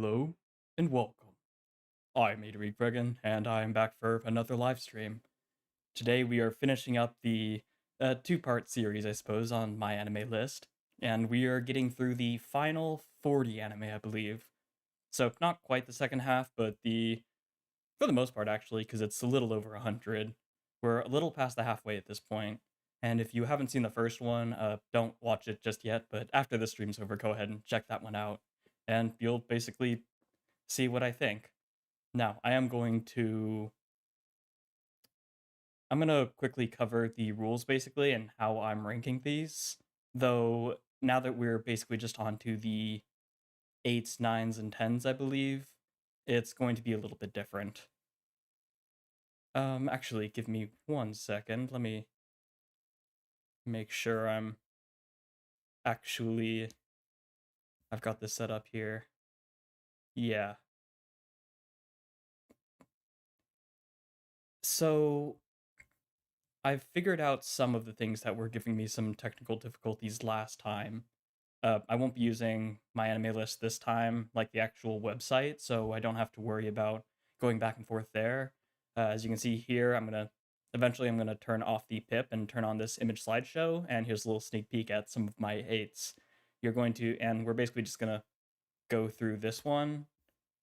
Hello and welcome. I'm Adrian Gregan, and I am back for another live stream. Today we are finishing up the two-part series, I suppose, on my anime list, and we are getting through the final 40 anime, I believe. So not quite the second half, but for the most part actually, because it's a little over 100. We're a little past the halfway at this point, and if you haven't seen the first one, don't watch it just yet. But after the stream's over, go ahead and check that one out, and you'll basically see what I think. Now, I'm going to quickly cover the rules basically and how I'm ranking these. Though now that we're basically just on to the 8s, 9s and 10s, I believe, it's going to be a little bit different. Actually, give me 1 second. Let me make sure I've got this set up here. Yeah. So I've figured out some of the things that were giving me some technical difficulties last time. I won't be using my anime list this time, like the actual website, so I don't have to worry about going back and forth there. As you can see here, I'm gonna turn off the pip and turn on this image slideshow, and here's a little sneak peek at some of my eights. And we're basically just gonna go through this one,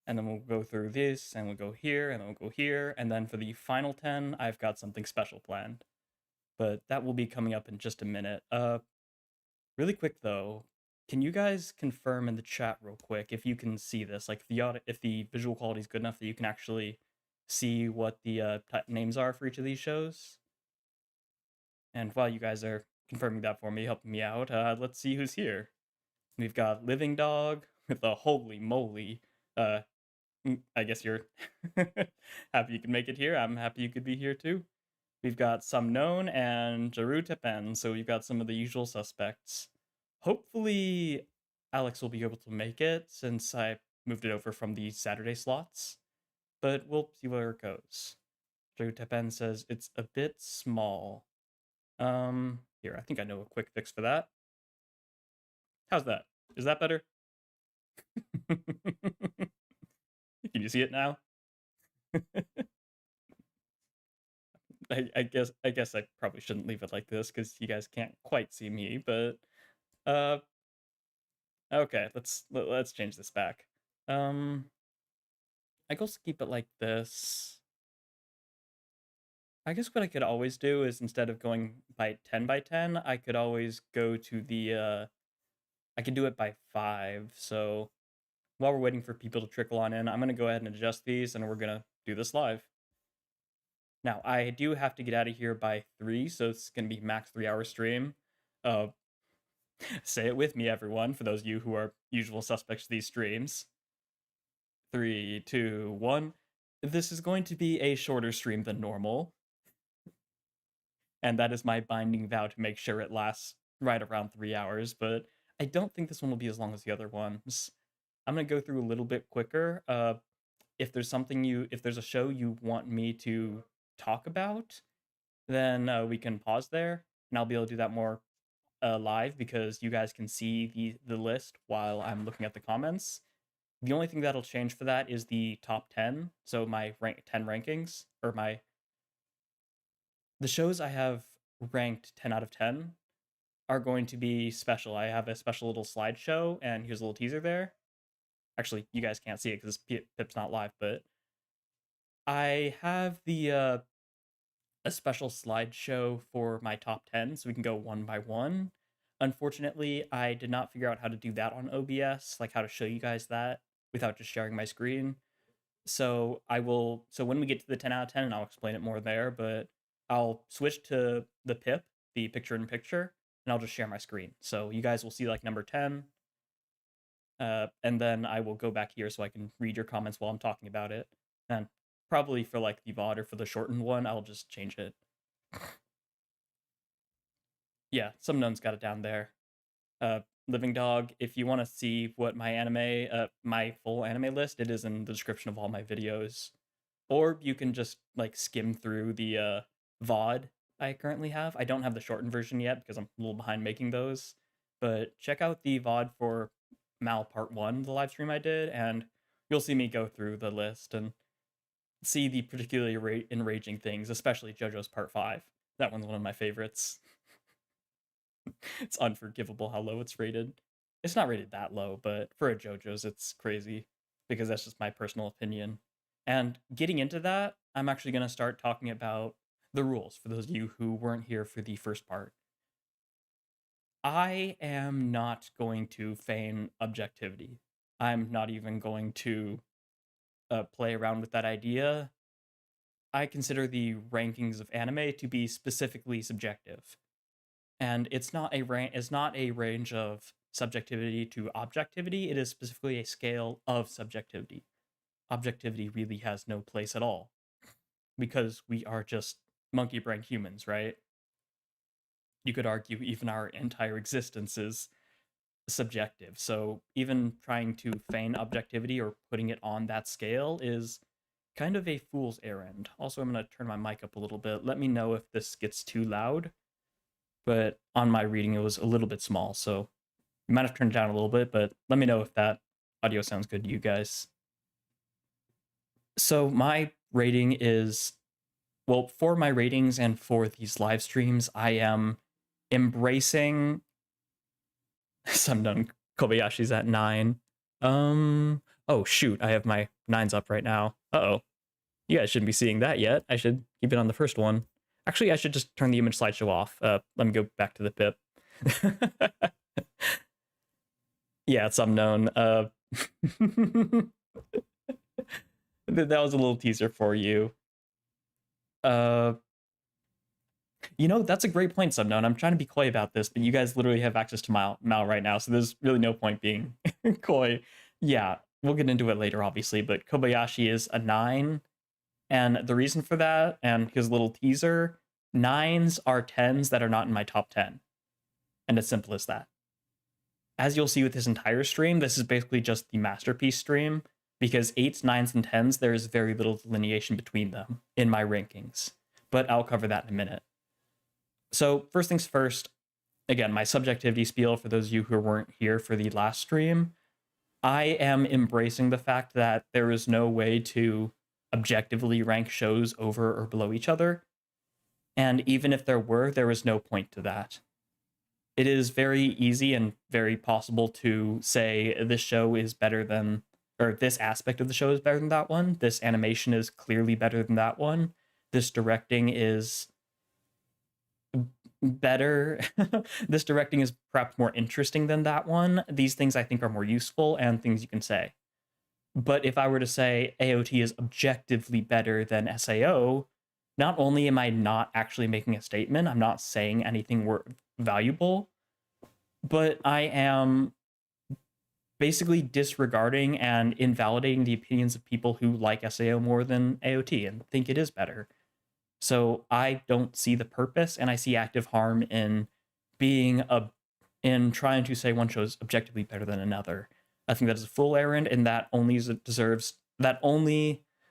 and then we'll go through this, and we'll go here, and then we'll go here, and then for the final 10, I've got something special planned. But that will be coming up in just a minute. Really quick though, can you guys confirm in the chat real quick if you can see this? Like if the visual quality is good enough that you can actually see what the names are for each of these shows? And while you guys are confirming that for me, helping me out, let's see who's here. We've got Living Dog with a holy moly. Uh, I guess you're happy you can make it here. I'm happy you could be here too. We've got Some Known and Jaru Tepen, so we've got some of the usual suspects. Hopefully, Alex will be able to make it since I moved it over from the Saturday slots, but we'll see where it goes. Jaru Tepen says it's a bit small. Here, I think I know a quick fix for that. How's that? Is that better? Can you see it now? I guess I probably shouldn't leave it like this because you guys can't quite see me, but uh okay, let's change this back. I guess keep it like this. I guess what I could always do is instead of going by 10 by 10, I could always go to I can do it by 5. So while we're waiting for people to trickle on in, I'm going to go ahead and adjust these and we're going to do this live. Now, I do have to get out of here by 3, so it's going to be max 3-hour stream. Uh, say it with me, everyone, for those of you who are usual suspects to these streams. 3, 2, 1. This is going to be a shorter stream than normal, and that is my binding vow to make sure it lasts right around 3 hours, but I don't think this one will be as long as the other ones. I'm going to go through a little bit quicker. If there's a show you want me to talk about, then we can pause there, and I'll be able to do that more live because you guys can see the list while I'm looking at the comments. The only thing that'll change for that is the top 10. So my 10 rankings, or the shows I have ranked 10 out of 10 are going to be special. I have a special little slideshow, and here's a little teaser there. Actually, you guys can't see it because Pip's not live, but I have a special slideshow for my top 10, so we can go one by one. Unfortunately, I did not figure out how to do that on OBS, like how to show you guys that without just sharing my screen. So when we get to the 10 out of 10, and I'll explain it more there, but I'll switch to the pip, the picture in picture, and I'll just share my screen. So you guys will see like number 10, and then I will go back here so I can read your comments while I'm talking about it. And probably for like the VOD or for the shortened one, I'll just change it. Yeah, Some Known's got it down there. Living Dog, if you want to see what my full anime list, it is in the description of all my videos. Or you can just like skim through the VOD I currently have. I don't have the shortened version yet because I'm a little behind making those. But check out the VOD for Mal Part 1, the live stream I did, and you'll see me go through the list and see the particularly enraging things, especially JoJo's Part 5. That one's one of my favorites. It's unforgivable how low it's rated. It's not rated that low, but for a JoJo's, it's crazy because that's just my personal opinion. And getting into that, I'm actually going to start talking about the rules for those of you who weren't here for the first part. I am not going to feign objectivity. I'm not even going to play around with that idea. I consider the rankings of anime to be specifically subjective, and it's not a range of subjectivity to objectivity. It is specifically a scale of subjectivity. Objectivity really has no place at all because we are just monkey brain humans, right? You could argue even our entire existence is subjective. So even trying to feign objectivity or putting it on that scale is kind of a fool's errand. Also, I'm going to turn my mic up a little bit. Let me know if this gets too loud. But on my reading, it was a little bit small, so you might have turned it down a little bit, but let me know if that audio sounds good to you guys. So my rating is, well, for my ratings and for these live streams, I am embracing Sundone Kobayashi's at 9. Oh shoot, I have my 9s up right now. Uh-oh. You guys shouldn't be seeing that yet. I should keep it on the first one. Actually, I should just turn the image slideshow off. Let me go back to the pip. Yeah, it's unknown. That was a little teaser for you. That's a great point, Subknown. I'm trying to be coy about this, but you guys literally have access to Mal right now, so there's really no point being coy. Yeah, we'll get into it later, obviously, but Kobayashi is a 9, and the reason for that, and his little teaser, 9s are 10s that are not in my top 10. And it's simple as that. As you'll see with this entire stream, this is basically just the masterpiece stream, because 8s, 9s, and 10s, there is very little delineation between them in my rankings. But I'll cover that in a minute. So first things first, again, my subjectivity spiel for those of you who weren't here for the last stream, I am embracing the fact that there is no way to objectively rank shows over or below each other. And even if there was no point to that. It is very easy and very possible to say this show is better than, or this aspect of the show is better than that one. This animation is clearly better than that one. This directing is better. This directing is perhaps more interesting than that one. These things I think are more useful and things you can say. But if I were to say AOT is objectively better than SAO, not only am I not actually making a statement, I'm not saying anything valuable, but I am basically disregarding and invalidating the opinions of people who like SAO more than AOT and think it is better. So I don't see the purpose, and I see active harm in in trying to say one show is objectively better than another. I think that is a full errand, and that only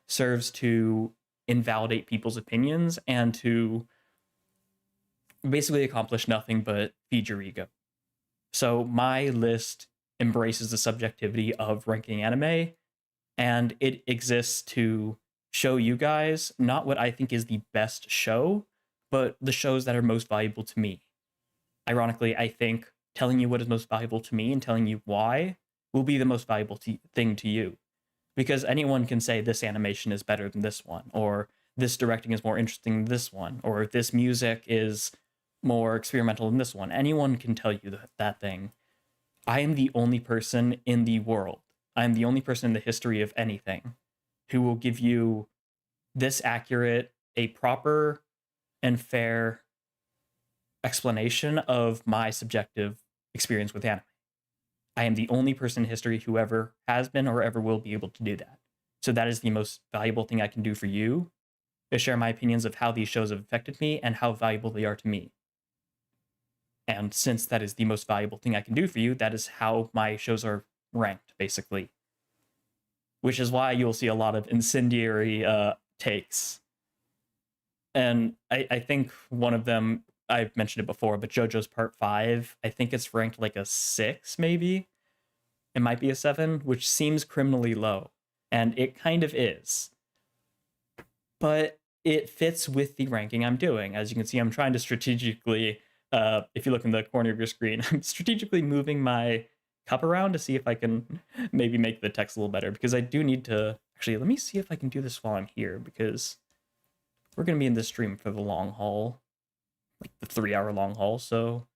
serves to invalidate people's opinions and to basically accomplish nothing but feed your ego. So my list embraces the subjectivity of ranking anime, and it exists to show you guys not what I think is the best show, but the shows that are most valuable to me. Ironically, I think telling you what is most valuable to me and telling you why will be the most valuable thing to you. Because anyone can say this animation is better than this one, or this directing is more interesting than this one, or this music is more experimental than this one. Anyone can tell you that thing. I am the only person in the world, I am the only person in the history of anything who will give you this accurate, a proper and fair explanation of my subjective experience with anime. I am the only person in history who ever has been or ever will be able to do that. So that is the most valuable thing I can do for you, is share my opinions of how these shows have affected me and how valuable they are to me. And since that is the most valuable thing I can do for you, that is how my shows are ranked, basically. Which is why you'll see a lot of incendiary takes. And I think one of them, I've mentioned it before, but JoJo's Part 5, I think it's ranked like a 6, maybe? It might be a 7, which seems criminally low. and it kind of is. But it fits with the ranking I'm doing. As you can see, I'm trying to strategically, if you look in the corner of your screen, I'm strategically moving my cup around to see if I can maybe make the text a little better, because I do need to, actually, let me see if I can do this while I'm here, because we're going to be in this stream for the long haul, like the 3-hour long haul, so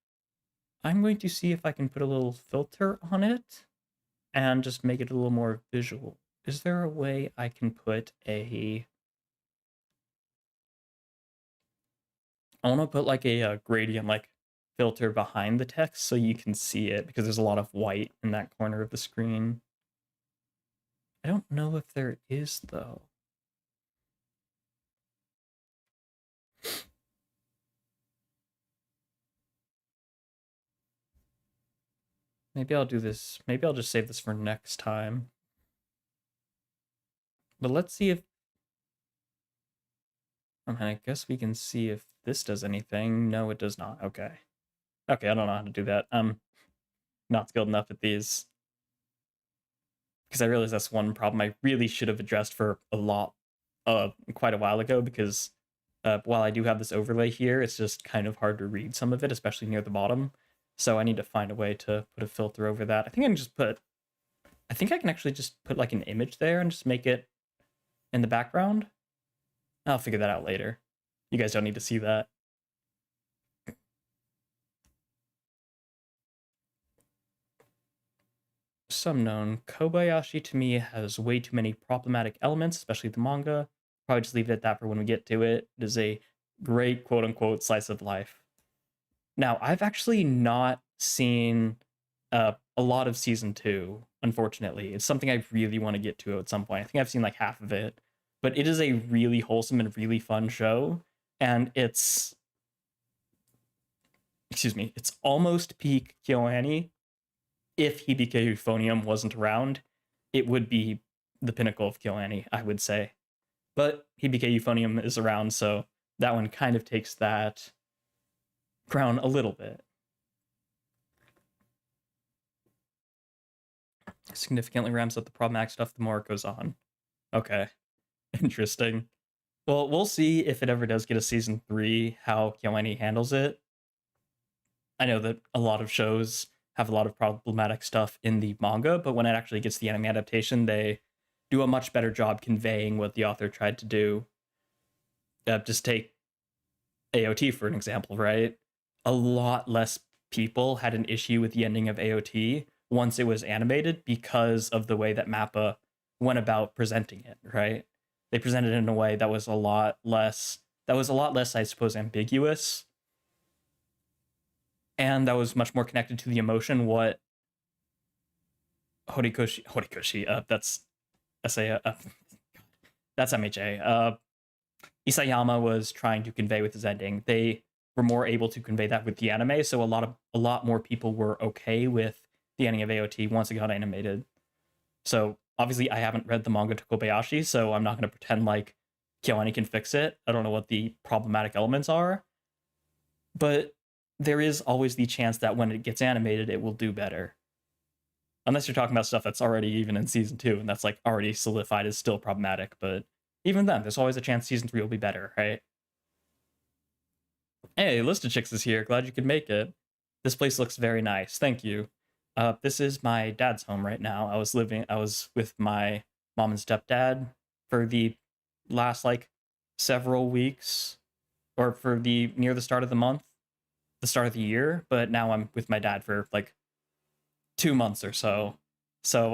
I'm going to see if I can put a little filter on it and just make it a little more visual. Is there a way I can put a... I want to put like a gradient like filter behind the text so you can see it, because there's a lot of white in that corner of the screen. I don't know if there is, though. Maybe I'll do this. Maybe I'll just save this for next time. But let's see if... I guess we can see if this does anything. No, it does not. Okay. Okay, I don't know how to do that. I'm not skilled enough at these. Because I realize that's one problem I really should have addressed for a lot, quite a while ago, because while I do have this overlay here, it's just kind of hard to read some of it, especially near the bottom. So I need to find a way to put a filter over that. I think I can just put... I think I can actually just put like an image there and just make it in the background. I'll figure that out later. You guys don't need to see that. Some known. Kobayashi to me has way too many problematic elements, especially the manga. Probably just leave it at that for when we get to it. It is a great quote-unquote slice of life. Now, I've actually not seen a lot of season 2, unfortunately. It's something I really want to get to at some point. I think I've seen like half of it. But it is a really wholesome and really fun show. And it's... Excuse me. It's almost peak KyoAni. If Hibike Euphonium wasn't around, it would be the pinnacle of KyoAni, I would say. But Hibike Euphonium is around, so that one kind of takes that crown a little bit. Significantly ramps up the problematic stuff the more it goes on. Okay. Interesting. Well, we'll see if it ever does get a season 3, how KyoAni handles it. I know that a lot of shows have a lot of problematic stuff in the manga, but when it actually gets the anime adaptation, they do a much better job conveying what the author tried to do. Just take AOT for an example, right? A lot less people had an issue with the ending of AOT once it was animated because of the way that Mappa went about presenting it, right? They presented it in a way that was a lot less, I suppose, ambiguous. And that was much more connected to the emotion. What Horikoshi, that's that's MHA. Isayama was trying to convey with his ending. They were more able to convey that with the anime, so a lot more people were okay with the ending of AOT once it got animated. So obviously, I haven't read the manga to Kobayashi, so I'm not going to pretend like KyoAni can fix it. I don't know what the problematic elements are, but there is always the chance that when it gets animated, it will do better. Unless you're talking about stuff that's already even in season 2, and that's like already solidified as still problematic, but even then, there's always a chance season 3 will be better, right? Hey, Lista Chicks is here. Glad you could make it. This place looks very nice. Thank you. This is my dad's home right now. I was with my mom and stepdad for the last like several weeks, or for the near the start of the month, the start of the year, but now I'm with my dad for like 2 months or so. So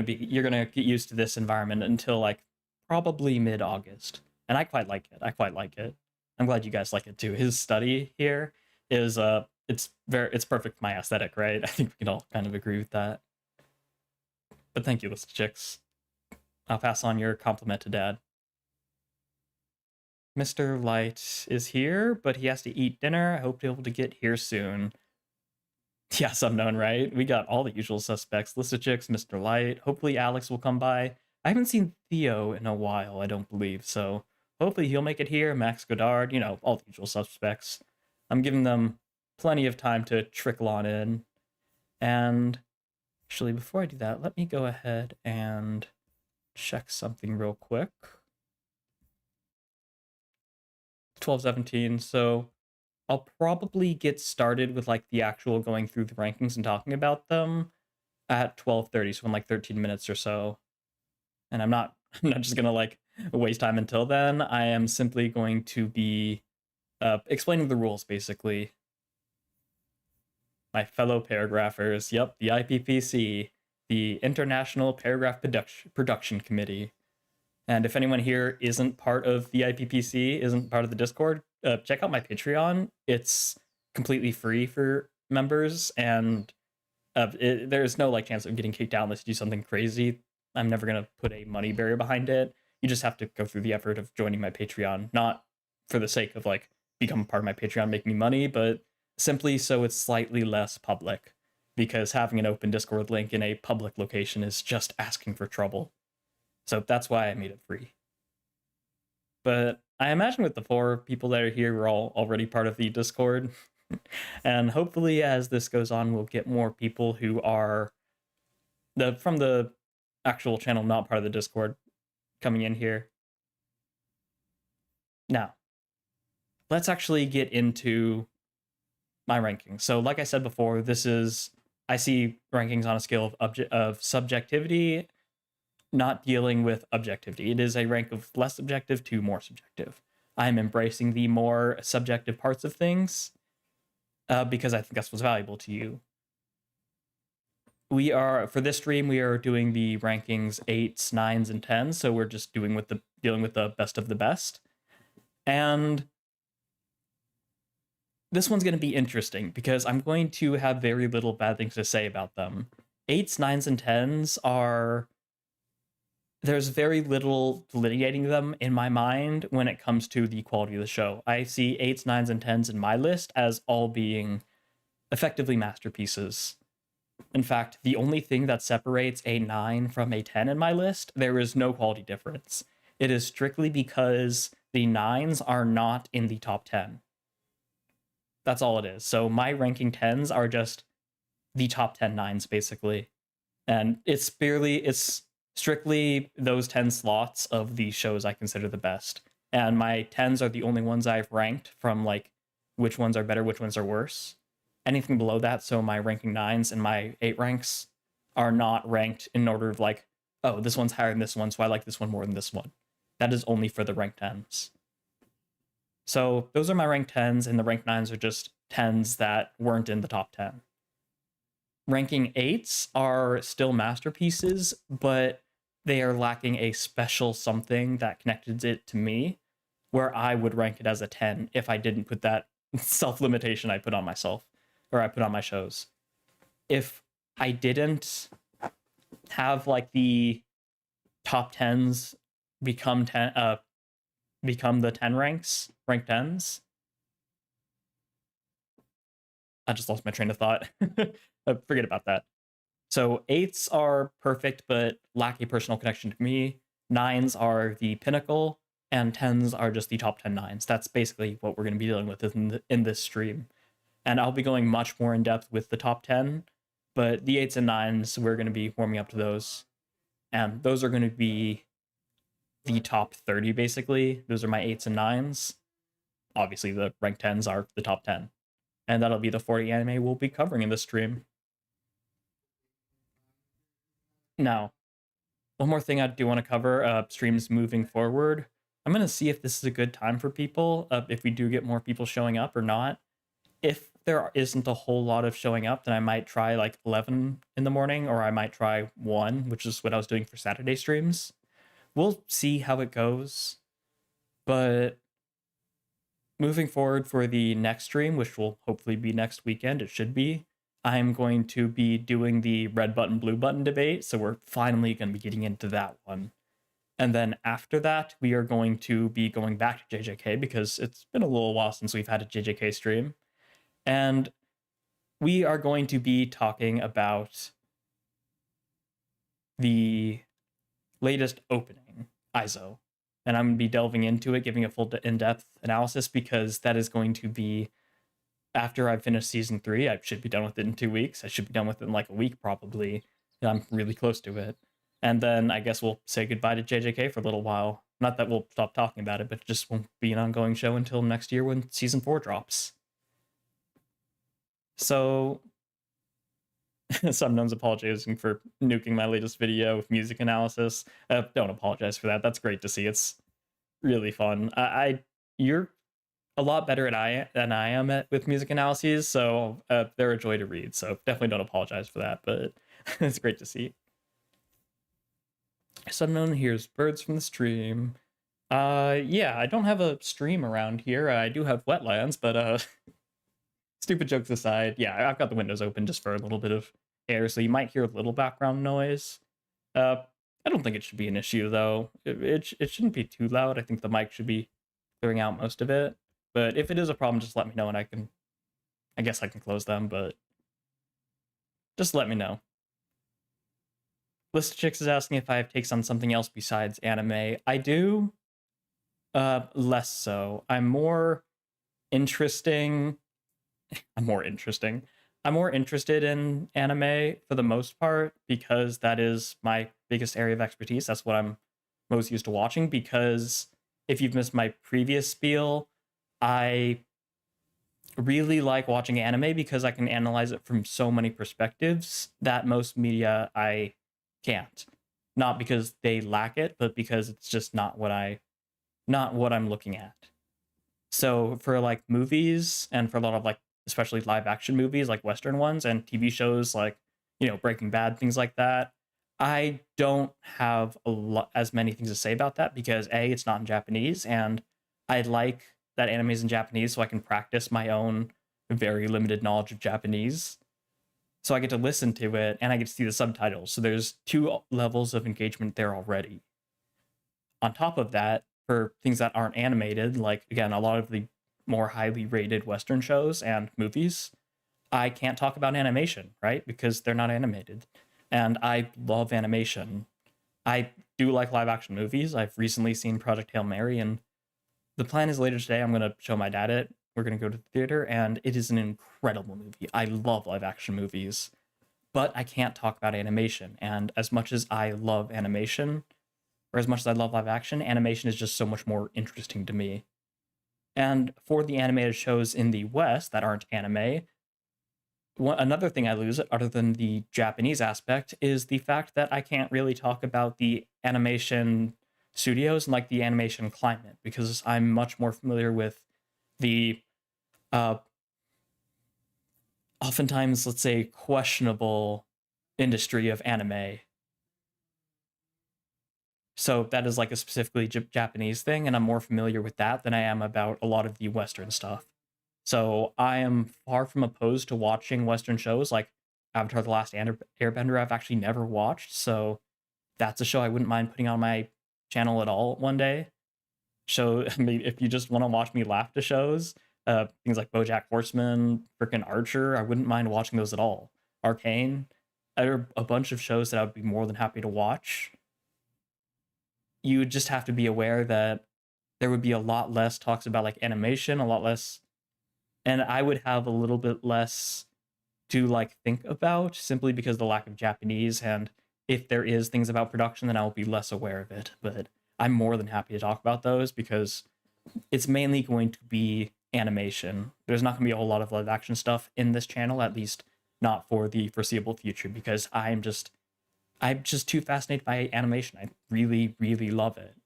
you're gonna get used to this environment until like probably mid-August. And I quite like it. I'm glad you guys like it too. His study here is it's perfect for my aesthetic, right? I think we can all kind of agree with that. But thank you, Lista Chicks. I'll pass on your compliment to Dad. Mr. Light is here, but he has to eat dinner. I hope to be able to get here soon. Yes, unknown, right? We got all the usual suspects. Lista Chicks, Mr. Light. Hopefully Alex will come by. I haven't seen Theo in a while, I don't believe, so hopefully he'll make it here. Max Godard, all the usual suspects. I'm giving them plenty of time to trickle on in. And actually, before I do that, let me go ahead and check something real quick. 12:17. So I'll probably get started with like the actual going through the rankings and talking about them at 12:30, so in like 13 minutes or so. And I'm not just gonna like waste time until then. I am simply going to be explaining the rules basically. My fellow paragraphers, yep, the IPPC, the International Paragraph Production Committee. And if anyone here isn't part of the IPPC, isn't part of the Discord, check out my Patreon. It's completely free for members, and there's no like chance of getting kicked out unless you do something crazy. I'm never gonna put a money barrier behind it. You just have to go through the effort of joining my Patreon, not for the sake of like become part of my Patreon, make me money, but simply so it's slightly less public. Because having an open Discord link in a public location is just asking for trouble. So that's why I made it free. But I imagine with the 4 people that are here, we're all already part of the Discord. And hopefully as this goes on, we'll get more people who are from the actual channel, not part of the Discord, coming in here. Now, let's actually get into my rankings. So like I said before, I see rankings on a scale of subjectivity, not dealing with objectivity. It is a rank of less subjective to more subjective. I'm embracing the more subjective parts of things because I think that's what's valuable to you. For this stream, we are doing the rankings 8s, 9s, and 10s. So we're just dealing with the best of the best. And this one's going to be interesting because I'm going to have very little bad things to say about them. 8s, 9s, and 10s there's very little delineating them in my mind when it comes to the quality of the show. I see 8s, 9s, and 10s in my list as all being effectively masterpieces. In fact, the only thing that separates a 9 from a 10 in my list, there is no quality difference. It is strictly because the 9s are not in the top 10. That's all it is. So my ranking 10s are just the top 10 9s, basically. And it's strictly those 10 slots of the shows I consider the best. And my 10s are the only ones I've ranked from like which ones are better, which ones are worse. Anything below that, so my ranking 9s and my 8 ranks are not ranked in order of like, oh, this one's higher than this one, so I like this one more than this one. That is only for the rank 10s. So those are my rank 10s, and the rank 9s are just 10s that weren't in the top 10. Ranking 8s are still masterpieces, but they are lacking a special something that connected it to me, where I would rank it as a 10 if I didn't put that self-limitation I put on myself, or I put on my shows. If I didn't have like the top 10s become the 10 ranks, rank 10s. I just lost my train of thought. Forget about that. So 8s are perfect, but lack a personal connection to me. 9s are the pinnacle, and 10s are just the top 10 9s. That's basically what we're going to be dealing with in this stream. And I'll be going much more in depth with the top 10, but the 8s and 9s, we're going to be warming up to those. And those are going to be the top 30, basically. Those are my 8s and 9s. Obviously, the rank 10s are the top 10. And that'll be the 40 anime we'll be covering in this stream. Now, one more thing I do want to cover, streams moving forward. I'm going to see if this is a good time for people, if we do get more people showing up or not. If there isn't a whole lot of showing up, then I might try like 11 in the morning, or I might try 1, which is what I was doing for Saturday streams. We'll see how it goes. But moving forward for the next stream, which will hopefully be next weekend, it should be, I'm going to be doing the red button, blue button debate. So we're finally going to be getting into that one. And then after that, we are going to be going back to JJK because it's been a little while since we've had a JJK stream. And we are going to be talking about the latest opening, Aizo. And I'm going to be delving into it, giving a full in-depth analysis, because that is going to be after I've finished season 3. I should be done with it in 2 weeks. I should be done with it in like a week, probably. I'm really close to it. And then I guess we'll say goodbye to JJK for a little while. Not that we'll stop talking about it, but it just won't be an ongoing show until next year when season 4 drops. So, Somnone's apologizing for nuking my latest video with music analysis. Don't apologize for that. That's great to see. It's really fun. You're a lot better than I am with music analyses, so they're a joy to read. So definitely don't apologize for that, but it's great to see. Somnone hears birds from the stream. Yeah, I don't have a stream around here. I do have wetlands, but stupid jokes aside, yeah, I've got the windows open just for a little bit of air, so you might hear a little background noise. I don't think it should be an issue, though. It shouldn't be too loud. I think the mic should be clearing out most of it. But if it is a problem, just let me know, and I guess I can close them, but just let me know. List of Chicks is asking if I have takes on something else besides anime. I do. Less so. I'm more interested in anime for the most part because that is my biggest area of expertise. That's what I'm most used to watching, because if you've missed my previous spiel, I really like watching anime because I can analyze it from so many perspectives that most media I can't. Not because they lack it, but because it's just not what I'm looking at. So for like movies, and for a lot of like especially live action movies like Western ones, and TV shows like, Breaking Bad, things like that, I don't have as many things to say about that because A, it's not in Japanese, and I like that anime is in Japanese so I can practice my own very limited knowledge of Japanese. So I get to listen to it and I get to see the subtitles. So there's 2 levels of engagement there already. On top of that, for things that aren't animated, like, again, a lot of the more highly rated Western shows and movies, I can't talk about animation, right? Because they're not animated. And I love animation. I do like live action movies. I've recently seen Project Hail Mary, and the plan is later today I'm going to show my dad it. We're going to go to the theater, and it is an incredible movie. I love live action movies, but I can't talk about animation. And as much as I love animation, or as much as I love live action, animation is just so much more interesting to me. And for the animated shows in the West that aren't anime, another thing I lose, other than the Japanese aspect, is the fact that I can't really talk about the animation studios and like the animation climate, because I'm much more familiar with the oftentimes, let's say, questionable industry of anime. So that is like a specifically Japanese thing, and I'm more familiar with that than I am about a lot of the Western stuff. So I am far from opposed to watching Western shows like Avatar: The Last Airbender. I've actually never watched, so that's a show I wouldn't mind putting on my channel at all one day. I mean, if you just want to watch me laugh to shows, things like BoJack Horseman, freaking Archer, I wouldn't mind watching those at all. Arcane, there are a bunch of shows that I would be more than happy to watch. You would just have to be aware that there would be a lot less talks about like animation, a lot less, and I would have a little bit less to like think about simply because of the lack of Japanese, and if there is things about production, then I'll be less aware of it. But I'm more than happy to talk about those because it's mainly going to be animation. There's not going to be a whole lot of live action stuff in this channel, at least not for the foreseeable future, because I'm just too fascinated by animation. I really, really love it.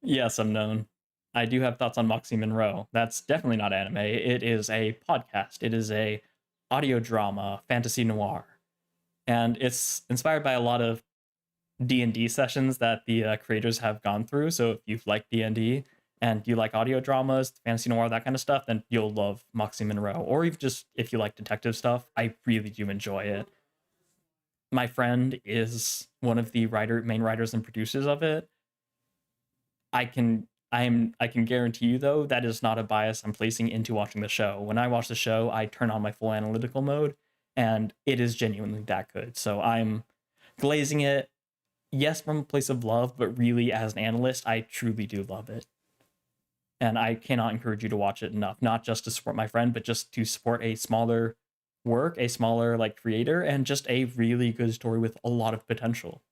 Yes, Unknown. I do have thoughts on Moxie Monroe. That's definitely not anime. It is a podcast. It is a audio drama, fantasy noir. And it's inspired by a lot of D&D sessions that the creators have gone through. So if you've liked D&D and you like audio dramas, fantasy noir, that kind of stuff, then you'll love Moxie Monroe. Or even just if you like detective stuff, I really do enjoy it. My friend is one of the main writers and producers of it. I can guarantee you, though, that is not a bias I'm placing into watching the show. When I watch the show, I turn on my full analytical mode, and it is genuinely that good. So I'm glazing it, yes, from a place of love, but really as an analyst, I truly do love it. And I cannot encourage you to watch it enough, not just to support my friend, but just to support a smaller work, a smaller like creator, and just a really good story with a lot of potential.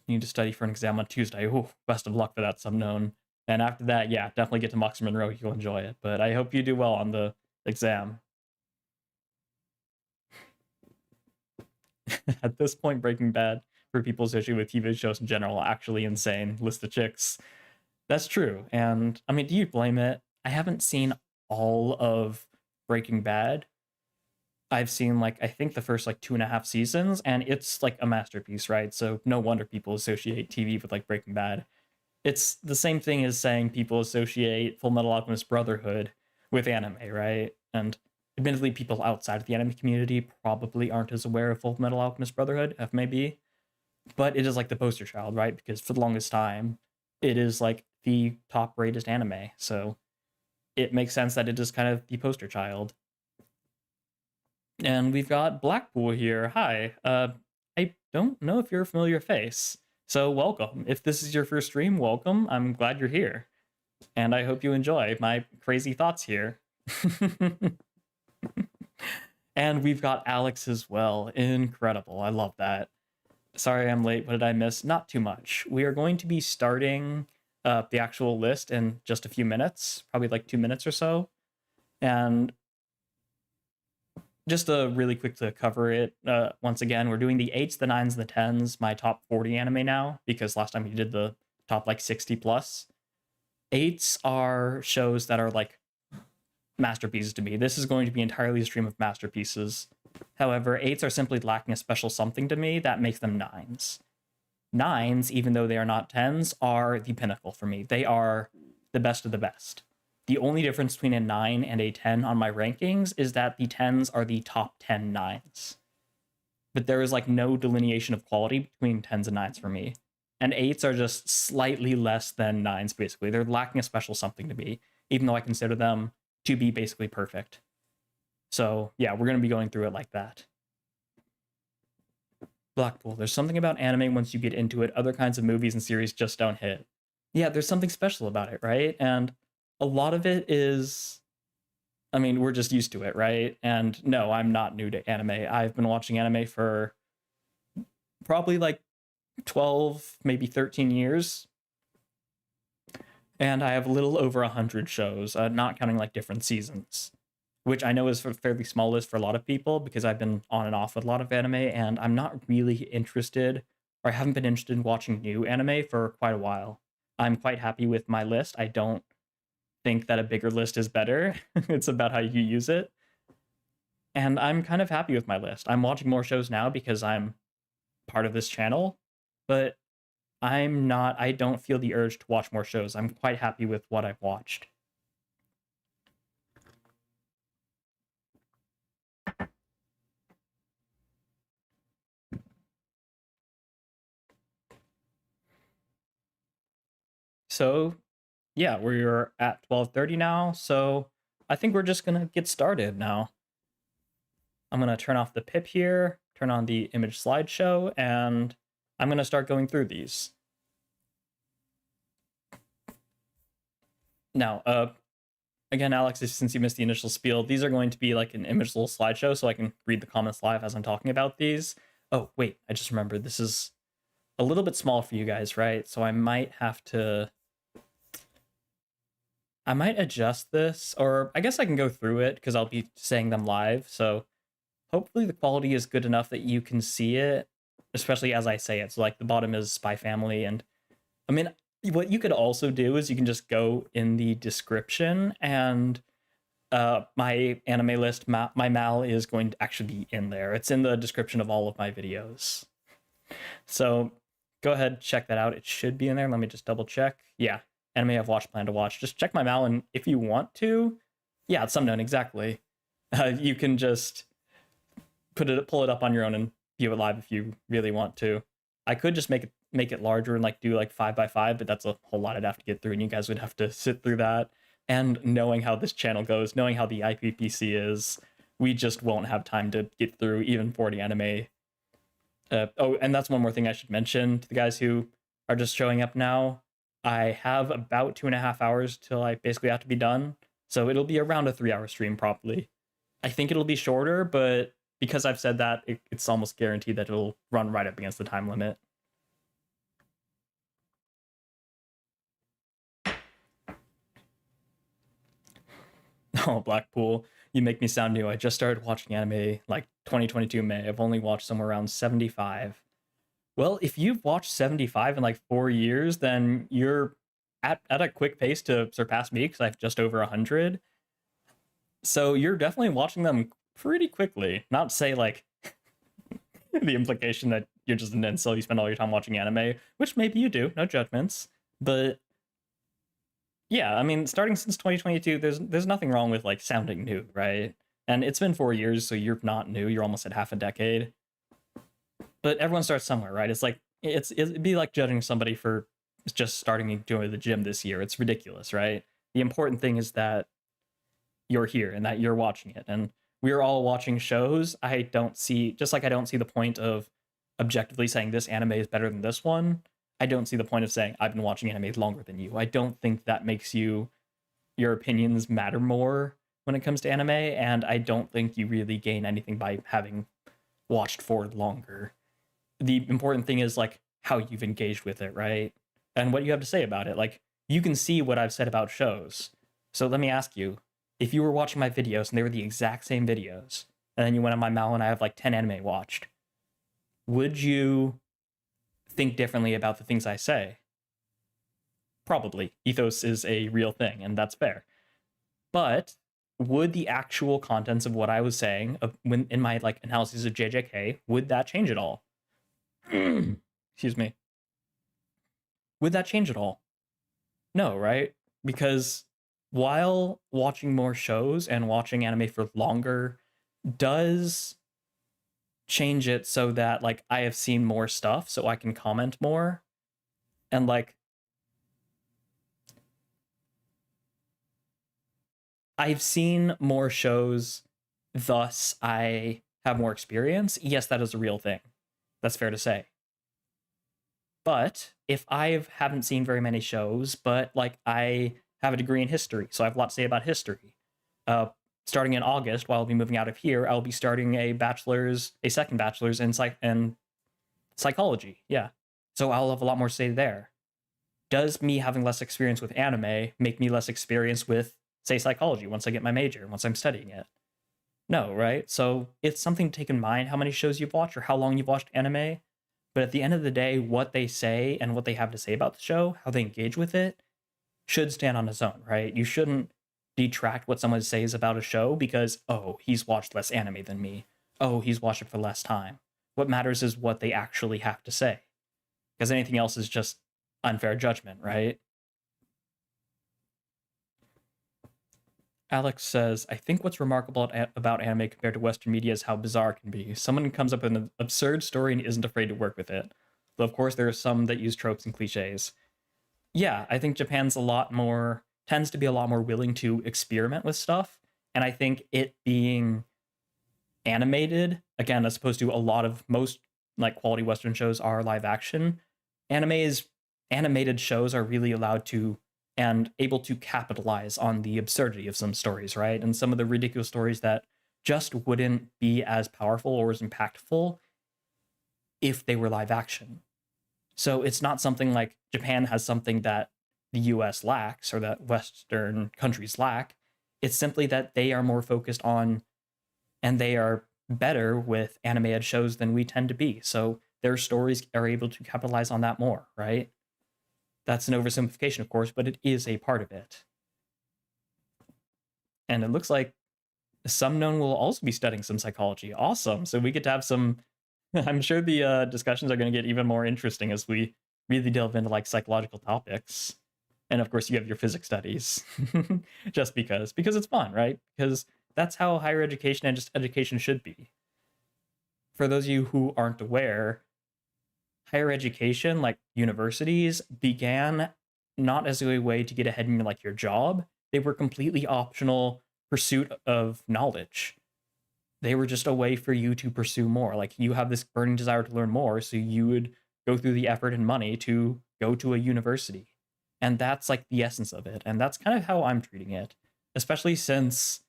You need to study for an exam on Tuesday. Ooh, best of luck for that, Subknown. And after that, yeah, definitely get to Mox Monroe. You'll enjoy it. But I hope you do well on the exam. At this point, Breaking Bad, for people associated with TV shows in general, actually insane. List of chicks. That's true. And I mean, do you blame it? I haven't seen all of Breaking Bad. I've seen like I think the first like 2.5 seasons, and it's like a masterpiece, right? So no wonder people associate TV with like Breaking Bad. It's the same thing as saying people associate Full Metal Alchemist Brotherhood with anime, right? And admittedly, people outside of the anime community probably aren't as aware of Full Metal Alchemist Brotherhood, FMAB, but it is like the poster child, right? Because for the longest time, it is like the top rated anime, so it makes sense that it is kind of the poster child. And we've got Blackpool here. Hi. I don't know if you're a familiar face, so welcome. If this is your first stream, welcome. I'm glad you're here, and I hope you enjoy my crazy thoughts here. And we've got Alex as well. Incredible. I love that. Sorry I'm late. What did I miss? Not too much. We are going to be starting the actual list in just a few minutes, probably like 2 minutes or so. And just really quick to cover it, once again, we're doing the 8s, the 9s, the 10s, my top 40 anime now, because last time we did the top like 60 plus. 8s are shows that are like masterpieces to me. This is going to be entirely a stream of masterpieces. However, 8s are simply lacking a special something to me that makes them 9s. 9s, even though they are not 10s, are the pinnacle for me. They are the best of the best. The only difference between a 9 and a 10 on my rankings is that the 10s are the top 10 9s. But there is like no delineation of quality between 10s and 9s for me. And 8s are just slightly less than 9s, basically. They're lacking a special something to me, even though I consider them to be basically perfect. So yeah, we're going to be going through it like that. Blackpool, there's something about anime once you get into it, other kinds of movies and series just don't hit. Yeah, there's something special about it, right? And a lot of it is, I mean, we're just used to it, right? And no, I'm not new to anime. I've been watching anime for probably like 12, maybe 13 years. And I have a little over 100 shows, not counting like different seasons, which I know is a fairly small list for a lot of people because I've been on and off with a lot of anime, and I'm not really interested, or I haven't been interested in watching new anime for quite a while. I'm quite happy with my list. I don't think that a bigger list is better. It's about how you use it. And I'm kind of happy with my list. I'm watching more shows now because I'm part of this channel, but I don't feel the urge to watch more shows. I'm quite happy with what I've watched. So, yeah, we're at 12:30 now, so I think we're just gonna get started now. I'm gonna turn off the pip here, turn on the image slideshow, and I'm gonna start going through these. Now, again, Alex, since you missed the initial spiel, these are going to be like an image little slideshow, so I can read the comments live as I'm talking about these. Oh, wait, I just remembered this is a little bit small for you guys, right? So I might adjust this, or I guess I can go through it because I'll be saying them live. So hopefully the quality is good enough that you can see it, especially as I say it. So like the bottom is Spy Family, and I mean, what you could also do is you can just go in the description, and my anime list, my mal is going to actually be in there. It's in the description of all of my videos. So go ahead, check that out. It should be in there. Let me just double check. Yeah, anime I've watched, plan to watch. Just check my mal, and if you want to, yeah, it's Subknown, exactly. You can just pull it up on your own and view it live if you really want to. I could just make it larger and like do like 5x5, but that's a whole lot I'd have to get through, and you guys would have to sit through that. And knowing how this channel goes, knowing how the IPPC is, we just won't have time to get through even 40 anime. Oh, and that's one more thing I should mention to the guys who are just showing up now. I have about 2.5 hours till I basically have to be done. So it'll be around a 3-hour stream probably. I think it'll be shorter, but because I've said that, it's almost guaranteed that it'll run right up against the time limit. Oh, Blackpool, you make me sound new. I just started watching anime like 2022 May. I've only watched somewhere around 75. Well, if you've watched 75 in like 4 years, then you're at a quick pace to surpass me because I have just over 100. So you're definitely watching them pretty quickly. Not to say like the implication that you're just an incel, you spend all your time watching anime, which maybe you do, no judgments. But yeah, I mean, starting since 2022, there's nothing wrong with like sounding new, right? And it's been 4 years, so you're not new. You're almost at half a decade. But everyone starts somewhere, right? It's like it'd be like judging somebody for just starting doing the gym this year. It's ridiculous, right? The important thing is that you're here and that you're watching it. And we're all watching shows. I don't see, just like I don't see the point of objectively saying this anime is better than this one. I don't see the point of saying I've been watching anime longer than you. I don't think that makes your opinions matter more when it comes to anime, and I don't think you really gain anything by having watched for longer. The important thing is like how you've engaged with it, right? And what you have to say about it. Like, you can see what I've said about shows. So let me ask you, if you were watching my videos and they were the exact same videos, and then you went on my Mal and I have like 10 anime watched, would you think differently about the things I say? Probably. Ethos is a real thing, and that's fair. But would the actual contents of what I was saying when in my like analysis of JJK, would that change at all? Excuse me. Would that change at all? No, right? Because while watching more shows and watching anime for longer does change it so that like I have seen more stuff so I can comment more, and like I've seen more shows, thus I have more experience. Yes, that is a real thing. That's fair to say. But if I haven't seen very many shows, but like I have a degree in history, so I have a lot to say about history. Starting in August, while I'll be moving out of here, I'll be starting a second bachelor's in psychology. Yeah, so I'll have a lot more to say there. Does me having less experience with anime make me less experienced with, say, psychology once I get my major, once I'm studying it? No, right? So it's something to take in mind how many shows you've watched or how long you've watched anime. But at the end of the day, what they say and what they have to say about the show, how they engage with it, should stand on its own, right? You shouldn't detract what someone says about a show because, oh, he's watched less anime than me. Oh, he's watched it for less time. What matters is what they actually have to say. Because anything else is just unfair judgment, right? Alex says, I think what's remarkable about anime compared to Western media is how bizarre it can be. Someone comes up with an absurd story and isn't afraid to work with it. Though, of course, there are some that use tropes and cliches. Yeah, I think Japan's tends to be a lot more willing to experiment with stuff. And I think it being animated, again, as opposed to most like quality Western shows are live action, animated shows are really allowed to and able to capitalize on the absurdity of some stories, right? And some of the ridiculous stories that just wouldn't be as powerful or as impactful if they were live action. So it's not something like Japan has something that the US lacks or that Western countries lack. It's simply that they are more focused on and they are better with animated shows than we tend to be. So their stories are able to capitalize on that more, right? That's an oversimplification, of course, but it is a part of it. And it looks like Sumknown will also be studying some psychology. Awesome. So we get to have some, I'm sure the discussions are going to get even more interesting as we really delve into like psychological topics. And of course, you have your physics studies, just because it's fun, right? Because that's how higher education and just education should be. For those of you who aren't aware, higher education, like universities, began not as a way to get ahead in like your job. They were completely optional pursuit of knowledge. They were just a way for you to pursue more. Like you have this burning desire to learn more, so you would go through the effort and money to go to a university. And that's like the essence of it. And that's kind of how I'm treating it. especially since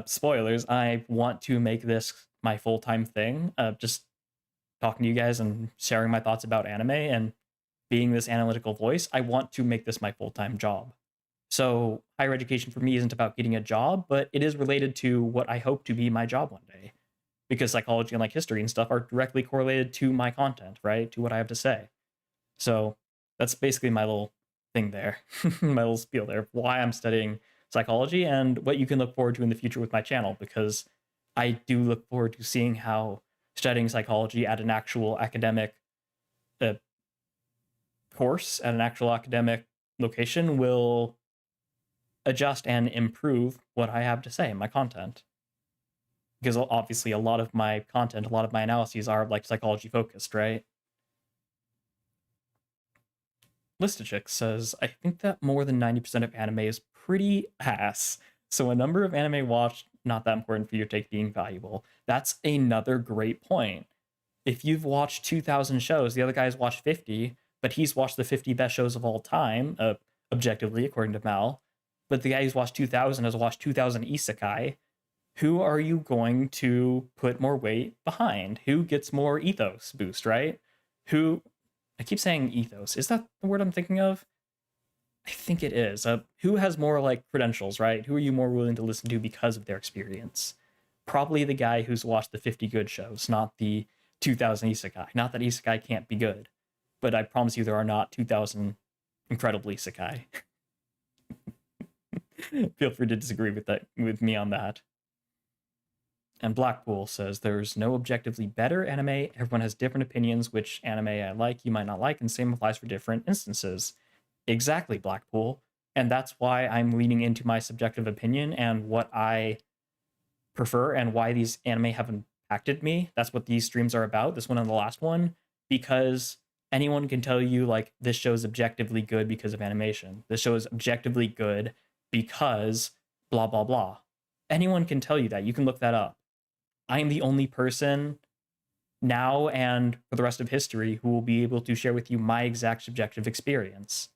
spoilers, I want to make this my full-time thing. Just talking to you guys and sharing my thoughts about anime and being this analytical voice. I want to make this my full-time job. So higher education for me isn't about getting a job, but it is related to what I hope to be my job one day. Because psychology and like history and stuff are directly correlated to my content, right? To what I have to say. So that's basically my little thing there, my little spiel there, why I'm studying psychology and what you can look forward to in the future with my channel, because I do look forward to seeing how studying psychology at an actual academic course, at an actual academic location, will adjust and improve what I have to say in my content. Because obviously a lot of my content, a lot of my analyses are like psychology focused, right? Listachik says, I think that more than 90% of anime is pretty ass. So a number of anime watched, not that important for your take being valuable. That's another great point. If you've watched 2,000 shows, the other guy's watched 50, but he's watched the 50 best shows of all time, objectively, according to Mal. But the guy who's watched 2,000 has watched 2,000 isekai. Who are you going to put more weight behind? Who gets more ethos boost, right? Who, I keep saying ethos. Is that the word I'm thinking of? I think it is. Who has more like credentials, right? Who are you more willing to listen to because of their experience? Probably the guy who's watched the 50 good shows, not the 2,000 isekai. Not that isekai can't be good, but I promise you there are not 2,000 incredible isekai. Feel free to disagree with me on that. And Blackpool says, there's no objectively better anime. Everyone has different opinions. Which anime I like, you might not like, and same applies for different instances. Exactly, Blackpool. And that's why I'm leaning into my subjective opinion and what I prefer and why these anime have impacted me. That's what these streams are about, this one and the last one, because anyone can tell you, like, this show is objectively good because of animation. This show is objectively good because blah, blah, blah. Anyone can tell you that. You can look that up. I am the only person now and for the rest of history who will be able to share with you my exact subjective experience.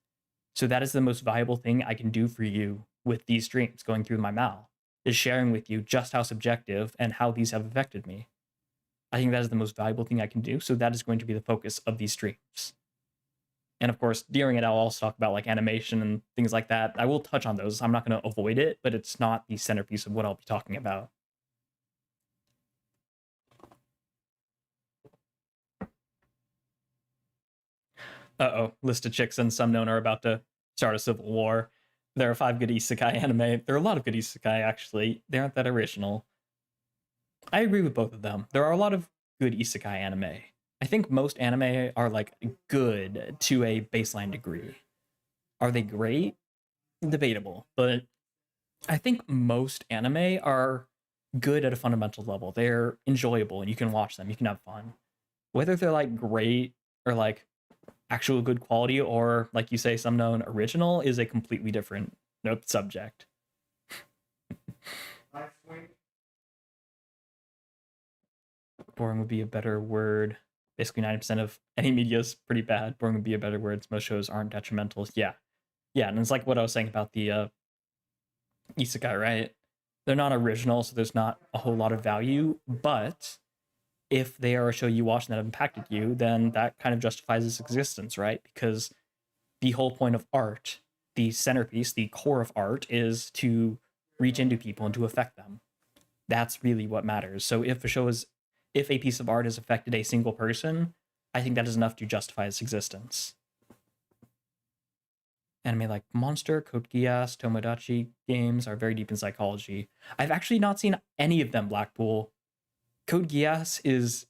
So that is the most valuable thing I can do for you with these streams going through my Mal, is sharing with you just how subjective and how these have affected me. I think that is the most valuable thing I can do. So that is going to be the focus of these streams. And of course, during it, I'll also talk about like animation and things like that. I will touch on those. I'm not going to avoid it, but it's not the centerpiece of what I'll be talking about. Uh-oh, list of chicks and some known are about to start a civil war. There are 5 good isekai anime. There are a lot of good isekai, actually. They aren't that original. I agree with both of them. There are a lot of good isekai anime. I think most anime are like good to a baseline degree. Are they great? Debatable. But I think most anime are good at a fundamental level. They're enjoyable and you can watch them. You can have fun. Whether they're like great or like actual good quality or, like you say, some known original is a completely different subject. Boring would be a better word. Basically 90% of any media is pretty bad. Boring would be a better word. Most shows aren't detrimental. Yeah, and it's like what I was saying about the isekai, right? They're not original, so there's not a whole lot of value, but if they are a show you watch and that have impacted you, then that kind of justifies its existence, right? Because the whole point of art, the centerpiece, the core of art, is to reach into people and to affect them. That's really what matters. So if a piece of art has affected a single person, I think that is enough to justify its existence. Anime like Monster, Code Geass, Tomodachi games are very deep in psychology. I've actually not seen any of them, Blackpool. Code Geass is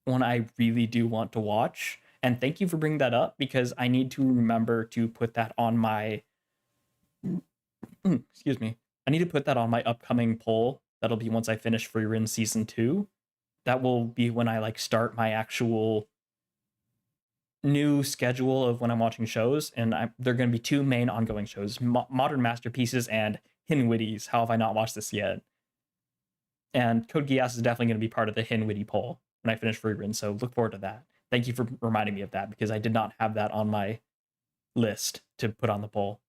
one I really do want to watch. And thank you for bringing that up, because I need to remember to put that on my... excuse me. I need to put that on my upcoming poll. That'll be once I finish Frieren Season 2. That will be when I like start my actual new schedule of when I'm watching shows. And there are going to be 2 main ongoing shows, Modern Masterpieces and Hidden Witties. How have I not watched this yet? And Code Geass is definitely going to be part of the Hidden Witty poll when I finish Frieren, so look forward to that. Thank you for reminding me of that, because I did not have that on my list to put on the poll.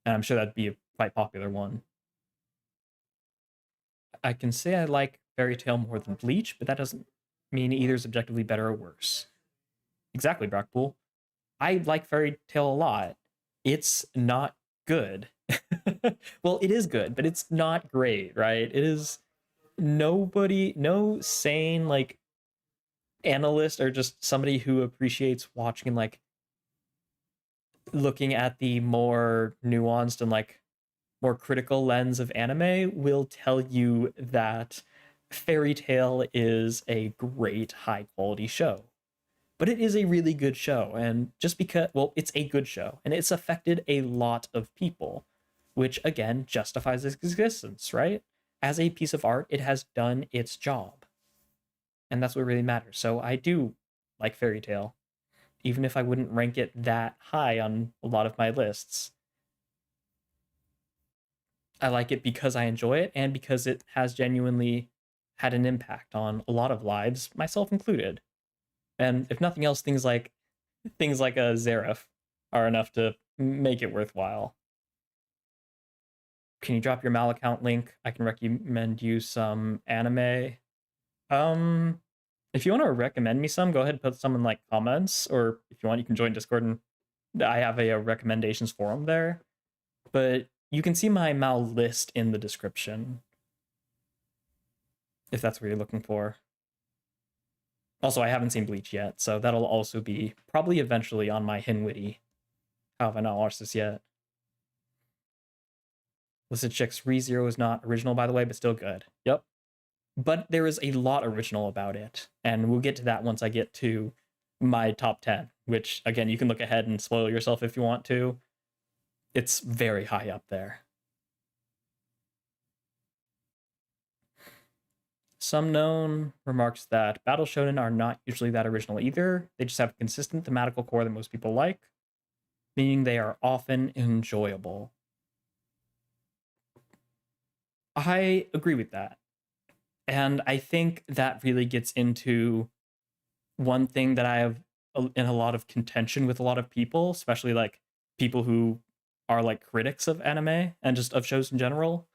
And I'm sure that'd be a quite popular one. I can say I like Fairy Tail more than Bleach, but that doesn't mean either is objectively better or worse. Exactly, Brockpool. I like Fairy Tail a lot. It's not good. Well, it is good, but it's not great, right? It is no sane like analyst or just somebody who appreciates watching like looking at the more nuanced and like more critical lens of anime will tell you that Fairy Tail is a great high quality show. But it is a really good show, and just because, well, it's a good show, and it's affected a lot of people, which again justifies its existence, right? As a piece of art, it has done its job, and that's what really matters. So I do like Fairy Tail, even if I wouldn't rank it that high on a lot of my lists. I like it because I enjoy it and because it has genuinely had an impact on a lot of lives, myself included. And if nothing else, things like a Zeref are enough to make it worthwhile. Can you drop your Mal account link? I can recommend you some anime. Um, if you want to recommend me some, go ahead and put some in like comments, or if you want, you can join Discord and I have a recommendations forum there. But you can see my Mal list in the description if that's what you're looking for. Also, I haven't seen Bleach yet, so that'll also be probably eventually on my Hinwitty. How have I not watched this yet? Listed Chicks ReZero is not original, by the way, but still good. Yep. But there is a lot original about it, and we'll get to that once I get to my top 10, which, again, you can look ahead and spoil yourself if you want to. It's very high up there. Some known remarks that Battle Shonen are not usually that original either. They just have a consistent thematical core that most people like, meaning they are often enjoyable. I agree with that. And I think that really gets into one thing that I have in a lot of contention with a lot of people, especially like people who are like critics of anime and just of shows in general.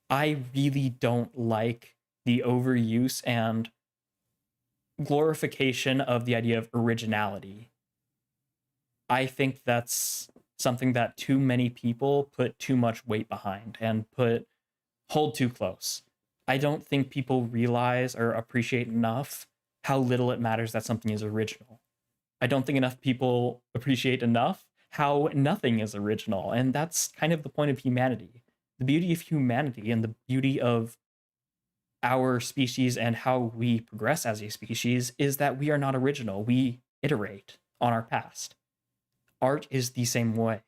I really don't like the overuse and glorification of the idea of originality. I think that's something that too many people put too much weight behind and hold too close. I don't think people realize or appreciate enough how little it matters that something is original. I don't think enough people appreciate enough how nothing is original, and that's kind of the point of humanity. The beauty of humanity and the beauty of our species and how we progress as a species is that we are not original. We iterate on our past. Art is the same way.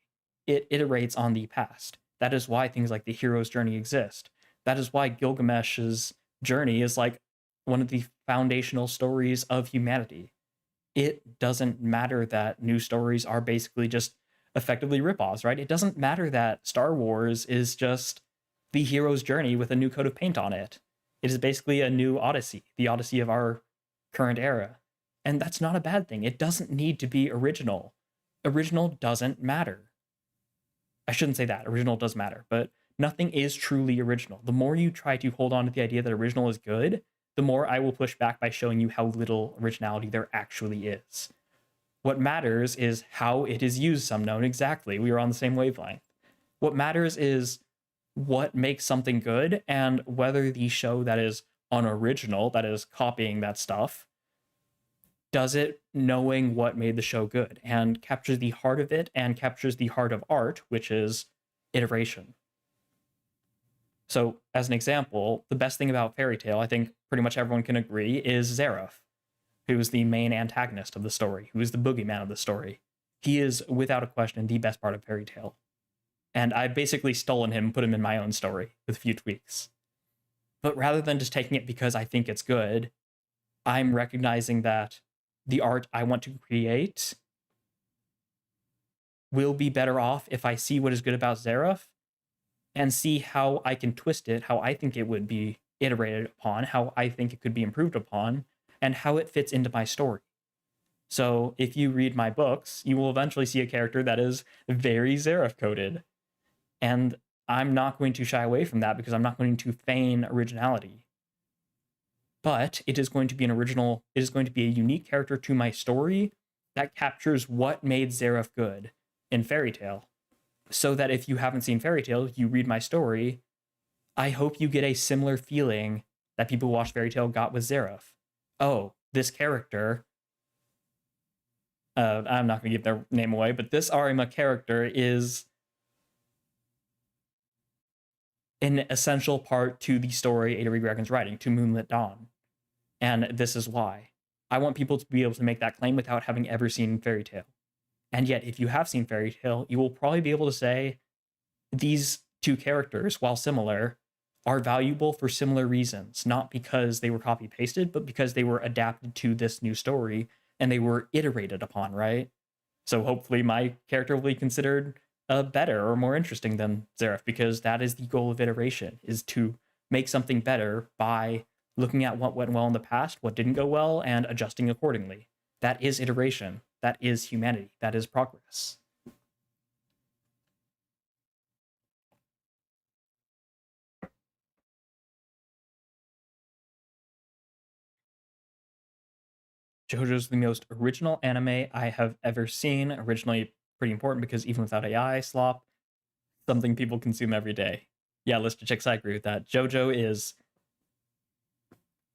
It iterates on the past. That is why things like the hero's journey exist. That is why Gilgamesh's journey is like one of the foundational stories of humanity. It doesn't matter that new stories are basically just effectively ripoffs, right? It doesn't matter that Star Wars is just the hero's journey with a new coat of paint on it. It is basically a new Odyssey, the Odyssey of our current era. And that's not a bad thing. It doesn't need to be original. Original doesn't matter. I shouldn't say that. Original does matter, but nothing is truly original. The more you try to hold on to the idea that original is good, the more I will push back by showing you how little originality there actually is. What matters is how it is used, some known exactly. We are on the same wavelength. What matters is what makes something good and whether the show that is unoriginal, that is copying that stuff, does it knowing what made the show good and captures the heart of it and captures the heart of art, which is iteration. So, as an example, the best thing about Fairy Tail, I think pretty much everyone can agree, is Zeref, who is the main antagonist of the story, who is the boogeyman of the story. He is, without a question, the best part of Fairy Tail. And I've basically stolen him and put him in my own story with a few tweaks. But rather than just taking it because I think it's good, I'm recognizing that the art I want to create will be better off if I see what is good about Zeref and see how I can twist it, how I think it would be iterated upon, how I think it could be improved upon, and how it fits into my story. So if you read my books, you will eventually see a character that is very Zeref coded. And I'm not going to shy away from that because I'm not going to feign originality. But it is going to be an original, it is going to be a unique character to my story that captures what made Seraph good in Fairy Tail. So that if you haven't seen Fairy Tail, you read my story, I hope you get a similar feeling that people who watch Fairy Tail got with Seraph. Oh, this character, I'm not going to give their name away, but this Arima character is an essential part to the story Ada Reed Dragon's writing, to Moonlit Dawn. And this is why. I want people to be able to make that claim without having ever seen Fairy Tail. And yet, if you have seen Fairy Tail, you will probably be able to say these two characters, while similar, are valuable for similar reasons, not because they were copy pasted, but because they were adapted to this new story and they were iterated upon, right? So hopefully my character will be considered better or more interesting than Seraph, because that is the goal of iteration, is to make something better by looking at what went well in the past, what didn't go well, and adjusting accordingly. That is iteration. That is humanity. That is progress. JoJo's the most original anime I have ever seen. Originally pretty important because even without AI slop, something people consume every day. Yeah, List of Chicks, I agree with that. JoJo is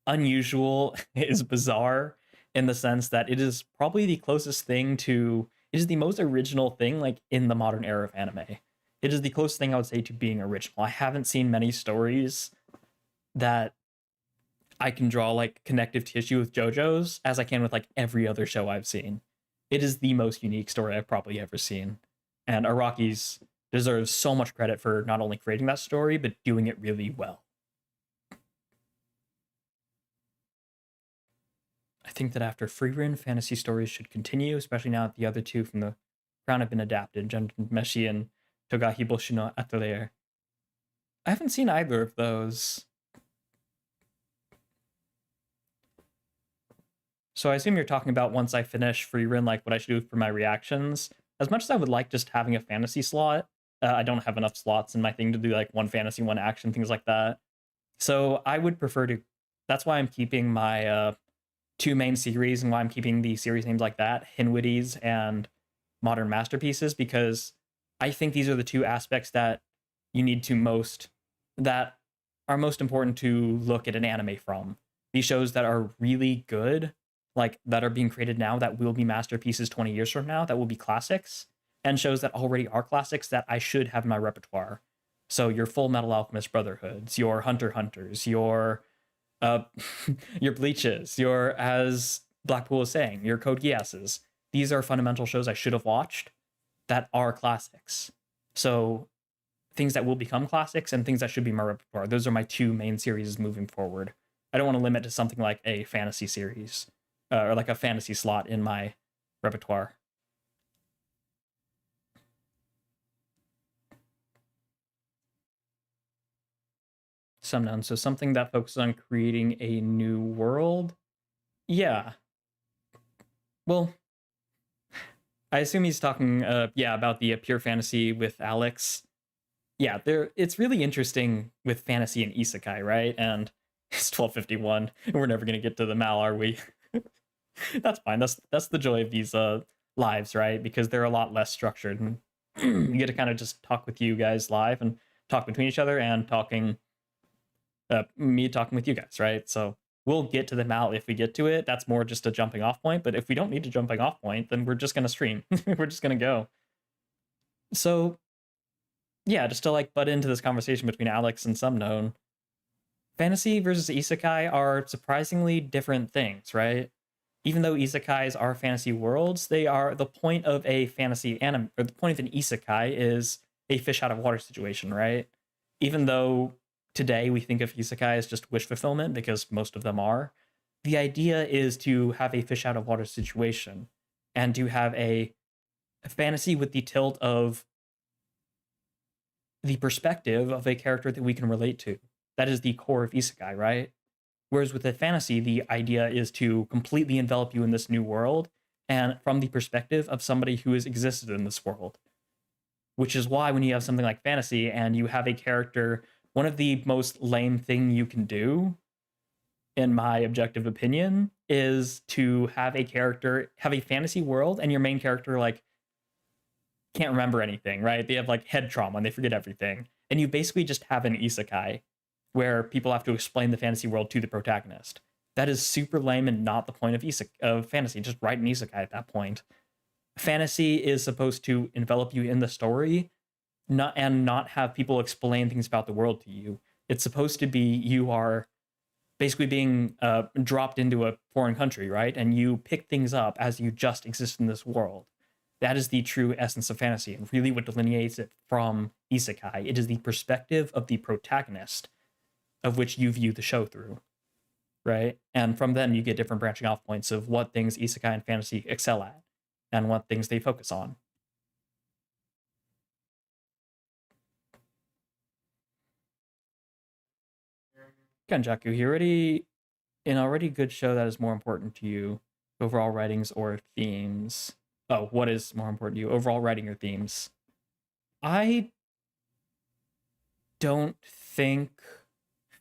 unusual, is bizarre in the sense that it is probably the closest thing to, it is the most original thing like in the modern era of anime. It is the closest thing I would say to being original. I haven't seen many stories that I can draw like connective tissue with JoJo's as I can with like every other show I've seen. It is the most unique story I've probably ever seen. And Araki's deserves so much credit for not only creating that story, but doing it really well. I think that after Frieren, fantasy stories should continue, especially now that the other two from the Crown have been adapted, Meshi and Togahi Boshi no Atelier. I haven't seen either of those. So I assume you're talking about once I finish Frieren, like what I should do for my reactions. As much as I would like just having a fantasy slot, I don't have enough slots in my thing to do like one fantasy, one action, things like that. So I would prefer to, that's why I'm keeping my two main series and why I'm keeping the series names like that, Hinwitties and Modern Masterpieces, because I think these are the two aspects that you need to most, that are most important to look at an anime from. These shows that are really good, like that are being created now, that will be masterpieces 20 years from now, that will be classics, and shows that already are classics that I should have in my repertoire. So your Full Metal Alchemist Brotherhoods, your Hunter Hunters, your your Bleaches, your, as Blackpool was saying, your Code Geasses. These are fundamental shows I should have watched that are classics. So things that will become classics and things that should be my repertoire. Those are my two main series moving forward. I don't want to limit to something like a fantasy series or like a fantasy slot in my repertoire. Sundown. So something that focuses on creating a new world. Yeah. Well, I assume he's talking, about the pure fantasy with Alex. Yeah, it's really interesting with fantasy and isekai, right? And it's 12:51, and we're never gonna get to the Mal, are we? That's fine. That's the joy of these lives, right? Because they're a lot less structured, and you get to kind of just talk with you guys live and talk between each other and me talking with you guys, right? So we'll get to the Mal if we get to it. That's more just a jumping off point. But if we don't need a jumping off point, then we're just gonna stream. We're just gonna go. So yeah, just to like butt into this conversation between Alex and Sumknown, fantasy versus isekai are surprisingly different things, right? Even though isekais are fantasy worlds, they are, the point of a fantasy anime, or the point of an isekai is a fish out of water situation, right? Even though today we think of isekai as just wish fulfillment, because most of them are, the idea is to have a fish out of water situation and to have a fantasy with the tilt of the perspective of a character that we can relate to. That is the core of isekai, right? Whereas with a fantasy, the idea is to completely envelop you in this new world and from the perspective of somebody who has existed in this world. which is why when you have something like fantasy and you have a character, one of the most lame thing you can do, in my objective opinion, is to have a character have a fantasy world and your main character like can't remember anything, right? They have like head trauma and they forget everything. And you basically just have an isekai where people have to explain the fantasy world to the protagonist. That is super lame and not the point of fantasy. Just write an isekai at that point. Fantasy is supposed to envelop you in the story, not have people explain things about the world to you. It's supposed to be you are basically being dropped into a foreign country, right? And you pick things up as you just exist in this world. That is the true essence of fantasy, and really what delineates it from isekai. It is the perspective of the protagonist, of which you view the show through, right? And from then you get different branching off points of what things isekai and fantasy excel at, and what things they focus on. Kenjaku, he already an already good show that is more important to you, overall writings or themes? Oh, what is more important to you, overall writing or themes? I don't think.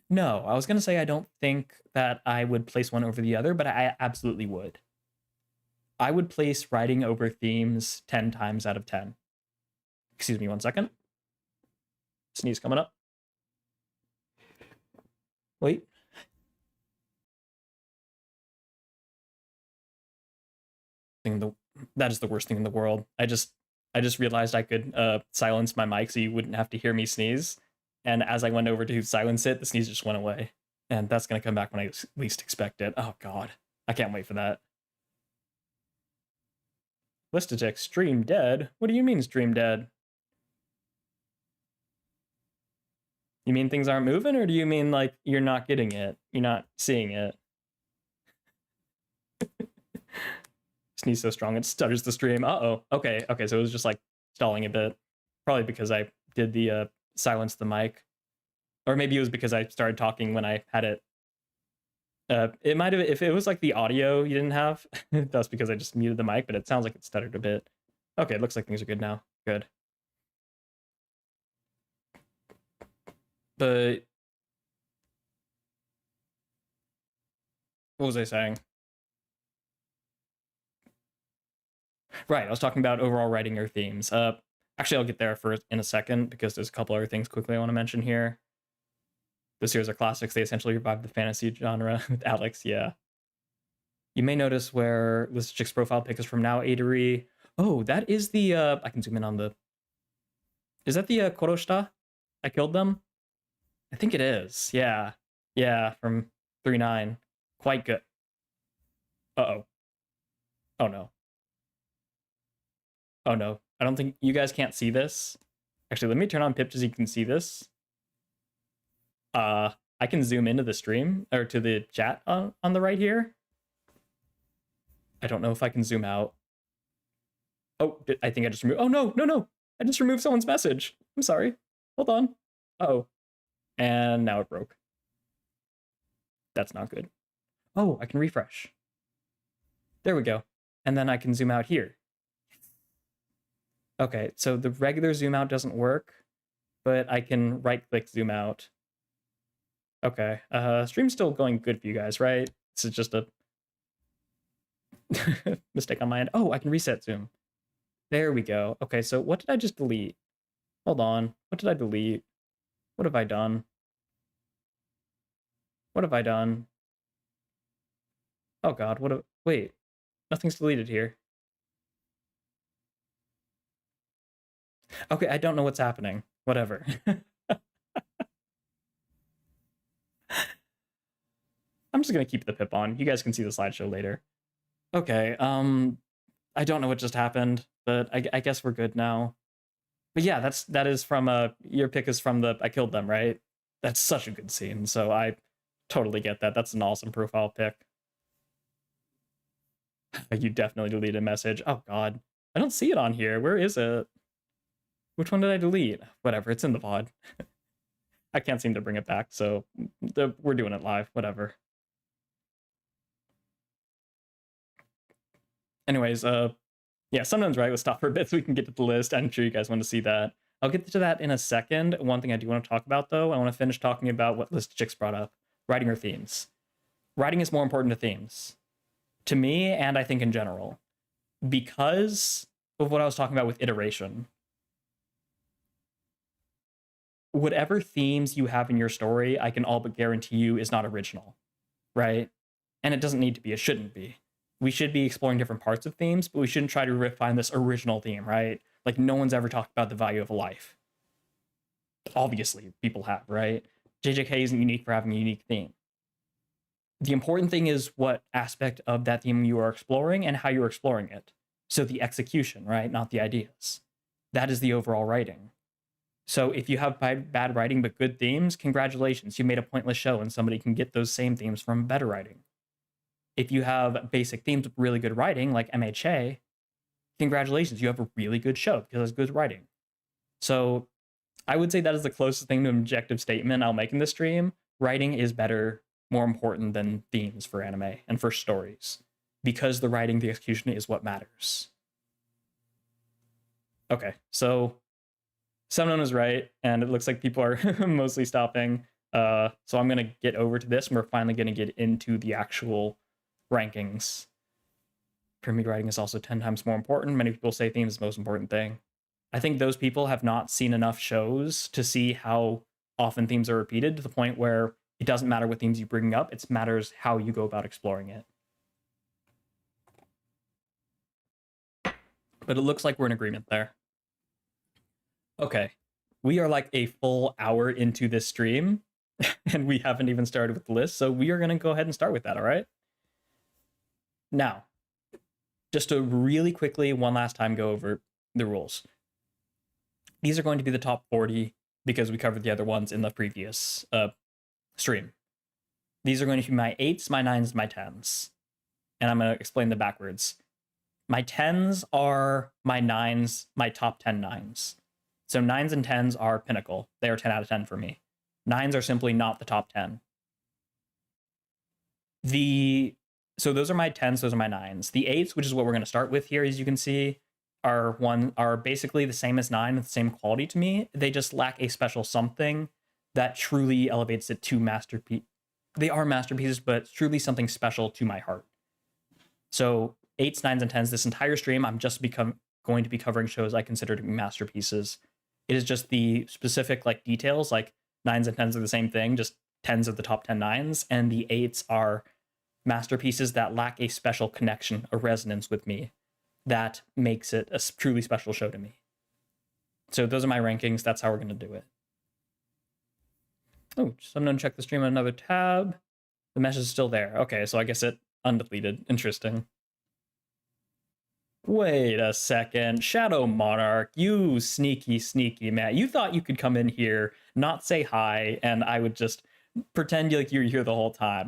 No, I was gonna say I don't think that I would place one over the other, but I absolutely would. I would place writing over themes 10 times out of 10. Excuse me 1 second. Sneeze coming up. Wait. That is the worst thing in the world. I just realized I could silence my mic so you wouldn't have to hear me sneeze. And as I went over to silence it, the sneeze just went away. And that's going to come back when I least expect it. Oh, God. I can't wait for that. Listitech, stream dead? What do you mean stream dead? You mean things aren't moving, or do you mean like you're not getting it? You're not seeing it? Sneeze so strong it stutters the stream. Uh-oh. Okay, so it was just like stalling a bit. Probably because I did the silence the mic. Or maybe it was because I started talking when I had it. It might have, if it was like the audio you didn't have, that's because I just muted the mic, but it sounds like it stuttered a bit. Okay, it looks like things are good now. Good. But what was I saying? Right, I was talking about overall writing or themes. Actually, I'll get there first in a second because there's a couple other things quickly I want to mention here. The series are classics. They essentially revived the fantasy genre with Alex, yeah. You may notice where Listchick's profile pic is from now, Aderi. Oh, that is the, I can zoom in on the... Is that the Koroshita? I killed them? I think it is, yeah. Yeah, from 3-9. Quite good. Uh-oh. Oh, no. Oh, no. I don't think... You guys can't see this. Actually, let me turn on pip so you can see this. I can zoom into the stream, or to the chat on the right here. I don't know if I can zoom out. Oh, I think I just removed... Oh, no. I just removed someone's message. I'm sorry. Hold on. Uh-oh. And now it broke. That's not good. Oh, I can refresh. There we go. And then I can zoom out here. Okay, so the regular zoom out doesn't work, but I can right-click zoom out. Okay, stream's still going good for you guys, right? This is just a mistake on my end. Oh, I can reset zoom. There we go. Okay, so what did I just delete? Hold on. What did I delete? What have I done? What have I done? Oh God, wait. Nothing's deleted here. Okay, I don't know what's happening. Whatever. I'm just gonna keep the pip on. You guys can see the slideshow later. Okay, I don't know what just happened, but I guess we're good now. But yeah, that is from your pick is from the I killed them, right? That's such a good scene, so I totally get that. That's an awesome profile pick. You definitely deleted a message. Oh God, I don't see it on here. Where is it? Which one did I delete? Whatever, it's in the VOD. I can't seem to bring it back, so we're doing it live. Whatever. Anyways, Yeah, sometimes right. Let's stop for a bit so we can get to the list. I'm sure you guys want to see that. I'll get to that in a second. One thing I do want to talk about, though, I want to finish talking about what List Chicks brought up: writing or themes. Writing is more important to themes, to me, and I think in general, because of what I was talking about with iteration. Whatever themes you have in your story, I can all but guarantee you is not original, right? And it doesn't need to be. It shouldn't be. We should be exploring different parts of themes, but we shouldn't try to find this original theme, right? Like no one's ever talked about the value of a life. Obviously, people have, right? JJK isn't unique for having a unique theme. The important thing is what aspect of that theme you are exploring and how you're exploring it. So the execution, right? Not the ideas. That is the overall writing. So if you have bad writing but good themes, congratulations, you made a pointless show and somebody can get those same themes from better writing. If you have basic themes with really good writing, like MHA, congratulations, you have a really good show because it's good writing. So I would say that is the closest thing to an objective statement I'll make in this stream. Writing is better, more important than themes for anime and for stories, because the writing, the execution is what matters. Okay, so someone was right, and it looks like people are mostly stopping. So I'm going to get over to this, and we're finally going to get into the actual rankings. For me, writing is also 10 times more important. Many people say themes is the most important thing. I think those people have not seen enough shows to see how often themes are repeated to the point where it doesn't matter what themes you bring up, it matters how you go about exploring it. But it looks like we're in agreement there. Okay, we are like a full hour into this stream, and we haven't even started with the list, so we are going to go ahead and start with that, all right? Now, just to really quickly, one last time, go over the rules. These are going to be the top 40 because we covered the other ones in the previous stream. These are going to be my 8s, my 9s, my 10s. And I'm going to explain them backwards. My 10s are my 9s, my top 10 9s. So 9s and 10s are pinnacle. They are 10 out of 10 for me. 9s are simply not the top 10. So those are my 10s, those are my 9s. The 8s, which is what we're going to start with here, as you can see, are basically the same as 9 with the same quality to me. They just lack a special something that truly elevates it to masterpiece. They are masterpieces, but truly something special to my heart. So 8s, 9s, and 10s, this entire stream, I'm just going to be covering shows I consider to be masterpieces. It is just the specific like details, like 9s and 10s are the same thing, just 10s are the top 10 9s, and the 8s are masterpieces that lack a special connection, a resonance with me that makes it a truly special show to me. So those are my rankings. That's how we're going to do it. Oh, I'm going to check the stream on another tab. The message is still there. Okay, so I guess it undeleted. Interesting. Wait a second. Shadow Monarch, you sneaky, sneaky man. You thought you could come in here, not say hi, and I would just pretend like you were here the whole time.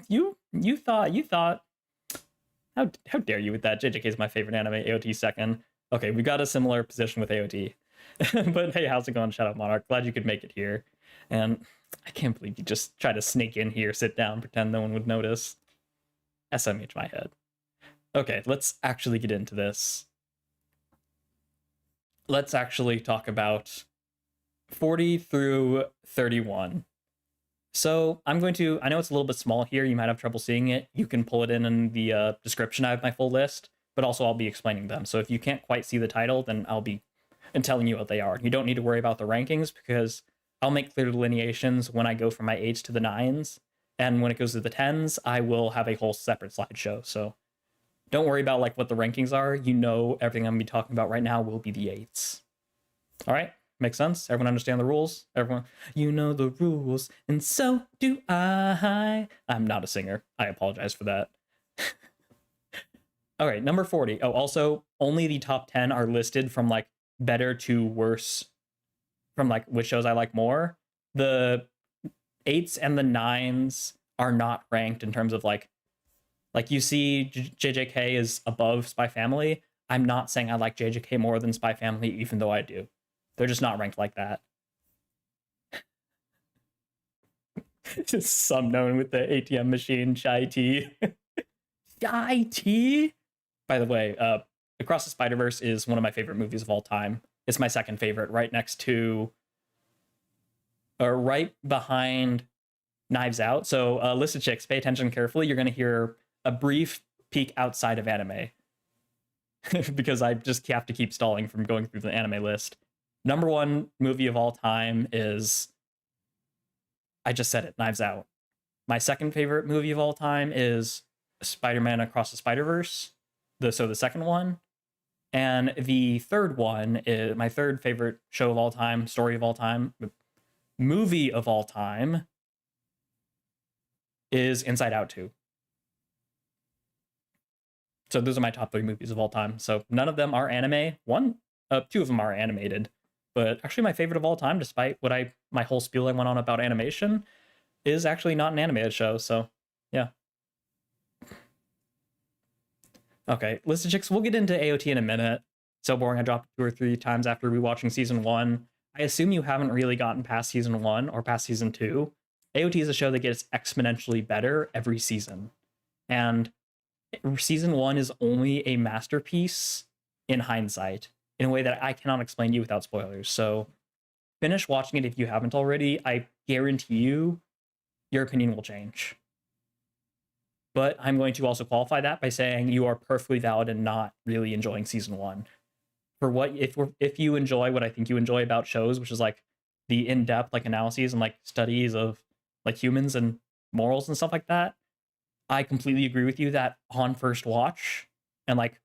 You thought. How dare you with that? JJK is my favorite anime, AOT second. Okay, we got a similar position with AOT. But hey, how's it going, Shadow Monarch? Glad you could make it here. And I can't believe you just tried to sneak in here, sit down, pretend no one would notice. SMH my head. Okay, let's actually get into this. Let's actually talk about 40 through 31. So I know it's a little bit small here. You might have trouble seeing it. You can pull it in the description. I have my full list, but also I'll be explaining them. So if you can't quite see the title, then I'll be telling you what they are. You don't need to worry about the rankings because I'll make clear delineations when I go from my 8s to the 9s. And when it goes to the 10s, I will have a whole separate slideshow. So don't worry about like what the rankings are. You know everything I'm going to be talking about right now will be the 8s. All right? Makes sense? Everyone understand the rules? Everyone, you know the rules, and so do I. I'm not a singer. I apologize for that. All right, number 40. Oh, also, only the top 10 are listed from like better to worse, from like which shows I like more. The 8s and the 9s are not ranked in terms of like you see JJK is above Spy Family. I'm not saying I like JJK more than Spy Family, even though I do. They're just not ranked like that. Just some known with the ATM machine, Shy T. Shy T? By the way, Across the Spider-Verse is one of my favorite movies of all time. It's my second favorite, right next to, or right behind Knives Out. So, listen, chicks, pay attention carefully. You're going to hear a brief peek outside of anime because I just have to keep stalling from going through the anime list. Number one movie of all time is, I just said it, Knives Out. My second favorite movie of all time is Spider-Man Across the Spider-Verse, the second one. And the third one is my third favorite show of all time, story of all time, movie of all time is Inside Out 2. So those are my top 3 movies of all time. So none of them are anime. Two of them are animated. But actually my favorite of all time, despite my whole spiel I went on about animation, is actually not an animated show. So yeah. Okay, listen, chicks, we'll get into AOT in a minute. So boring, I dropped 2 or 3 times after rewatching season 1. I assume you haven't really gotten past season 1 or past season 2. AOT is a show that gets exponentially better every season. And season 1 is only a masterpiece in hindsight, in a way that I cannot explain to you without spoilers. So finish watching it if you haven't already. I guarantee you, your opinion will change. But I'm going to also qualify that by saying you are perfectly valid in not really enjoying season 1. For what if you enjoy what I think you enjoy about shows, which is like the in-depth like analyses and like studies of like humans and morals and stuff like that, I completely agree with you that on first watch and like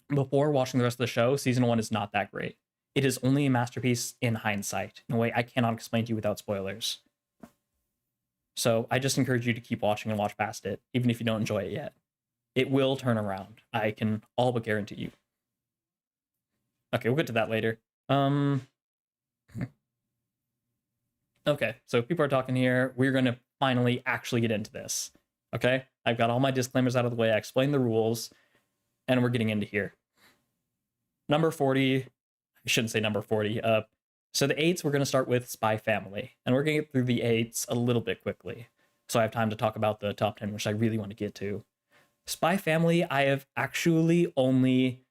before watching the rest of the show, season 1 is not that great. It is only a masterpiece in hindsight, in a way I cannot explain to you without spoilers. So I just encourage you to keep watching and watch past it, even if you don't enjoy it yet. It will turn around. I can all but guarantee you. Okay, we'll get to that later. Okay, so people are talking here. We're going to finally actually get into this. Okay, I've got all my disclaimers out of the way. I explained the rules, and we're getting into here. Number 40. I shouldn't say number 40. So the 8s, we're going to start with Spy Family, and we're going to get through the 8s a little bit quickly, so I have time to talk about the top 10, which I really want to get to. Spy Family, I have actually only...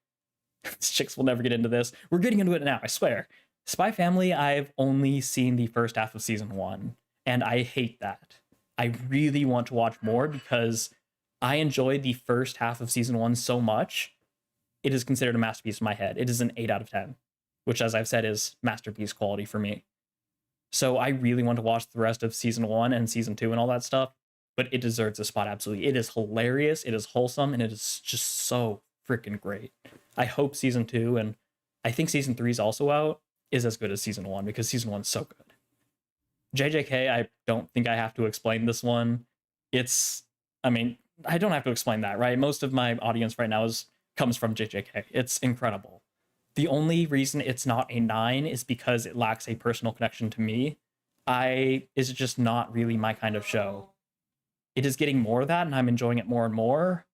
Chicks will never get into this. We're getting into it now, I swear. Spy Family, I've only seen the first half of season 1, and I hate that. I really want to watch more because I enjoyed the first half of season 1 so much. It is considered a masterpiece in my head. It is an 8 out of 10, which, as I've said, is masterpiece quality for me. So I really want to watch the rest of season 1 and season 2 and all that stuff, but it deserves a spot absolutely. It is hilarious, it is wholesome, and it is just so freaking great. I hope season 2, and I think season 3 is also out, is as good as season 1, because season 1 is so good. JJK, I don't think I have to explain this one. I don't have to explain that, right? Most of my audience right now comes from JJK. It's incredible. The only reason it's not a 9 is because it lacks a personal connection to me. It's just not really my kind of show. It is getting more of that, and I'm enjoying it more and more.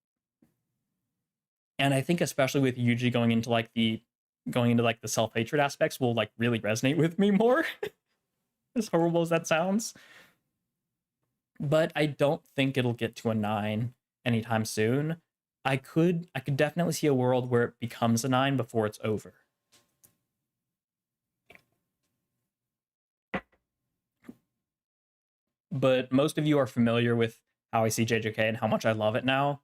And I think especially with Yuji going into the self-hatred aspects will like really resonate with me more. As horrible as that sounds. But I don't think it'll get to a 9 anytime soon. I could definitely see a world where it becomes a 9 before it's over. But most of you are familiar with how I see JJK and how much I love it now.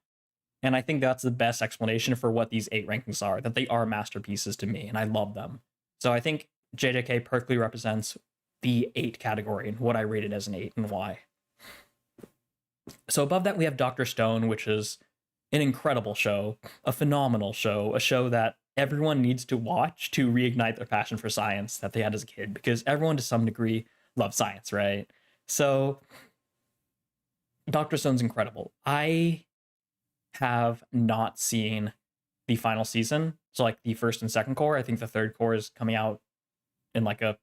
And I think that's the best explanation for what these 8 rankings are, that they are masterpieces to me, and I love them. So I think JJK perfectly represents the 8 category and what I rated as an 8 and why. So above that, we have Dr. Stone, which is an incredible show, a phenomenal show, a show that everyone needs to watch to reignite their passion for science that they had as a kid, because everyone to some degree loves science, right? So Dr. Stone's incredible. I have not seen the final season, so like the first and second core. I think the third core is coming out in like a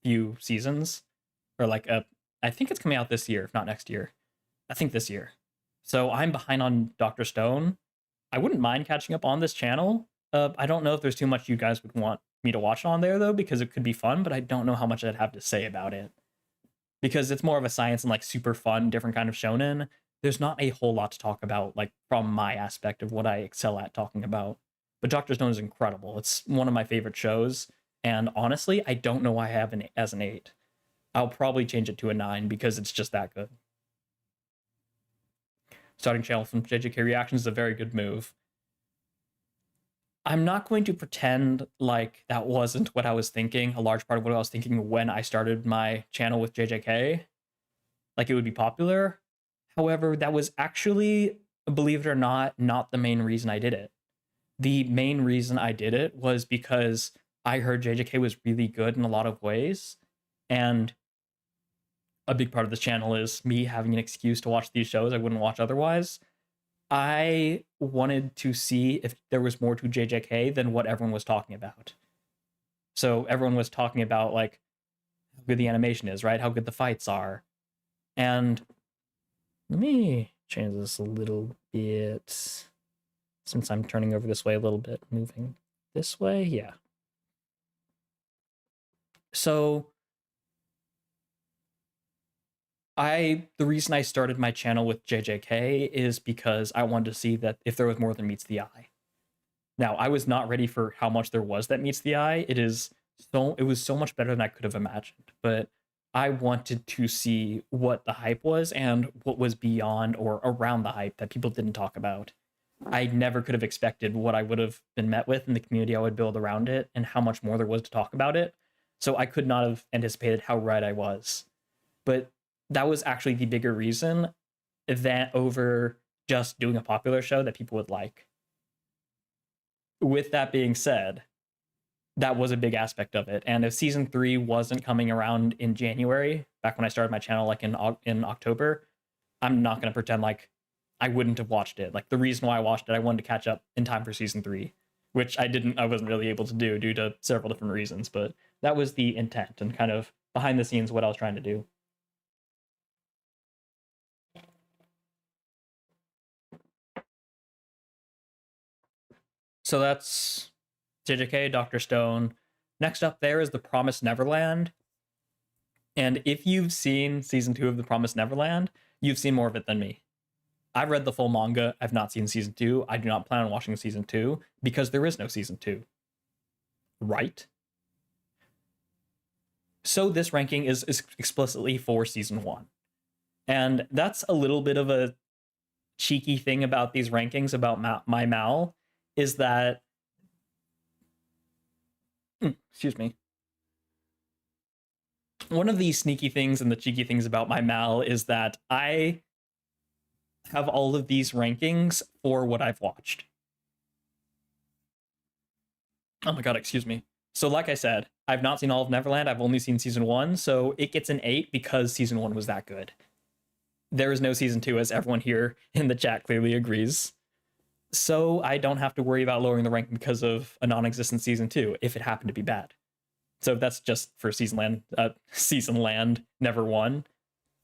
few seasons, or I think it's coming out this year, if not next year. I think this year. So I'm behind on Dr. Stone. I wouldn't mind catching up on this channel. I don't know if there's too much you guys would want me to watch on there though, because it could be fun, but I don't know how much I'd have to say about it. Because it's more of a science and like super fun, different kind of shonen. There's not a whole lot to talk about, like from my aspect of what I excel at talking about. But Dr. Stone is incredible. It's one of my favorite shows. And honestly, I don't know why I have it as an 8. I'll probably change it to a 9 because it's just that good. Starting channel from JJK Reactions is a very good move. I'm not going to pretend like that wasn't what I was thinking, a large part of what I was thinking when I started my channel with JJK. Like, it would be popular. However, that was actually, believe it or not the main reason I did it. The main reason I did it was because I heard JJK was really good in a lot of ways, and a big part of this channel is me having an excuse to watch these shows I wouldn't watch otherwise. I wanted to see if there was more to JJK than what everyone was talking about. So everyone was talking about, like, how good the animation is, right? How good the fights are. And let me change this a little bit, since I'm turning over this way a little bit, moving this way, yeah. So the reason I started my channel with JJK is because I wanted to see that if there was more than meets the eye. Now, I was not ready for how much there was that meets the eye. It was so much better than I could have imagined, but I wanted to see what the hype was and what was beyond or around the hype that people didn't talk about. I never could have expected what I would have been met with in the community I would build around it and how much more there was to talk about it. So I could not have anticipated how right I was. But that was actually the bigger reason than over just doing a popular show that people would like. With that being said, that was a big aspect of it. And if season 3 wasn't coming around in January, back when I started my channel, like in October, I'm not going to pretend like I wouldn't have watched it. Like, the reason why I watched it, I wanted to catch up in time for season 3, which I wasn't really able to do due to several different reasons, but that was the intent and kind of behind the scenes what I was trying to do. So that's JJK, Dr. Stone. Next up there is The Promised Neverland. And if you've seen season 2 of The Promised Neverland, you've seen more of it than me. I've read the full manga. I've not seen season 2. I do not plan on watching season 2 because there is no season 2. Right? So this ranking is explicitly for season 1. And that's a little bit of a cheeky thing about these rankings about my Mal, is that excuse me. One of the sneaky things and the cheeky things about my Mal is that I have all of these rankings for what I've watched. Oh my god, excuse me. So like I said, I've not seen all of Neverland. I've only seen season 1, so it gets an 8 because season 1 was that good. There is no season 2, as everyone here in the chat clearly agrees. So I don't have to worry about lowering the ranking because of a non-existent season 2 if it happened to be bad. So that's just for Season Land Never Won.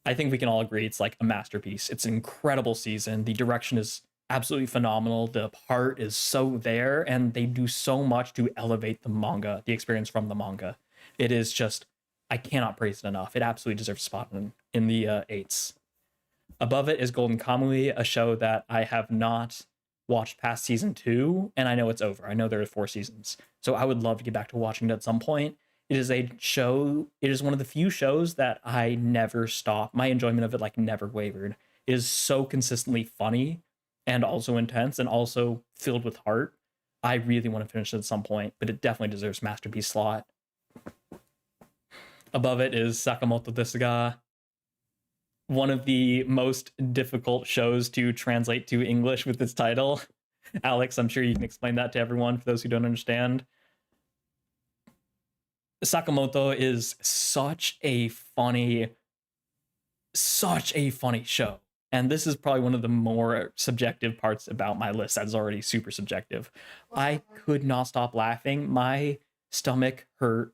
I think we can all agree it's like a masterpiece. It's an incredible season. The direction is absolutely phenomenal. The heart is so there, and they do so much to elevate the manga, the experience from the manga. It is just, I cannot praise it enough. It absolutely deserves a spot in the 8s. Above it is Golden Kamuy, a show that I have not watched past season 2, and I know it's over. I know there are 4 seasons, so I would love to get back to watching it at some point. It is a show, it is one of the few shows that I never stop. My enjoyment of it, like, never wavered. It is so consistently funny and also intense and also filled with heart. I really want to finish it at some point, but it definitely deserves masterpiece slot. Above it is Sakamoto Desuga, one of the most difficult shows to translate to English with its title. Alex, I'm sure you can explain that to everyone for those who don't understand. Sakamoto is such a funny show. And this is probably one of the more subjective parts about my list that is already super subjective. I could not stop laughing. My stomach hurt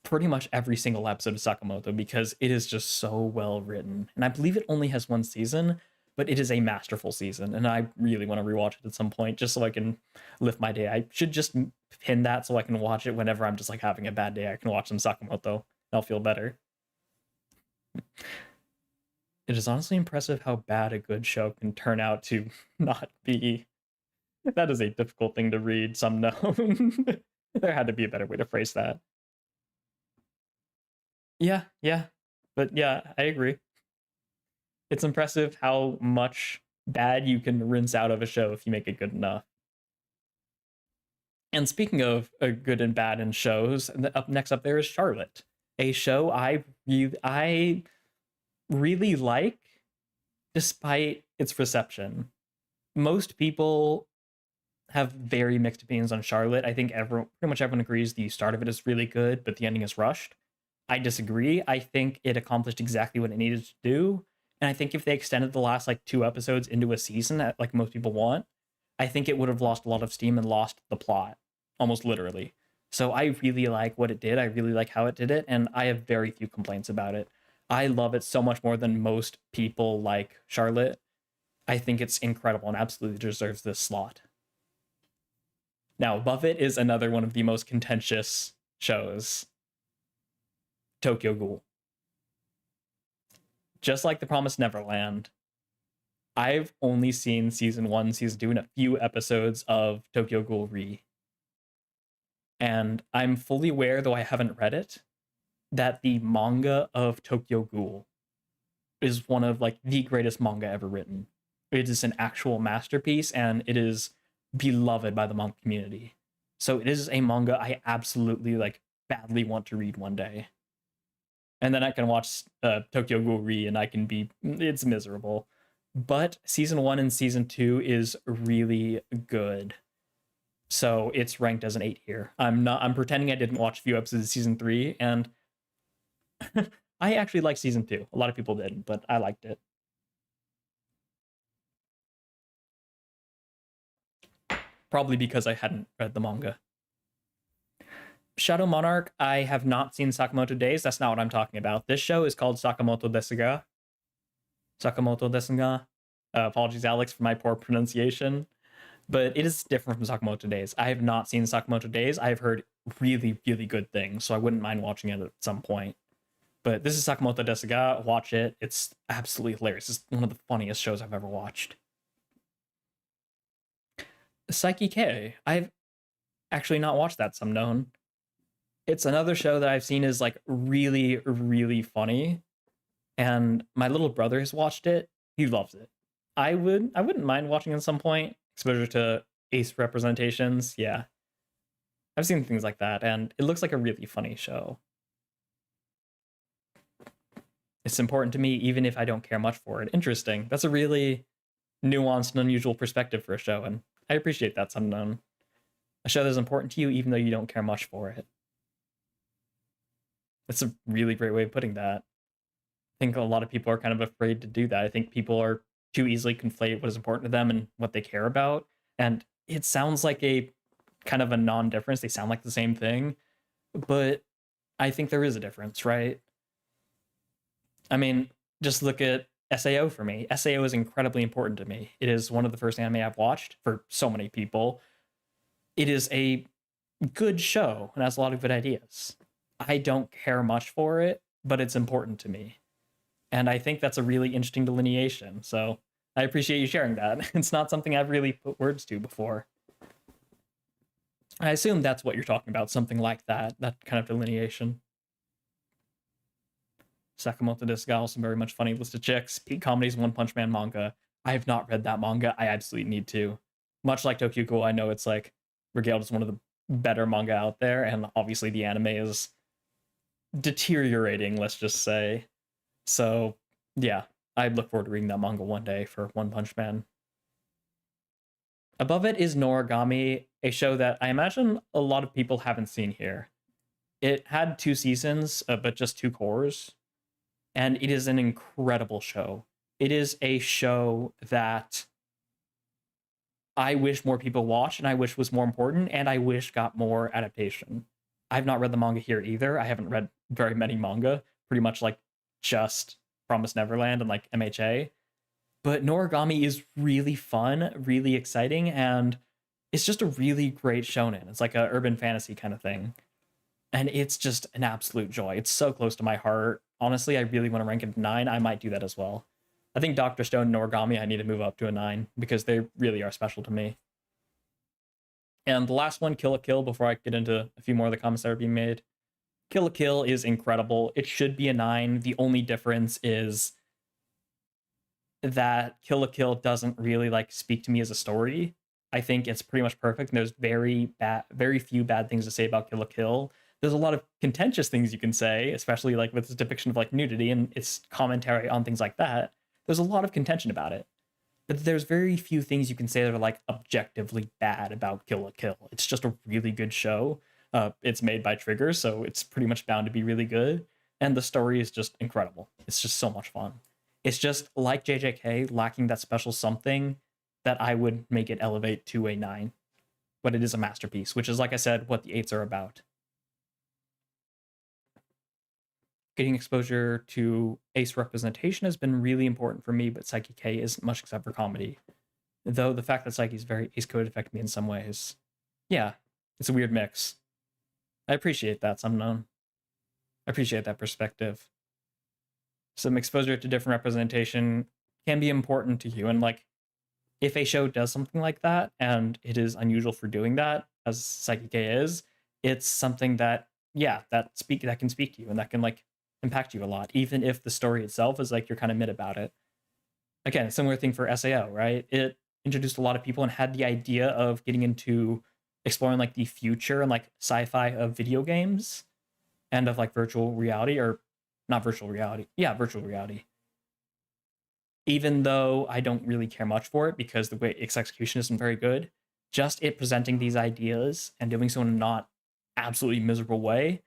pretty much every single episode of Sakamoto because it is just so well written. And I believe it only has 1 season, but it is a masterful season, and I really want to rewatch it at some point just so I can lift my day. I should just pin that so I can watch it whenever I'm just like having a bad day. I can watch some Sakamoto. I'll feel better. It is honestly impressive how bad a good show can turn out to not be. That is a difficult thing to read, some known. There had to be a better way to phrase that. Yeah, yeah. But yeah, I agree. It's impressive how much bad you can rinse out of a show if you make it good enough. And speaking of good and bad in shows, up next up there is Charlotte, a show I really like, despite its reception. Most people have very mixed opinions on Charlotte. I think pretty much everyone agrees the start of it is really good, but the ending is rushed. I disagree. I think it accomplished exactly what it needed to do. And I think if they extended the last like 2 episodes into a season, like most people want, I think it would have lost a lot of steam and lost the plot, almost literally. So I really like what it did. I really like how it did it, and I have very few complaints about it. I love it so much more than most people like Charlotte. I think it's incredible and absolutely deserves this slot. Now, above it is another one of the most contentious shows, Tokyo Ghoul. Just like The Promised Neverland, I've only seen season 1, season 2, and a few episodes of Tokyo Ghoul Re. And I'm fully aware, though I haven't read it, that the manga of Tokyo Ghoul is one of like the greatest manga ever written. It is an actual masterpiece, and it is beloved by the manga community. So it is a manga I absolutely like badly want to read one day. And then I can watch Tokyo Ghoul Re, and it's miserable. But season 1 and season 2 is really good. So it's ranked as an 8 here. I'm pretending I didn't watch a few episodes of season 3, and I actually like season 2. A lot of people didn't, but I liked it. Probably because I hadn't read the manga. Shadow Monarch, I have not seen Sakamoto Days. That's not what I'm talking about. This show is called Sakamoto Desu ga. Sakamoto Desu ga. Apologies, Alex, for my poor pronunciation. But it is different from Sakamoto Days. I have not seen Sakamoto Days. I've heard really, really good things, so I wouldn't mind watching it at some point. But this is Sakamoto Desu ga. Watch it. It's absolutely hilarious. It's one of the funniest shows I've ever watched. Psyche K. I've actually not watched that, some known. It's another show that I've seen is like really, really funny. And my little brother has watched it. He loves it. I wouldn't mind watching it at some point. Exposure to ace representations. Yeah. I've seen things like that, and it looks like a really funny show. It's important to me, even if I don't care much for it. Interesting. That's a really nuanced and unusual perspective for a show, and I appreciate that, Unknown. A show that's important to you, even though you don't care much for it. That's a really great way of putting that. I think a lot of people are kind of afraid to do that. I think people are too easily conflate what is important to them and what they care about. And it sounds like a kind of a non-difference. They sound like the same thing, but I think there is a difference, right? I mean, just look at SAO for me. SAO is incredibly important to me. It is one of the first anime I've watched for so many people. It is a good show and has a lot of good ideas. I don't care much for it, but it's important to me. And I think that's a really interesting delineation. So I appreciate you sharing that. It's not something I've really put words to before. I assume that's what you're talking about, something like that kind of delineation. Sakamoto Desu ga, also very much funny list of chicks. Peak Comedy's One Punch Man manga. I have not read that manga. I absolutely need to. Much like Tokyo Ghoul, I know it's like regaled as one of the better manga out there, and obviously the anime is deteriorating, let's just say. So yeah, I look forward to reading that manga one day for One Punch Man. Above it is Noragami, a show that I imagine a lot of people haven't seen here. It had 2 seasons, but just 2 cores, and it is an incredible show. It is a show that I wish more people watched, and I wish was more important, and I wish got more adaptation. I've not read the manga here either. I haven't read very many manga, pretty much like just Promised Neverland and like MHA. But Noragami is really fun, really exciting, and it's just a really great shonen. It's like a urban fantasy kind of thing. And it's just an absolute joy. It's so close to my heart. Honestly, I really want to rank it 9. I might do that as well. I think Dr. Stone and Noragami, I need to move up to a 9 because they really are special to me. And the last one, Kill la Kill, before I get into a few more of the comments that are being made. Kill la Kill is incredible. It should be a 9. The only difference is that Kill la Kill doesn't really like speak to me as a story. I think it's pretty much perfect. And there's very few bad things to say about Kill la Kill. There's a lot of contentious things you can say, especially like with its depiction of like nudity and its commentary on things like that. There's a lot of contention about it. But there's very few things you can say that are like objectively bad about Kill la Kill. It's just a really good show. It's made by Trigger, so it's pretty much bound to be really good. And the story is just incredible. It's just so much fun. It's just like JJK, lacking that special something that I would make it elevate to a 9. But it is a masterpiece, which is, like I said, what the 8s are about. Getting exposure to ace representation has been really important for me, but Psyche K isn't much except for comedy. Though the fact that Psyche is very ace coded affected me in some ways. Yeah, it's a weird mix. I appreciate that, Sumknown. I appreciate that perspective. Some exposure to different representation can be important to you, and like, if a show does something like that, and it is unusual for doing that, as Psyche K is, it's something that, yeah, that can speak to you, and that can like impact you a lot, even if the story itself is like you're kind of mid about it. Again, similar thing for SAO, right? It introduced a lot of people and had the idea of getting into exploring like the future and like sci-fi of video games and of like virtual reality, or not virtual reality. Yeah, virtual reality. Even though I don't really care much for it because the way its execution isn't very good, just it presenting these ideas and doing so in a not absolutely miserable way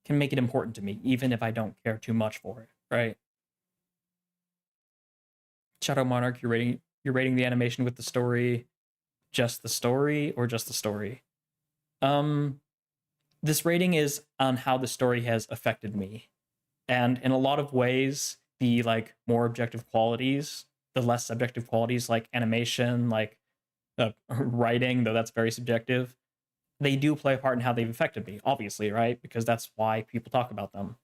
can make it important to me, even if I don't care too much for it, right? Shadow Monarch, you're rating the animation with the story, just the story, or just the story? This rating is on how the story has affected me. And in a lot of ways, the like more objective qualities, the less subjective qualities like animation, like writing, though that's very subjective, they do play a part in how they've affected me, obviously, right? Because that's why people talk about them.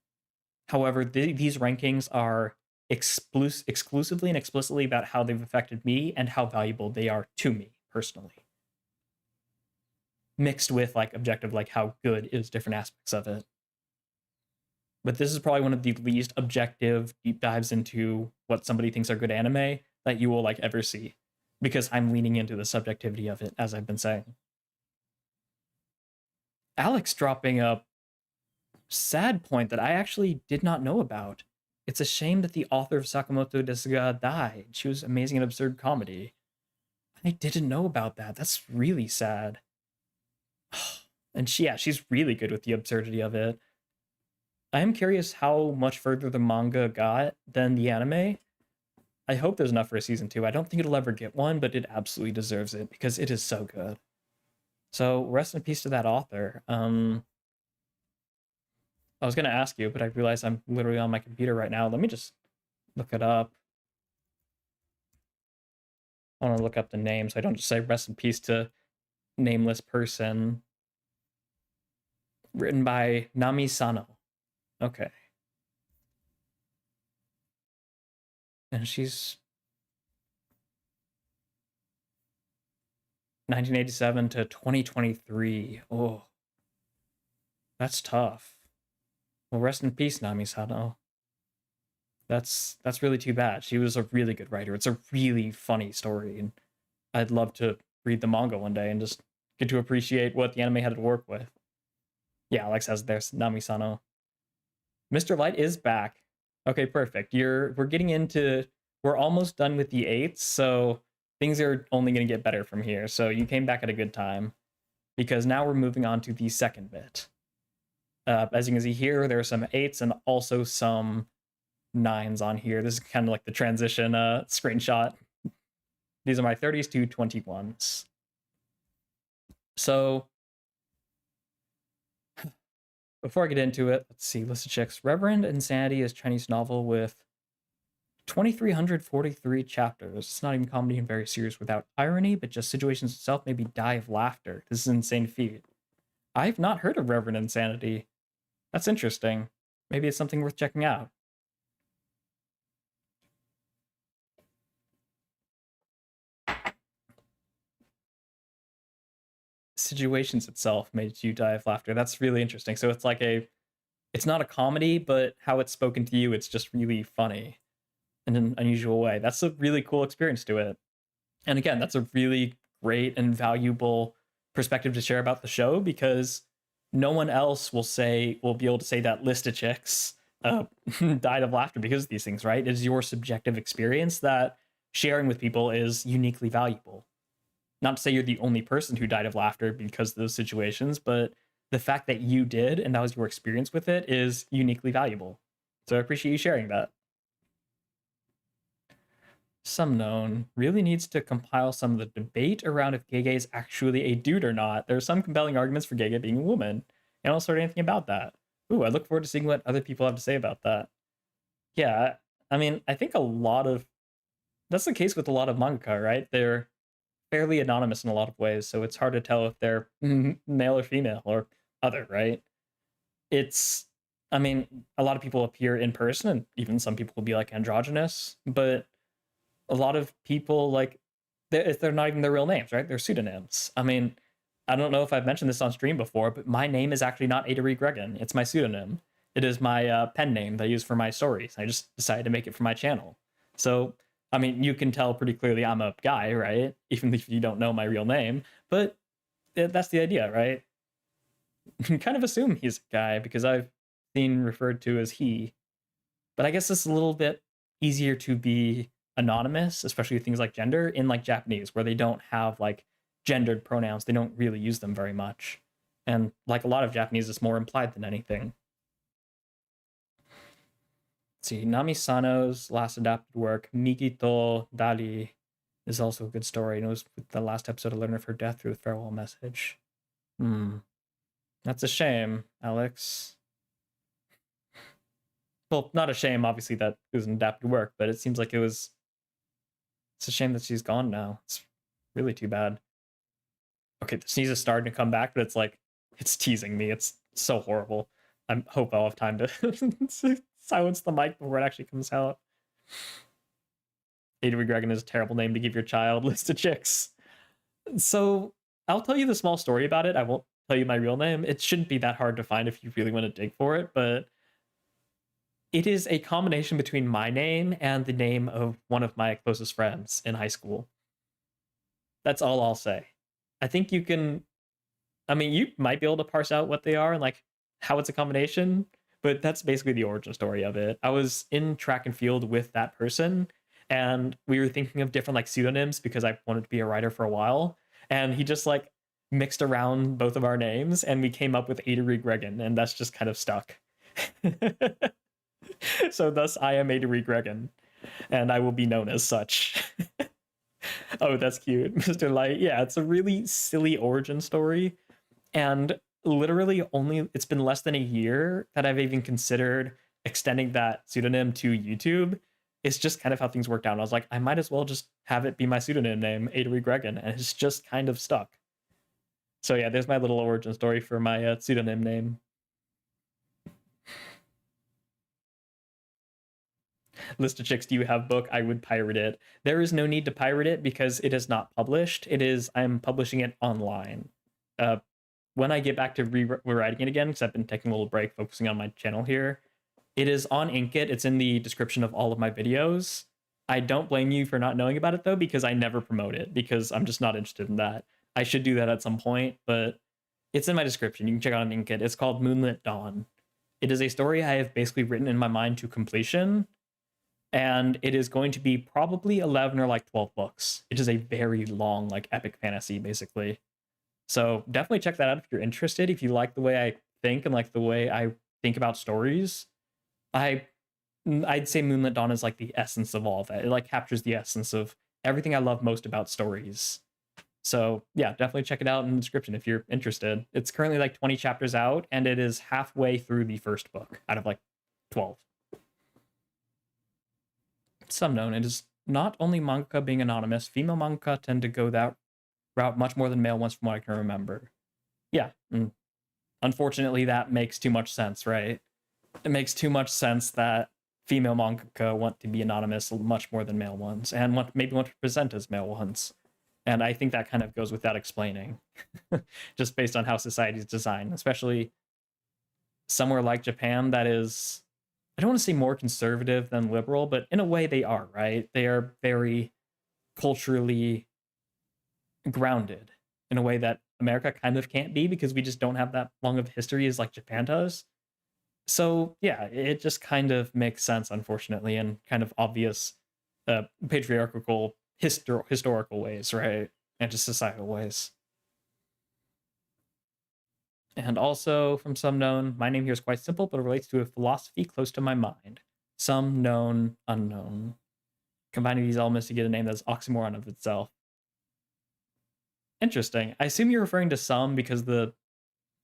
However, these rankings are exclusively and explicitly about how they've affected me and how valuable they are to me personally, mixed with like objective, like how good is different aspects of it. But this is probably one of the least objective deep dives into what somebody thinks are good anime that you will like ever see, because I'm leaning into the subjectivity of it, as I've been saying. Alex dropping a sad point that I actually did not know about. It's a shame that the author of Sakamoto Desuga died. She was amazing in absurd comedy. I didn't know about that. That's really sad. And she's really good with the absurdity of it. I am curious how much further the manga got than the anime. I hope there's enough for a season 2. I don't think it'll ever get one, but it absolutely deserves it because it is so good. So rest in peace to that author. I was gonna ask you, but I realized I'm literally on my computer right now. Let me just look it up. I want to look up the name so I don't just say rest in peace to nameless person. Written by Nami Sano. Okay. And she's 1987 to 2023. Oh, that's tough. Well, rest in peace, Nami Sano. That's really too bad. She was a really good writer. It's a really funny story, and I'd love to read the manga one day and just get to appreciate what the anime had to work with. Yeah, Alex says there's Nami Sano. Mr. Light is back. Okay, perfect. We're almost done with the 8s, so things are only going to get better from here. So you came back at a good time, because now we're moving on to the second bit. As you can see here, there are some 8s and also some 9s on here. This is kind of like the transition screenshot. These are my 30s to 21s. So before I get into it, let's see. List of checks. Reverend Insanity is a Chinese novel with 2,343 chapters. It's not even comedy and very serious without irony, but just situations itself made me die of laughter. This is an insane feat. I've not heard of Reverend Insanity. That's interesting. Maybe it's something worth checking out. situations itself made you die of laughter. That's really interesting. So it's like it's not a comedy, but how it's spoken to you, it's just really funny in an unusual way. That's a really cool experience to it. And again, that's a really great and valuable perspective to share about the show, because no one else will be able to say that List of Chicks died of laughter because of these things, right? It is your subjective experience that sharing with people is uniquely valuable. Not to say you're the only person who died of laughter because of those situations, but the fact that you did and that was your experience with it is uniquely valuable. So I appreciate you sharing that. Some known really needs to compile some of the debate around if Gege is actually a dude or not. There are some compelling arguments for Gege being a woman. I don't sort anything about that. Ooh, I look forward to seeing what other people have to say about that. Yeah, I mean, I think that's the case with a lot of mangaka, right? They're fairly anonymous in a lot of ways, so it's hard to tell if they're male or female or other, right? It's, I mean, a lot of people appear in person, and even some people will be like androgynous, but a lot of people like they're not even their real names, right? They're pseudonyms. I mean, I don't know if I've mentioned this on stream before, but my name is actually not Adari Gregan. It's my pseudonym. It is my pen name that I use for my stories. I just decided to make it for my channel. So, I mean, you can tell pretty clearly I'm a guy, right? Even if you don't know my real name. But that's the idea, right? You can kind of assume he's a guy because I've seen referred to as he. But I guess it's a little bit easier to be anonymous, especially with things like gender, in like Japanese, where they don't have like gendered pronouns. They don't really use them very much. And like a lot of Japanese, it's more implied than anything. Let's see, Nami Sano's last adapted work, Mikito Dali, is also a good story. And it was the last episode I learned of her death through the farewell message. That's a shame, Alex. Well, not a shame, obviously, that it was an adapted work, but it seems like it's a shame that she's gone now. It's really too bad. Okay, the sneeze is starting to come back, but it's like, it's teasing me. It's so horrible. I hope I'll have time to silence the mic before it actually comes out. Adari Gregan is a terrible name to give your child. List of Chicks. So I'll tell you the small story about it. I won't tell you my real name. It shouldn't be that hard to find if you really want to dig for it, but it is a combination between my name and the name of one of my closest friends in high school. That's all I'll say. I think you can, I mean, you might be able to parse out what they are and like how it's a combination, but that's basically the origin story of it. I was in track and field with that person, and we were thinking of different like pseudonyms because I wanted to be a writer for a while, and he just like mixed around both of our names, and we came up with Adari Gregan, and that's just kind of stuck. So thus I am Adari Gregan, and I will be known as such. Oh, that's cute. Mr. Light. Yeah, it's a really silly origin story. And literally it's been less than a year that I've even considered extending that pseudonym to YouTube. It's just kind of how things worked out. I was like, I might as well just have it be my pseudonym name, Adari Gregan, and it's just kind of stuck. So yeah, there's my little origin story for my pseudonym name. List of Chicks, do you have book? I would pirate it. There is no need to pirate it because it is not published. I'm publishing it online. When I get back to rewriting it again, because I've been taking a little break focusing on my channel here, it is on Inkitt. It's in the description of all of my videos. I don't blame you for not knowing about it though, because I never promote it because I'm just not interested in that. I should do that at some point, but it's in my description. You can check it out on Inkitt. It's called Moonlit Dawn. It is a story I have basically written in my mind to completion, and it is going to be probably 11 or like 12 books. It is a very long, like epic fantasy, basically. So definitely check that out if you're interested. If you like the way I think and like the way I think about stories, I'd say Moonlit Dawn is like the essence of all of that. It like captures the essence of everything I love most about stories. So yeah, definitely check it out in the description if you're interested. It's currently like 20 chapters out, and it is halfway through the first book out of like 12. Some known, it is not only mangaka being anonymous, female mangaka tend to go that route much more than male ones from what I can remember. Yeah, unfortunately that makes too much sense, right? It makes too much sense that female mangaka want to be anonymous much more than male ones, and maybe want to present as male ones. And I think that kind of goes without explaining, just based on how society is designed, especially somewhere like Japan that is, I don't want to say more conservative than liberal, but in a way they are, right? They are very culturally grounded in a way that America kind of can't be because we just don't have that long of a history as like Japan does. So yeah, it just kind of makes sense, unfortunately, in kind of obvious patriarchal historical ways, right? And just societal ways. And also from some known, my name here is quite simple, but it relates to a philosophy close to my mind. Some known, unknown. Combining these elements to get a name that's oxymoron of itself. Interesting. I assume you're referring to some because the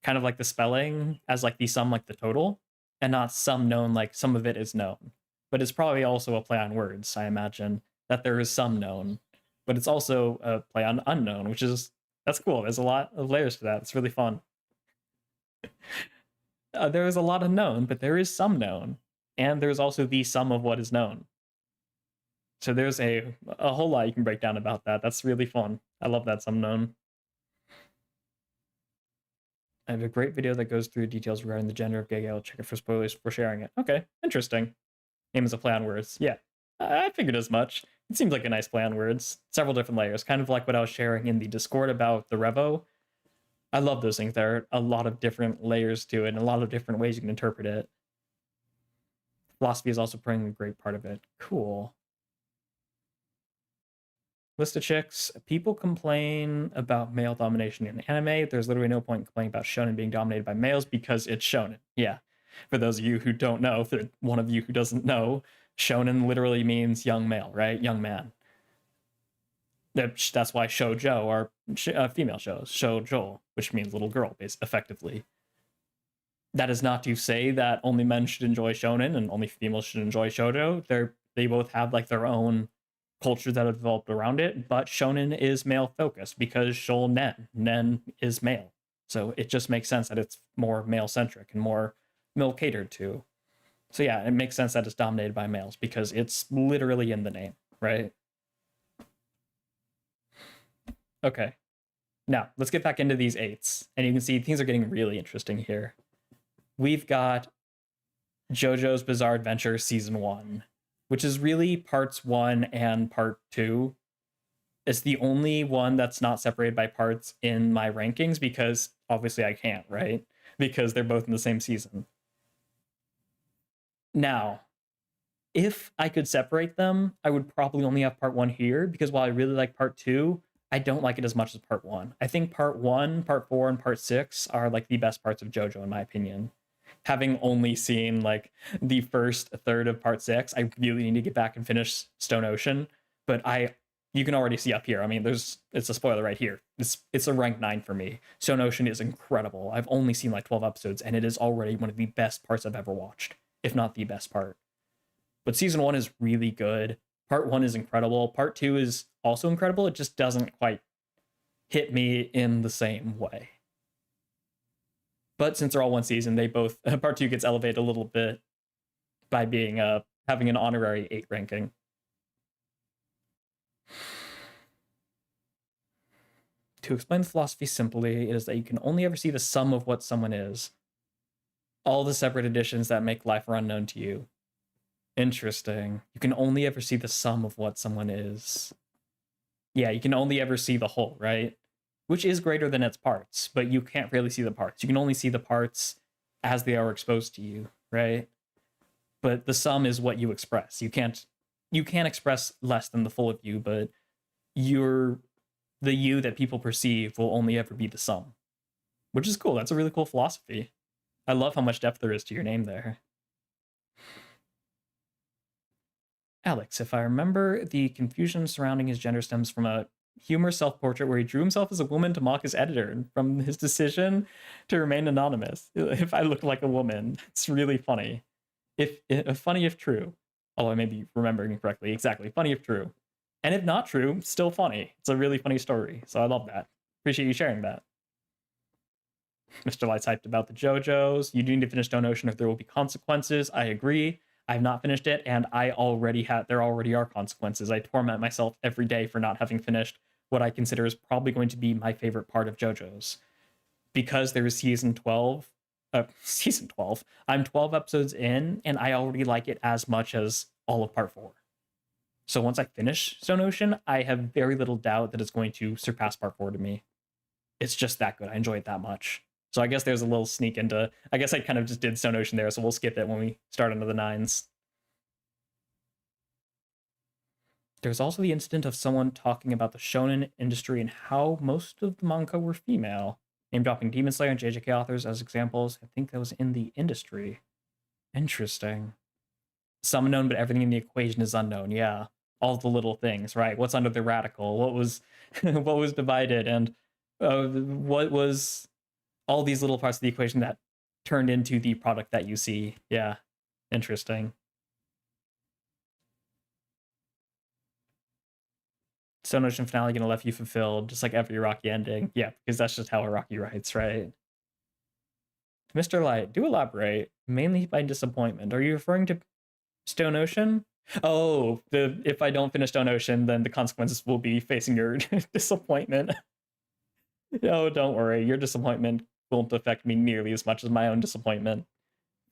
kind of like the spelling as like the sum like the total, and not some known like some of it is known. But it's probably also a play on words, I imagine, that there is some known, but it's also a play on unknown, which is, that's cool. There's a lot of layers to that. It's really fun. There is a lot of known, but there is some known, and there's also the sum of what is known. So there's a whole lot you can break down about that. That's really fun. I love that some known. I have a great video that goes through details regarding the gender of Gegel. Check it for spoilers for sharing it. Okay, interesting. Name is a play on words. Yeah, I figured as much. It seems like a nice play on words. Several different layers, kind of like what I was sharing in the Discord about the Revo. I love those things. There are a lot of different layers to it and a lot of different ways you can interpret it. Philosophy is also playing a great part of it. Cool. List of chicks. People complain about male domination in anime. There's literally no point in complaining about shonen being dominated by males because it's shonen. Yeah. For those of you who don't know, for one of you who doesn't know, shonen literally means young male, right? Young man. That's why shoujo are female shows. Shoujo, which means little girl, effectively. That is not to say that only men should enjoy shonen and only females should enjoy shoujo. They both have like their own culture that have developed around it, but shonen is male focused because nen is male, so it just makes sense that it's more male centric and more male catered to. So yeah, it makes sense that it's dominated by males because it's literally in the name, right? Okay, now let's get back into these 8s, and you can see things are getting really interesting here. We've got JoJo's Bizarre Adventure Season 1, which is really parts 1 and part 2. It's the only one that's not separated by parts in my rankings because obviously I can't, right? Because they're both in the same season. Now, if I could separate them, I would probably only have part 1 here because while I really like part 2, I don't like it as much as part 1. I think part 1, part 4, and part 6 are like the best parts of JoJo in my opinion. Having only seen like the first third of part 6, I really need to get back and finish Stone Ocean. But you can already see up here. I mean, it's a spoiler right here. It's a rank 9 for me. Stone Ocean is incredible. I've only seen like 12 episodes, and it is already one of the best parts I've ever watched, if not the best part. But season 1 is really good. Part 1 is incredible. Part 2 is also incredible. It just doesn't quite hit me in the same way. But since they're all one season, they both part 2 gets elevated a little bit by being having an honorary 8 ranking. To explain the philosophy simply, it is that you can only ever see the sum of what someone is. All the separate additions that make life are unknown to you. Interesting. You can only ever see the sum of what someone is. Yeah, you can only ever see the whole, right? Which is greater than its parts, but you can't really see the parts. You can only see the parts as they are exposed to you, right? But the sum is what you express. You can't express less than the full of you, but the you that people perceive will only ever be the sum. Which is cool. That's a really cool philosophy. I love how much depth there is to your name there. Alex, if I remember, the confusion surrounding his gender stems from a humor self-portrait where he drew himself as a woman to mock his editor, and from his decision to remain anonymous. If I look like a woman, it's really funny. Funny if true. Although I may be remembering correctly. Exactly, funny if true. And if not true, still funny. It's a really funny story, so I love that. Appreciate you sharing that. Mr. Light's hyped about the JoJo's. You do need to finish Stone Ocean if there will be consequences. I agree. I've not finished it, and there already are consequences. I torment myself every day for not having finished what I consider is probably going to be my favorite part of JoJo's, because there is season 12. Season 12. I'm 12 episodes in, and I already like it as much as all of part 4. So once I finish Stone Ocean, I have very little doubt that it's going to surpass part 4 to me. It's just that good. I enjoy it that much. So I guess there's a little sneak into... I guess I kind of just did Stone Ocean there, so we'll skip it when we start into the 9s. There's also the incident of someone talking about the shonen industry and how most of the manga were female. Name dropping Demon Slayer and JJK authors as examples. I think that was in the industry. Interesting. Some known, but everything in the equation is unknown. Yeah. All the little things, right? What's under the radical? What was what was divided? And what was all these little parts of the equation that turned into the product that you see? Yeah. Interesting. Stone Ocean finale gonna left you fulfilled, just like every Rocky ending. Yeah, because that's just how a Rocky writes, right? Mr. Light, do elaborate. Mainly by disappointment. Are you referring to Stone Ocean? Oh, if I don't finish Stone Ocean, then the consequences will be facing your disappointment. No, don't worry. Your disappointment won't affect me nearly as much as my own disappointment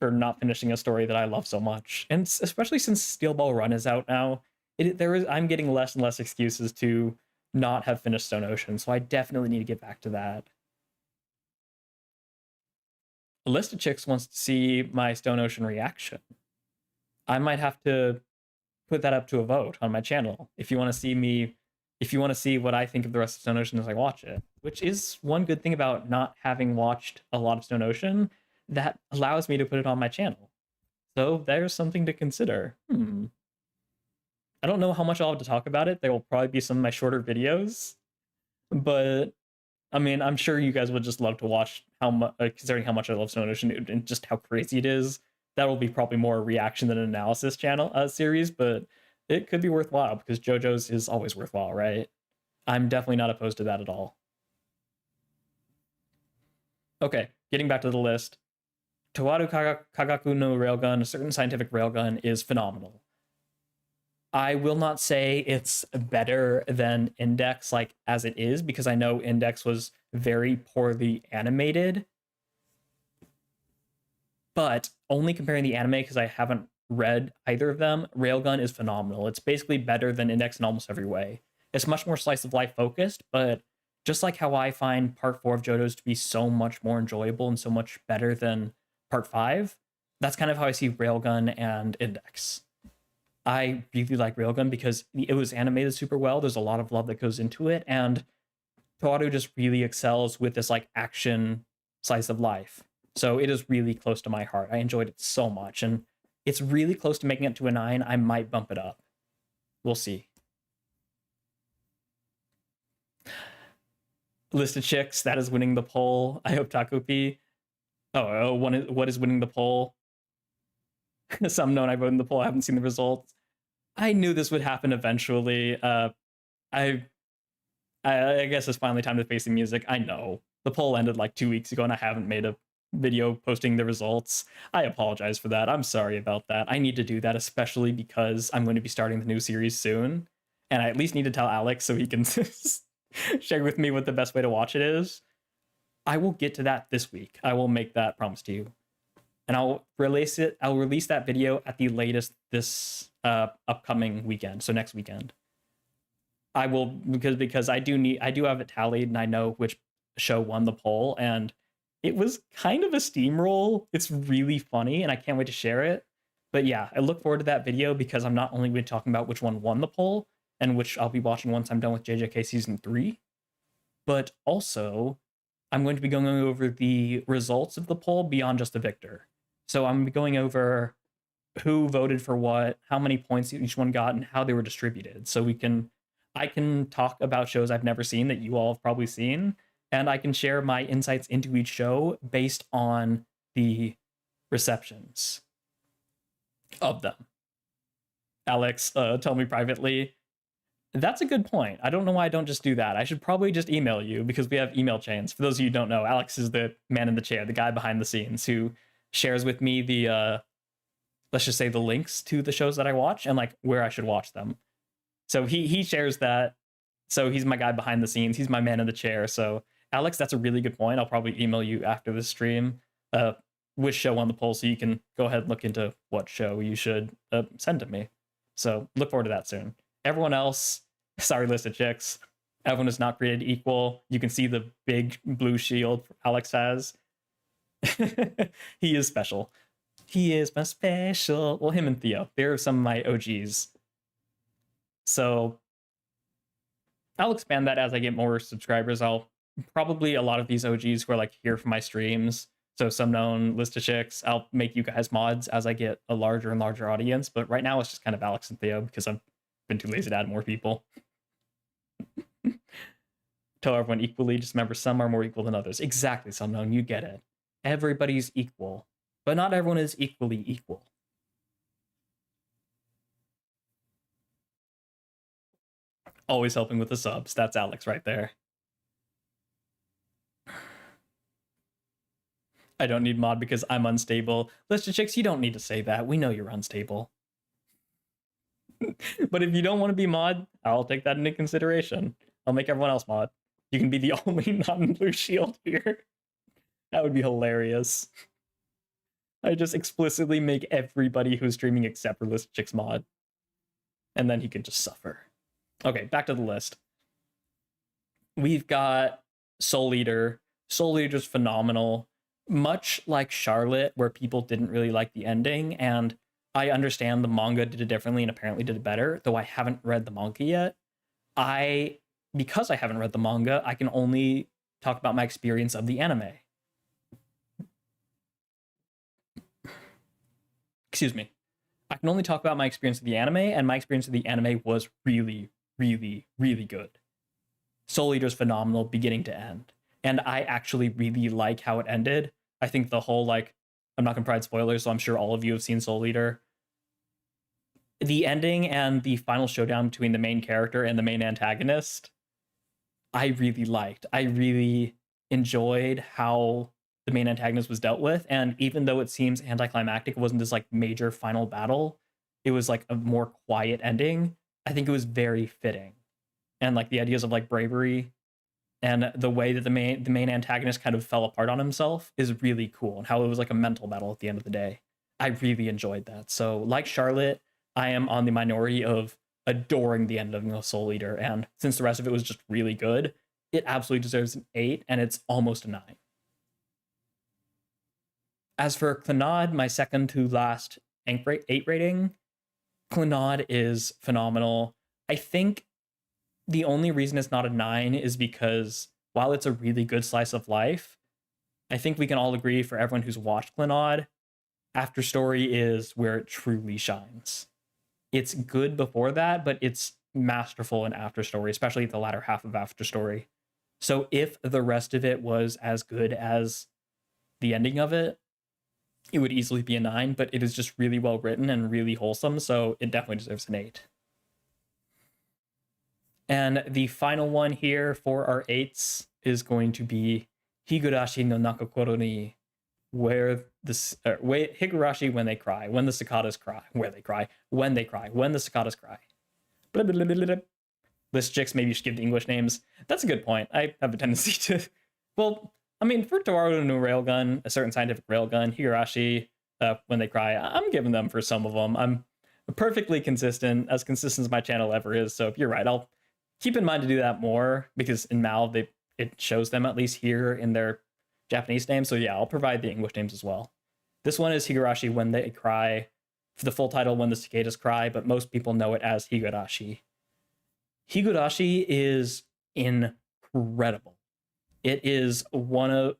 for not finishing a story that I love so much. And especially since Steel Ball Run is out now, I'm getting less and less excuses to not have finished Stone Ocean, so I definitely need to get back to that. A list of chicks wants to see my Stone Ocean reaction. I might have to put that up to a vote on my channel. If you want to see what I think of the rest of Stone Ocean as I watch it, which is one good thing about not having watched a lot of Stone Ocean, that allows me to put it on my channel. So there's something to consider. I don't know how much I'll have to talk about it. There will probably be some of my shorter videos, but I mean, I'm sure you guys would just love to watch how much, considering how much I love Stone Ocean and just how crazy it is. That will be probably more a reaction than an analysis channel series, but it could be worthwhile because JoJo's is always worthwhile, right? I'm definitely not opposed to that at all. Okay, getting back to the list. Towaru Kagaku no Railgun, a certain scientific railgun, is phenomenal. I will not say it's better than Index like as it is, because I know Index was very poorly animated. But only comparing the anime, because I haven't read either of them, Railgun is phenomenal. It's basically better than Index in almost every way. It's much more slice of life focused, but just like how I find part 4 of JoJo's to be so much more enjoyable and so much better than part 5, that's kind of how I see Railgun and Index. I really like Railgun because it was animated super well. There's a lot of love that goes into it, and Towaru just really excels with this like action slice of life. So it is really close to my heart. I enjoyed it so much, and it's really close to making it to a 9. I might bump it up. We'll see. List of chicks, that is winning the poll. I hope Takupi. What is winning the poll? Some known I voted in the poll. I haven't seen the results. I knew this would happen eventually. I guess it's finally time to face the music. I know. The poll ended like 2 weeks ago, and I haven't made a video posting the results. I apologize for that. I'm sorry about that. I need to do that, especially because I'm going to be starting the new series soon. And I at least need to tell Alex so he can share with me what the best way to watch it is. I will get to that this week. I will make that promise to you. And I'll release that video at the latest this upcoming weekend, so next weekend. I will, because I do have it tallied, and I know which show won the poll, and it was kind of a steamroll. It's really funny, and I can't wait to share it. But yeah, I look forward to that video because I'm not only going to be talking about which one won the poll, and which I'll be watching once I'm done with JJK Season 3, but also I'm going to be going over the results of the poll beyond just the victor. So I'm going over who voted for what, how many points each one got, and how they were distributed. So I can talk about shows I've never seen that you all have probably seen, and I can share my insights into each show based on the receptions of them. Alex, tell me privately. That's a good point. I don't know why I don't just do that. I should probably just email you, because we have email chains. For those of you who don't know, Alex is the man in the chair, the guy behind the scenes who shares with me the let's just say the links to the shows that I watch and like where I should watch them. So he shares that So he's my guy behind the scenes. He's my man in the chair. So Alex, that's a really good point. I'll probably email you after the stream with show on the poll, so you can go ahead and look into what show you should send to me. So look forward to that soon. Everyone else, sorry, List of Chicks. Everyone is not created equal. You can see the big blue shield Alex has. He is special. He is my special. Well, him and Theo, they're some of my OGs. So I'll expand that as I get more subscribers. I'll probably a lot of these OGs who are like here for my streams. So some known List of Chicks, I'll make you guys mods as I get a larger and larger audience. But right now it's just kind of Alex and Theo because I've been too lazy to add more people. Tell everyone equally, just remember some are more equal than others. Exactly, some known, you get it. Everybody's equal, but not everyone is equally equal. Always helping with the subs. That's Alex right there. I don't need mod because I'm unstable. List of Chicks, you don't need to say that. We know you're unstable. But if you don't want to be mod, I'll take that into consideration. I'll make everyone else mod. You can be the only non-blue shield here. That would be hilarious. I just explicitly make everybody who's streaming except for List of Chicks mod. And then he can just suffer. Okay, back to the list. We've got Soul Eater. Soul Eater's phenomenal. Much like Charlotte, where people didn't really like the ending, and I understand the manga did it differently and apparently did it better, though I haven't read the manga yet. Because I haven't read the manga, I can only talk about my experience of the anime. Excuse me. I can only talk about my experience of the anime, and my experience of the anime was really, really, really good. Soul Eater's phenomenal beginning to end. And I actually really like how it ended. I think the whole, like, I'm not going to provide spoilers, so I'm sure all of you have seen Soul Eater. The ending and the final showdown between the main character and the main antagonist, I really liked. I really enjoyed how the main antagonist was dealt with. And even though it seems anticlimactic, it wasn't this like major final battle. It was like a more quiet ending. I think it was very fitting. And like the ideas of like bravery and the way that the main antagonist kind of fell apart on himself is really cool, and how it was like a mental battle at the end of the day. I really enjoyed that. So like Charlotte, I am on the minority of adoring the end of Soul Eater, and since the rest of it was just really good, it absolutely deserves an 8, and it's almost a 9. As for Clannad, my second to last 8 rating, Clannad is phenomenal. I think the only reason it's not a 9 is because while it's a really good slice of life, I think we can all agree, for everyone who's watched Clannad, After Story is where it truly shines. It's good before that, but it's masterful in After Story, especially the latter half of After Story. So if the rest of it was as good as the ending of it, it would easily be a 9, but it is just really well written and really wholesome, so it definitely deserves an 8. And the final one here for our 8s is going to be Higurashi no Nakokoro ni, where Higurashi when they cry, when the cicadas cry, where they cry, when they cry, when the cicadas cry. Blah, blah, blah, blah, blah. List Chicks, maybe you should give the English names. That's a good point. I have a tendency to, well, I mean, for Toaru no Railgun, a certain scientific railgun, Higurashi, when they cry, I'm giving them for some of them. I'm perfectly consistent as my channel ever is. So if you're right, I'll keep in mind to do that more, because in Mal, it shows them at least here in their Japanese names. So yeah, I'll provide the English names as well. This one is Higurashi when they cry, for the full title, When the Cicadas Cry, but most people know it as Higurashi. Higurashi is incredible. It is one of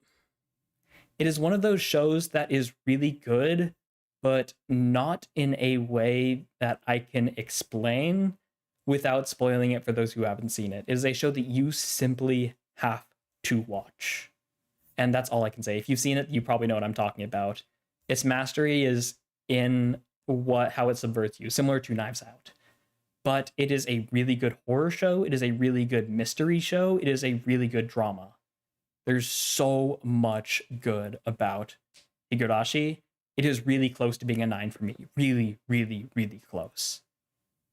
those shows that is really good, but not in a way that I can explain without spoiling it for those who haven't seen it. It is a show that you simply have to watch. And that's all I can say. If you've seen it, you probably know what I'm talking about. Its mastery is in how it subverts you, similar to Knives Out. But it is a really good horror show. It is a really good mystery show. It is a really good drama. There's so much good about Higurashi. It is really close to being a 9 for me. Really, really, really close.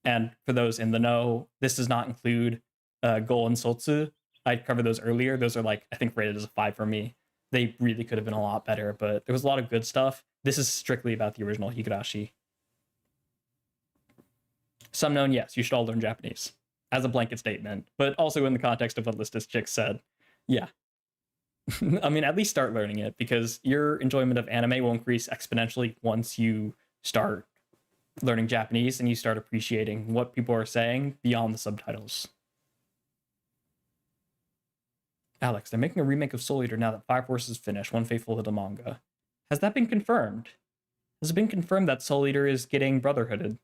And for those in the know, this does not include Goal and Sotsu. I covered those earlier. Those are like, I think, rated as a 5 for me. They really could have been a lot better, but there was a lot of good stuff. This is strictly about the original Higurashi. Some known, yes, you should all learn Japanese as a blanket statement, but also in the context of what Listus Chick said. Yeah. I mean, at least start learning it, because your enjoyment of anime will increase exponentially once you start learning Japanese and you start appreciating what people are saying beyond the subtitles. Alex, they're making a remake of Soul Eater now that Fire Force is finished, one faithful to the manga. Has that been confirmed? Has it been confirmed that Soul Eater is getting Brotherhooded?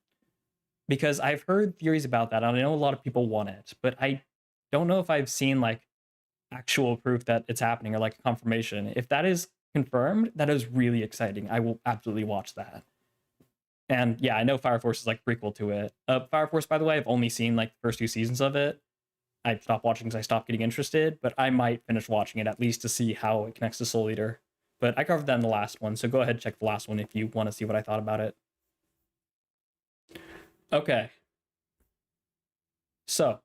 Because I've heard theories about that, and I know a lot of people want it, but I don't know if I've seen like actual proof that it's happening or like confirmation. If that is confirmed, that is really exciting. I will absolutely watch that. And yeah, I know Fire Force is like prequel to it. Fire Force, by the way, I've only seen like the first 2 seasons of it. I stopped watching because I stopped getting interested, but I might finish watching it at least to see how it connects to Soul Eater. But I covered that in the last one, so go ahead and check the last one if you want to see what I thought about it. Okay. So,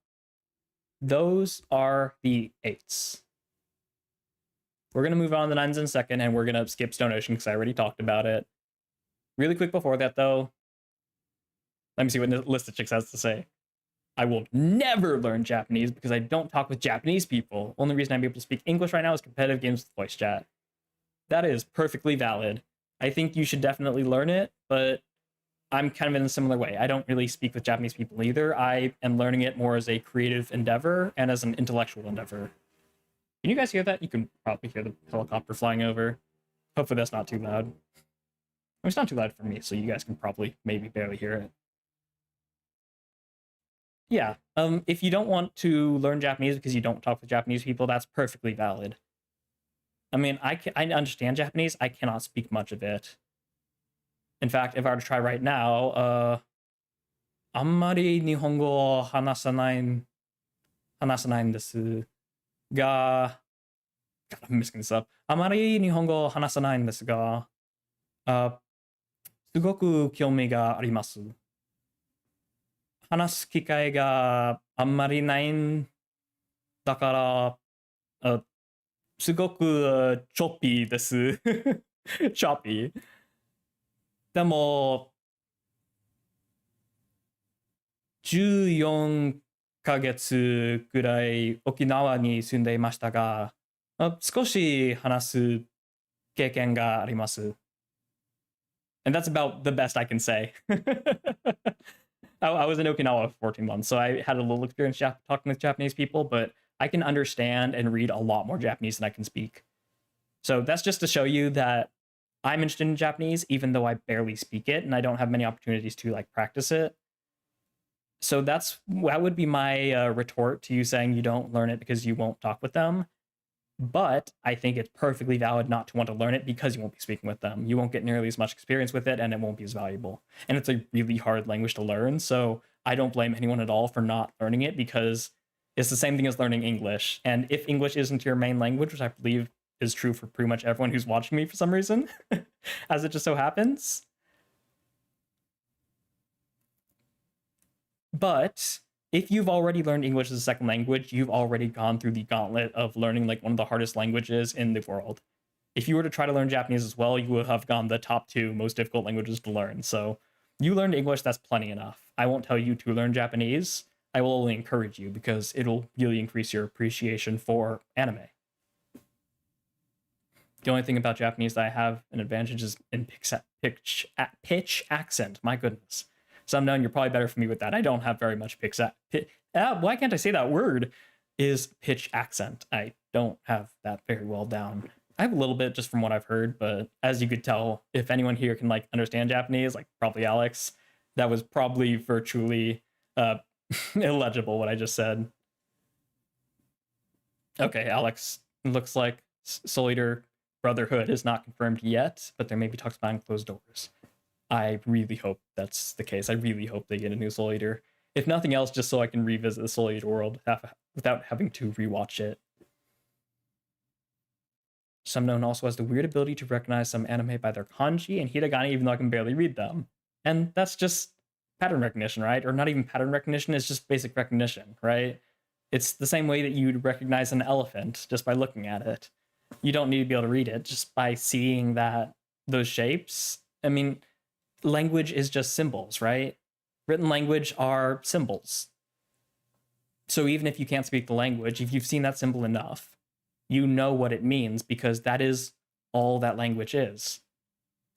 those are the 8s. We're going to move on to the 9s in a second, and we're going to skip Stone Ocean because I already talked about it. Really quick before that, though, let me see what List of Chicks has to say. I will never learn Japanese because I don't talk with Japanese people. Only reason I'm able to speak English right now is competitive games with voice chat. That is perfectly valid. I think you should definitely learn it, but I'm kind of in a similar way. I don't really speak with Japanese people either. I am learning it more as a creative endeavor and as an intellectual endeavor. Can you guys hear that? You can probably hear the helicopter flying over. Hopefully that's not too loud. It's not too loud for me, so you guys can probably maybe barely hear it. Yeah, if you don't want to learn Japanese because you don't talk with Japanese people, that's perfectly valid. I mean, I understand Japanese. I cannot speak much of it. In fact, if I were to try right now, あんまり日本語を話さないんですが、I'm mixing this up. あまり日本語を話さないんですが、すごく興味があります。話す機会があんまりないんだから、すごくチョッピーです。チョッピー。でも、14ヶ月ぐらい沖縄に住んでいましたが、少し話す経験があります。And that's about the best I can say. I was in Okinawa for 14 months, so I had a little experience talking with Japanese people, but I can understand and read a lot more Japanese than I can speak. So that's just to show you that I'm interested in Japanese, even though I barely speak it and I don't have many opportunities to like practice it. So that would be my retort to you saying you don't learn it because you won't talk with them. But I think it's perfectly valid not to want to learn it because you won't be speaking with them. You won't get nearly as much experience with it and it won't be as valuable. And it's a really hard language to learn. So I don't blame anyone at all for not learning it because it's the same thing as learning English. And if English isn't your main language, which I believe is true for pretty much everyone who's watching me for some reason, as it just so happens. But if you've already learned English as a second language, you've already gone through the gauntlet of learning like one of the hardest languages in the world. If you were to try to learn Japanese as well, you would have gone the top 2 most difficult languages to learn. So you learned English, that's plenty enough. I won't tell you to learn Japanese. I will only encourage you because it'll really increase your appreciation for anime. The only thing about Japanese that I have an advantage is in pitch accent. My goodness. Some known, you're probably better for me with that. I don't have very much why can't I say that word? Is pitch accent. I don't have that very well down. I have a little bit just from what I've heard, but as you could tell, if anyone here can like understand Japanese, like probably Alex, that was probably virtually illegible what I just said. Okay, Alex, looks like Soul Eater Brotherhood is not confirmed yet, but there may be talks behind closed doors. I really hope that's the case. I really hope they get a new Soul Eater. If nothing else, just so I can revisit the Soul Eater world without having to rewatch it. Some known also has the weird ability to recognize some anime by their kanji and hiragana, even though I can barely read them. And that's just pattern recognition, right? Or not even pattern recognition, it's just basic recognition, right? It's the same way that you'd recognize an elephant just by looking at it. You don't need to be able to read it just by seeing those shapes. I mean, language is just symbols, right? Written language are symbols. So even if you can't speak the language, if you've seen that symbol enough, you know what it means because that is all that language is.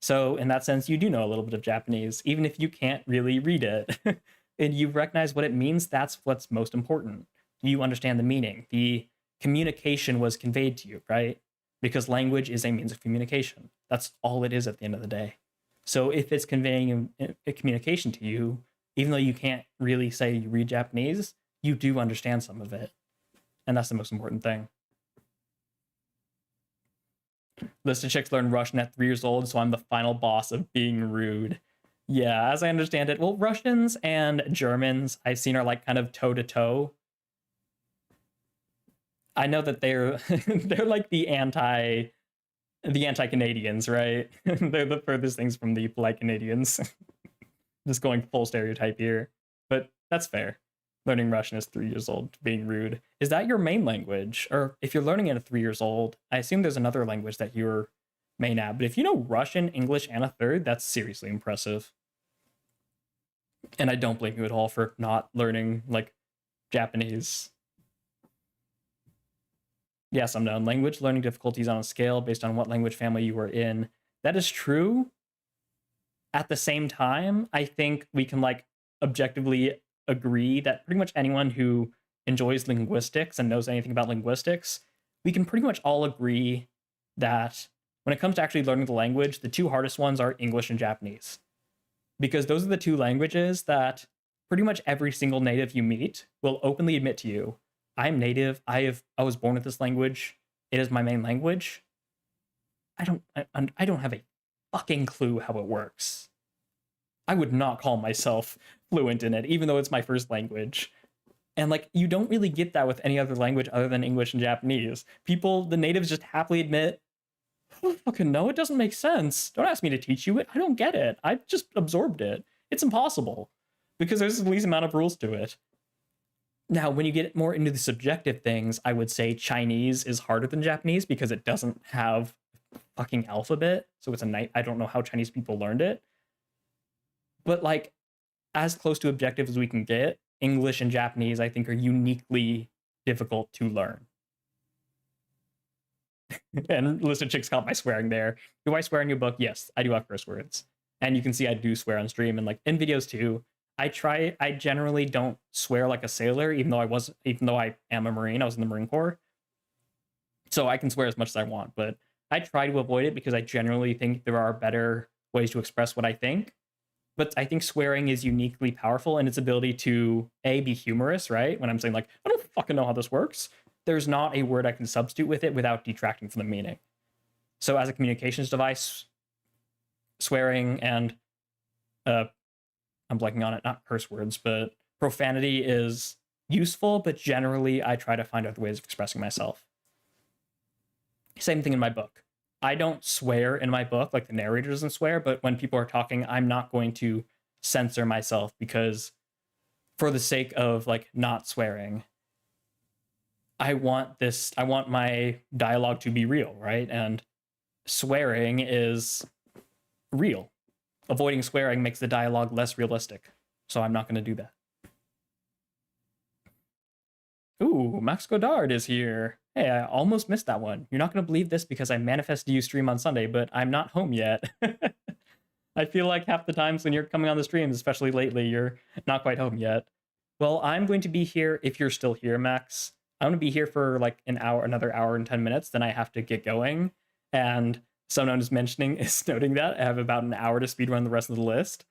So in that sense, you do know a little bit of Japanese, even if you can't really read it. And you recognize what it means, that's what's most important. You understand the meaning. The communication was conveyed to you, right? Because language is a means of communication. That's all it is at the end of the day. So if it's conveying a communication to you, even though you can't really say you read Japanese, you do understand some of it. And that's the most important thing. List of chicks learn Russian at 3 years old, so I'm the final boss of being rude. Yeah, as I understand it, well, Russians and Germans I've seen are like kind of toe to toe. I know that they're they're like the anti-Canadians, right? They're the furthest things from the polite Canadians. Just going full stereotype here, but that's fair. Learning Russian is 3 years old, being rude. Is that your main language? Or if you're learning it at 3 years old, I assume there's another language that you're main at. But if you know Russian, English, and a third, that's seriously impressive. And I don't blame you at all for not learning, like, Japanese. Yes, I'm known. Language learning difficulties on a scale based on what language family you were in. That is true. At the same time, I think we can, like, objectively agree that pretty much anyone who enjoys linguistics and knows anything about linguistics, we can pretty much all agree that when it comes to actually learning the language, the two hardest ones are English and Japanese. Because those are the two languages that pretty much every single native you meet will openly admit to you, I'm native, I was born with this language, it is my main language. I don't have a fucking clue how it works. I would not call myself fluent in it, even though it's my first language. And like, you don't really get that with any other language other than English and Japanese. The natives just happily admit, I don't fucking know, it doesn't make sense. Don't ask me to teach you it. I don't get it. I've just absorbed it. It's impossible because there's the least amount of rules to it. Now, when you get more into the subjective things, I would say Chinese is harder than Japanese because it doesn't have fucking alphabet. So it's I don't know how Chinese people learned it. But like, as close to objective as we can get, English and Japanese, I think, are uniquely difficult to learn. And list of chicks caught my swearing there. Do I swear in your book? Yes, I do have curse words. And you can see I do swear on stream and like in videos too. I generally don't swear like a sailor, even though I am a Marine. I was in the Marine Corps. So I can swear as much as I want, but I try to avoid it because I generally think there are better ways to express what I think. But I think swearing is uniquely powerful in its ability to be humorous, right? When I'm saying like, I don't fucking know how this works. There's not a word I can substitute with it without detracting from the meaning. So as a communications device, swearing and I'm blanking on it, not curse words, but profanity is useful, but generally I try to find other ways of expressing myself. Same thing in my book. I don't swear in my book, like the narrator doesn't swear, but when people are talking, I'm not going to censor myself because for the sake of like not swearing, I want my dialogue to be real, right? And swearing is real. Avoiding swearing makes the dialogue less realistic. So I'm not going to do that. Ooh, Max Godard is here. Hey, I almost missed that one. You're not going to believe this because I manifested you stream on Sunday, but I'm not home yet. I feel like half the times when you're coming on the streams, especially lately, you're not quite home yet. Well, I'm going to be here if you're still here, Max. I'm going to be here for like another hour and 10 minutes. Then I have to get going. And someone is noting that I have about an hour to speedrun the rest of the list.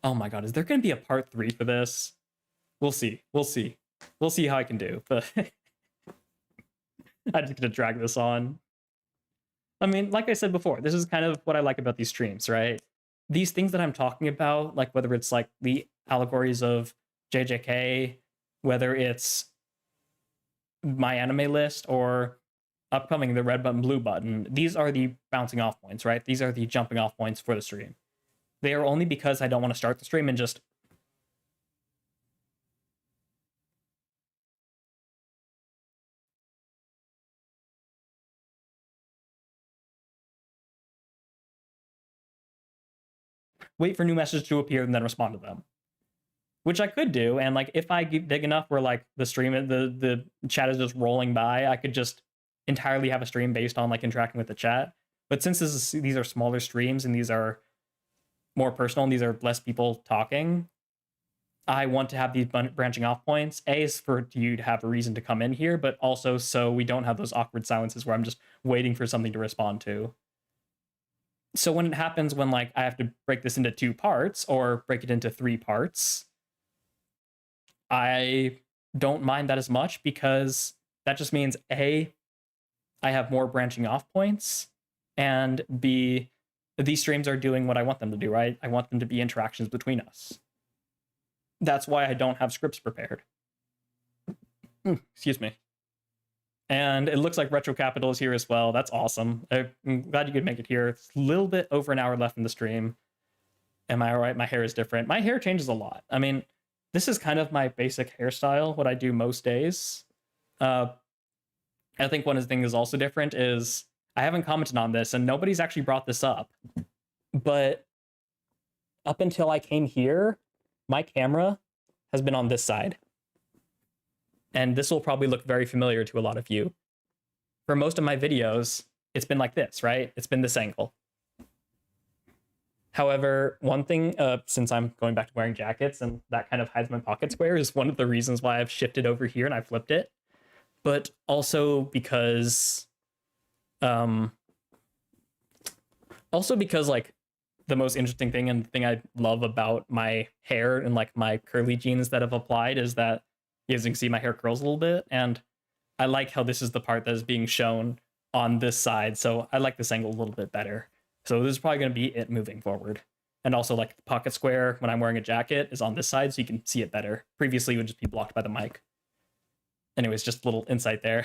Oh my God, is there going to be a part 3 for this? We'll see. We'll see how I can do, but I'm just gonna drag this on. I mean, like I said before, this is kind of what I like about these streams, right? These things that I'm talking about, like whether it's like the allegories of JJK, whether it's my anime list or upcoming the red button, blue button, these are the bouncing off points, right? These are the jumping off points for the stream. They are only because I don't want to start the stream and just wait for new messages to appear and then respond to them, which I could do. And like if I get big enough where like the stream, the chat is just rolling by, I could just entirely have a stream based on like interacting with the chat. But since these are smaller streams and these are more personal and these are less people talking, I want to have these branching off points. A is for you to have a reason to come in here, but also so we don't have those awkward silences where I'm just waiting for something to respond to. So when it happens when like I have to break this into 2 parts or break it into 3 parts, I don't mind that as much because that just means A, I have more branching off points, and B, these streams are doing what I want them to do, right? I want them to be interactions between us. That's why I don't have scripts prepared. Excuse me. And it looks like Retro Capital is here as well. That's awesome. I'm glad you could make it here. It's a little bit over an hour left in the stream. Am I all right? My hair is different. My hair changes a lot. I mean, this is kind of my basic hairstyle, what I do most days. I think one of the things is also different is I haven't commented on this and nobody's actually brought this up. But up until I came here, my camera has been on this side. And this will probably look very familiar to a lot of you. For most of my videos, it's been like this, right? It's been this angle. However, one thing, since I'm going back to wearing jackets and that kind of hides my pocket square, is one of the reasons why I've shifted over here and I flipped it. But also because, like the most interesting thing and the thing I love about my hair and like my curly genes that have applied is that, as you can see, my hair curls a little bit, and I like how this is the part that is being shown on this side, so I like this angle a little bit better. So this is probably going to be it moving forward. And also, like, the pocket square, when I'm wearing a jacket, is on this side, so you can see it better. Previously, it would just be blocked by the mic. Anyways, just a little insight there.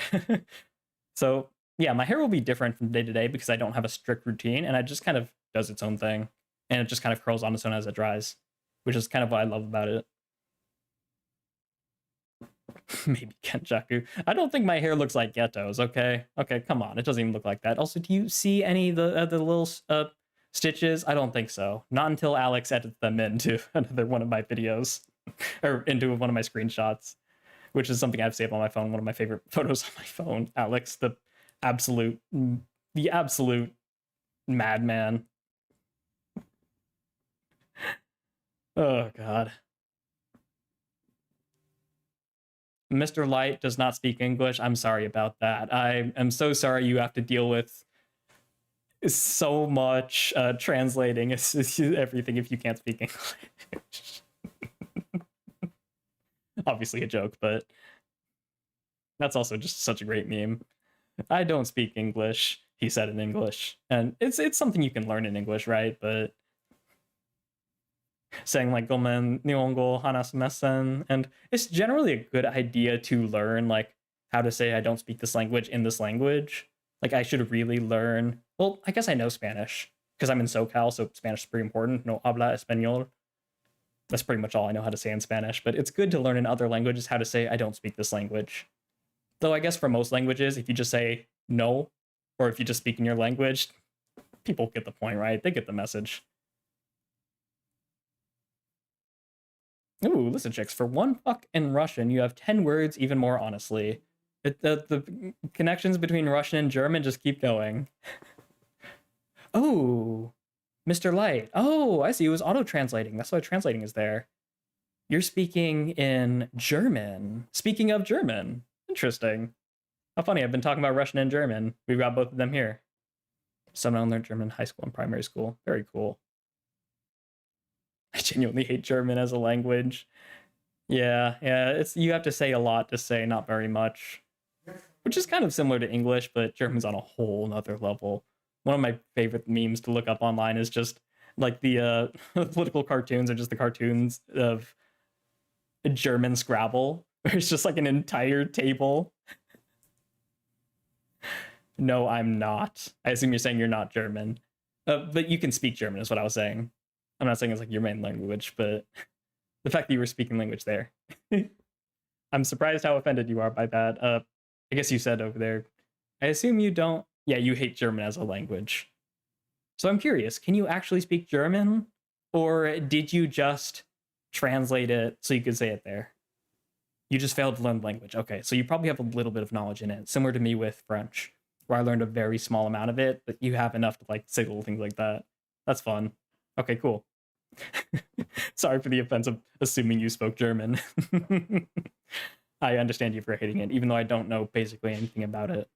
So, yeah, my hair will be different from day to day because I don't have a strict routine, and it just kind of does its own thing. And it just kind of curls on its own as it dries, which is kind of what I love about it. Maybe Kenjaku. I don't think my hair looks like Ghetto's, okay? Okay, come on. It doesn't even look like that. Also, do you see any of the little stitches? I don't think so. Not until Alex edits them into another one of my videos. Or into one of my screenshots. Which is something I've saved on my phone. One of my favorite photos on my phone. Alex, the absolute madman. Oh, God. Mr. Light does not speak English. I'm sorry about that. I am so sorry you have to deal with so much translating everything if you can't speak English. Obviously a joke, but that's also just such a great meme. I don't speak English, he said in English. And it's something you can learn in English, right? But saying like gomen nihongo hanasumasen, and it's generally a good idea to learn like how to say I don't speak this language in this language. Like I should really learn, well, I guess I know Spanish because I'm in SoCal, so Spanish is pretty important. No habla español. That's pretty much all I know how to say in Spanish, but it's good to learn in other languages how to say I don't speak this language. Though I guess for most languages, if you just say no, or if you just speak in your language, people get the point, right? They get the message. Ooh, listen, chicks, for one fuck in Russian, you have 10 words even more honestly. The connections between Russian and German just keep going. Oh, Mr. Light. Oh, I see. It was auto-translating. That's why translating is there. You're speaking in German. Speaking of German. Interesting. How funny. I've been talking about Russian and German. We've got both of them here. Someone learned German in high school and primary school. Very cool. I genuinely hate German as a language. Yeah, it's you have to say a lot to say not very much. Which is kind of similar to English, but German's on a whole nother level. One of my favorite memes to look up online is just like the political cartoons are just the cartoons of German Scrabble. It's just like an entire table. No, I'm not. I assume you're saying you're not German. But you can speak German is what I was saying. I'm not saying it's like your main language, but the fact that you were speaking language there. I'm surprised how offended you are by that. I guess you said over there. I assume you don't. Yeah, you hate German as a language. So I'm curious, can you actually speak German? Or did you just translate it so you could say it there? You just failed to learn the language. Okay, so you probably have a little bit of knowledge in it, similar to me with French, where I learned a very small amount of it, but you have enough to like say little things like that. That's fun. Okay, cool. Sorry for the offense of assuming you spoke German. I understand you for hating it, even though I don't know basically anything about it.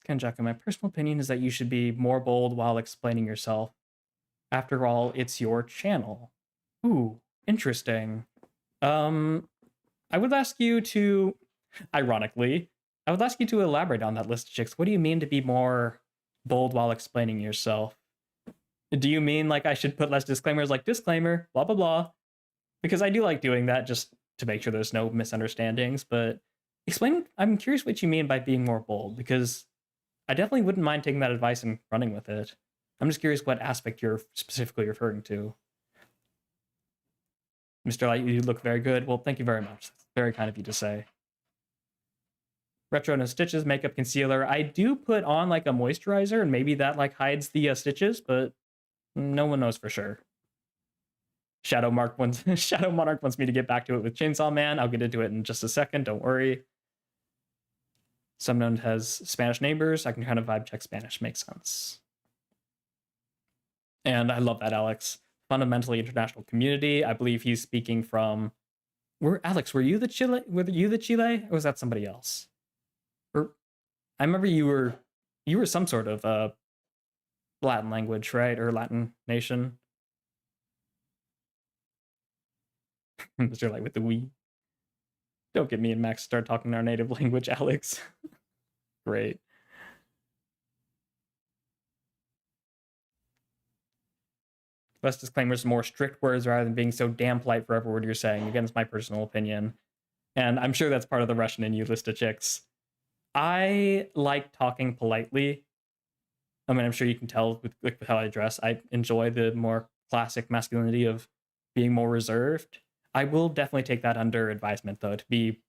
Kenjaku, my personal opinion is that you should be more bold while explaining yourself. After all, it's your channel. Ooh, interesting. I would ask you to, ironically, I would ask you to elaborate on that list of chicks. What do you mean to be more bold while explaining yourself? Do you mean like I should put less disclaimers like disclaimer, blah, blah, blah? Because I do like doing that just to make sure there's no misunderstandings, but explain, I'm curious what you mean by being more bold, because I definitely wouldn't mind taking that advice and running with it. I'm just curious what aspect you're specifically referring to. Mr. Light, you look very good. Well, thank you very much. That's very kind of you to say. Retro no stitches, makeup, concealer. I do put on like a moisturizer, and maybe that like hides the stitches, but no one knows for sure. Shadow Monarch wants me to get back to it with Chainsaw Man. I'll get into it in just a second. Don't worry. Someone has Spanish neighbors. I can kind of vibe check Spanish. Makes sense. And I love that, Alex. Fundamentally international community. I believe he's speaking from. Alex, were you the Chile? Or was that somebody else? Or I remember you were some sort of Latin language, right? Or Latin nation. Mr. Light with the we. Don't get me and Max start talking our native language, Alex. Great. Best disclaimers, more strict words rather than being so damn polite for every word you're saying. Again, it's my personal opinion. And I'm sure that's part of the Russian in you list of chicks. I like talking politely. I mean, I'm sure you can tell with how I dress. I enjoy the more classic masculinity of being more reserved. I will definitely take that under advisement, though, to be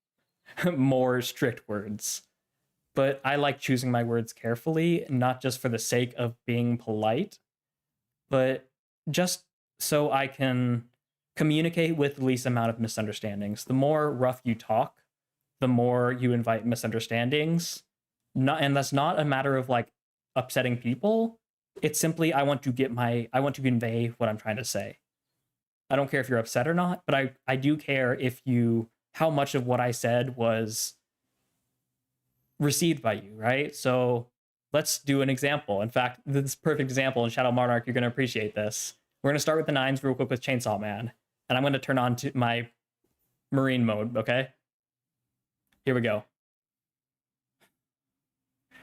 more strict words. But I like choosing my words carefully, not just for the sake of being polite, but just so I can communicate with the least amount of misunderstandings. The more rough you talk, the more you invite misunderstandings. And that's not a matter of like upsetting people. It's simply I want to convey what I'm trying to say. I don't care if you're upset or not, but I do care how much of what I said was received by you, right? So let's do an example. In fact, this is a perfect example in Shadow Monarch. You're going to appreciate this. We're going to start with the 9s real quick with Chainsaw Man. And I'm going to turn on to my Marine mode, okay? Here we go.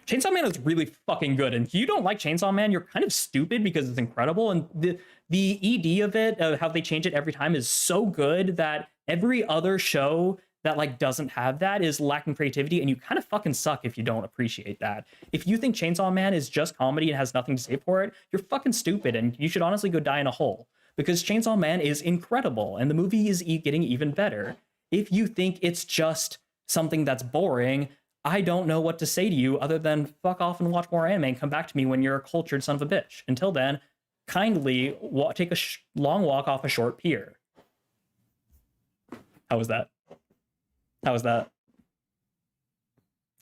Chainsaw Man is really fucking good. And if you don't like Chainsaw Man, you're kind of stupid because it's incredible. And the ED of it, how they change it every time, is so good that every other show that like doesn't have that is lacking creativity, and you kind of fucking suck if you don't appreciate that. If you think Chainsaw Man is just comedy and has nothing to say for it, you're fucking stupid, and you should honestly go die in a hole, because Chainsaw Man is incredible and the movie is getting even better. If you think it's just something that's boring, I don't know what to say to you other than fuck off and watch more anime and come back to me when you're a cultured son of a bitch. Until then, kindly take a long walk off a short pier. How was that?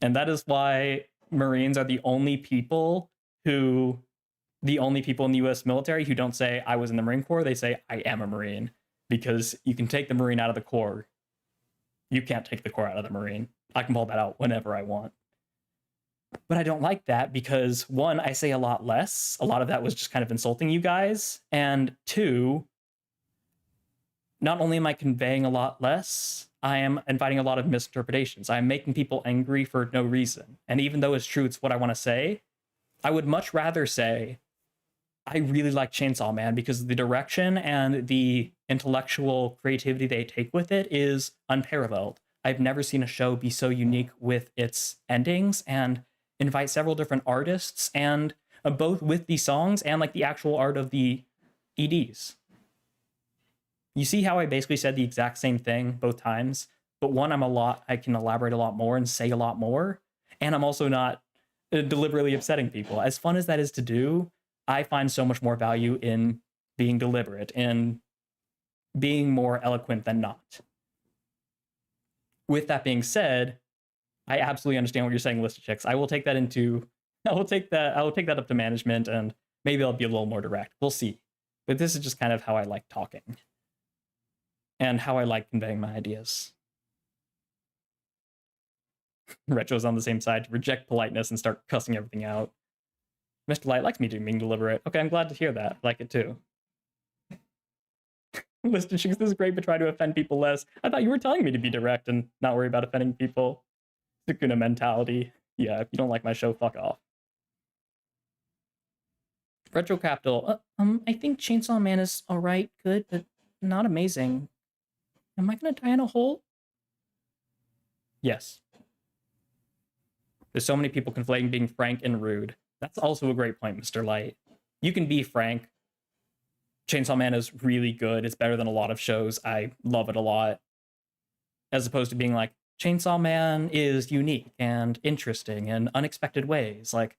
And that is why Marines are the only people in the US military who don't say, I was in the Marine Corps. They say, I am a Marine. Because you can take the Marine out of the Corps. You can't take the Corps out of the Marine. I can pull that out whenever I want. But I don't like that because, one, I say a lot less. A lot of that was just kind of insulting you guys. And two, not only am I conveying a lot less, I am inviting a lot of misinterpretations. I am making people angry for no reason. And even though it's true, it's what I want to say, I would much rather say, I really like Chainsaw Man because the direction and the intellectual creativity they take with it is unparalleled. I've never seen a show be so unique with its endings and invite several different artists, and both with the songs and like the actual art of the EDs. You see how I basically said the exact same thing both times, but one, I can elaborate a lot more and say a lot more, and I'm also not deliberately upsetting people. As fun as that is to do, I find so much more value in being deliberate and being more eloquent than not. With that being said, I absolutely understand what you're saying, List of Chicks. I will take that up to management, and maybe I'll be a little more direct. We'll see. But this is just kind of how I like talking and how I like conveying my ideas. Retro's on the same side to reject politeness and start cussing everything out. Mr. Light likes me being deliberate. Okay, I'm glad to hear that. I like it too. List of Chicks, this is great, but try to offend people less. I thought you were telling me to be direct and not worry about offending people. Sukuna mentality. Yeah, if you don't like my show, fuck off. Retro Capital. I think Chainsaw Man is alright, good, but not amazing. Am I gonna die in a hole? Yes. There's so many people conflating being frank and rude. That's also a great point, Mr. Light. You can be frank. Chainsaw Man is really good. It's better than a lot of shows. I love it a lot. As opposed to being like, Chainsaw Man is unique and interesting in unexpected ways. Like,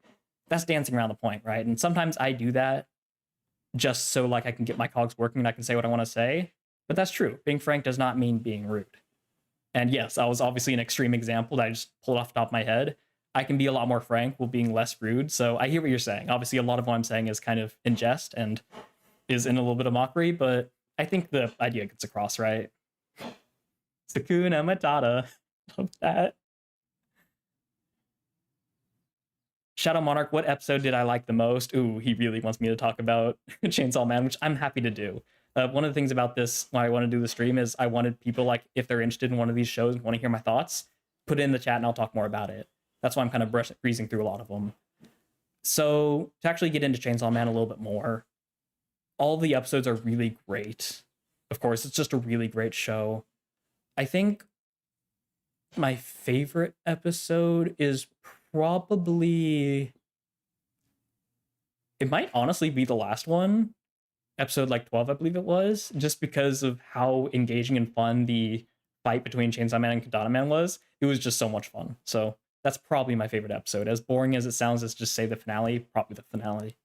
that's dancing around the point, right? And sometimes I do that just so like I can get my cogs working and I can say what I want to say. But that's true. Being frank does not mean being rude. And yes, I was obviously an extreme example that I just pulled off the top of my head. I can be a lot more frank while being less rude. So I hear what you're saying. Obviously, a lot of what I'm saying is kind of in jest and is in a little bit of mockery, but I think the idea gets across, right? Sukuna Matata. Love that. Shadow Monarch, what episode did I like the most? Ooh, he really wants me to talk about Chainsaw Man, which I'm happy to do. One of the things about this, why I want to do the stream, is I wanted people, like, if they're interested in one of these shows and want to hear my thoughts, put it in the chat and I'll talk more about it. That's why I'm kind of breezing through a lot of them. So, to actually get into Chainsaw Man a little bit more, all the episodes are really great. Of course, it's just a really great show. I think my favorite episode is probably... It might honestly be the last one. Episode like 12, I believe it was. Just because of how engaging and fun the fight between Chainsaw Man and Katana Man was. It was just so much fun. So that's probably my favorite episode. As boring as it sounds, let's just say the finale. Probably the finale.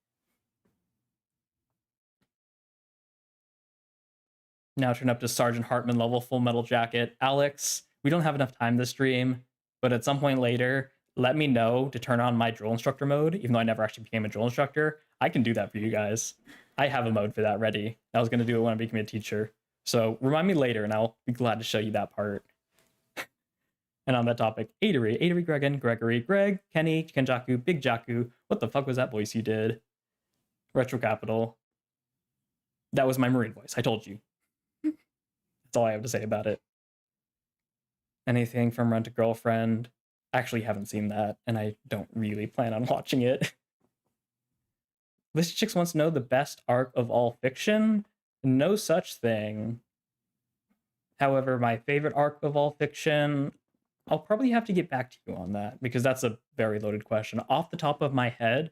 Now turn up to Sergeant Hartman level Full Metal Jacket. Alex, we don't have enough time this stream, but at some point later, let me know to turn on my drill instructor mode, even though I never actually became a drill instructor. I can do that for you guys. I have a mode for that ready. I was going to do it when I became a teacher. So remind me later, and I'll be glad to show you that part. And on that topic, Adery, Gregan, Gregory, Greg, Kenny, Kenjaku, Big Jaku. What the fuck was that voice you did? Retro Capital. That was my Marine voice. I told you. That's all I have to say about it. Anything from Rent a Girlfriend? I actually haven't seen that, and I don't really plan on watching it. List of Chicks wants to know the best arc of all fiction. No such thing. However, my favorite arc of all fiction, I'll probably have to get back to you on that, because that's a very loaded question. Off the top of my head,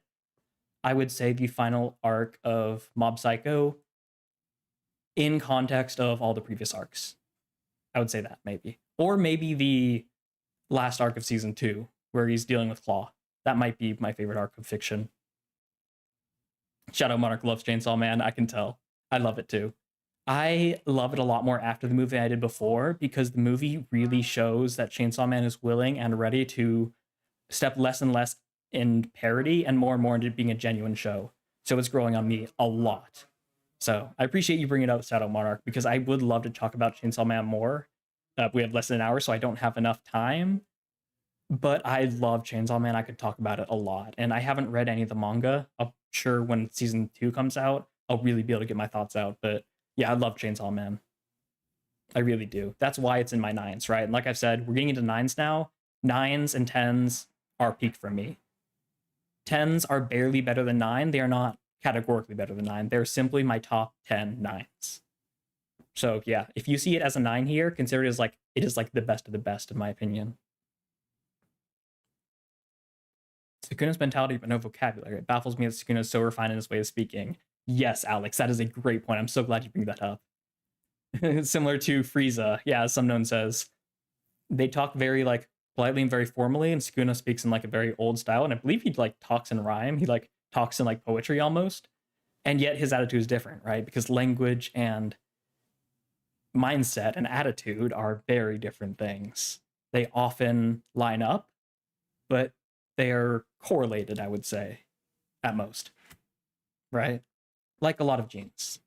I would say the final arc of Mob Psycho in context of all the previous arcs. I would say that, maybe. Or maybe the last arc of season 2, where he's dealing with Claw. That might be my favorite arc of fiction. Shadow Monarch loves Chainsaw Man, I can tell. I love it too. I love it a lot more after the movie I did before, because the movie really shows that Chainsaw Man is willing and ready to step less and less in parody and more into being a genuine show. So it's growing on me a lot. So I appreciate you bringing it up, Shadow Monarch, because I would love to talk about Chainsaw Man more. We have less than an hour, so I don't have enough time. But I love Chainsaw Man. I could talk about it a lot. And I haven't read any of the manga. I'm sure when season 2 comes out, I'll really be able to get my thoughts out. But yeah, I love Chainsaw Man. I really do. That's why it's in my 9s, right? And like I've said, we're getting into 9s now. 9s and 10s are peak for me. 10s are barely better than 9. They are not categorically better than 9. They're simply my top 10 9s. So yeah, if you see it as a 9 here, consider it as like, it is like the best of the best, in my opinion. Sukuna's mentality but no vocabulary. It baffles me that Sukuna is so refined in his way of speaking. Yes, Alex, that is a great point. I'm so glad you bring that up. Similar to Frieza. Yeah, as Some Known says. They talk very like politely and very formally, and Sukuna speaks in like a very old style, and I believe he like talks in rhyme. He like talks in like poetry almost, and yet his attitude is different, right? Because language and mindset and attitude are very different things. They often line up, but they are correlated, I would say, at most, right? Like a lot of genes.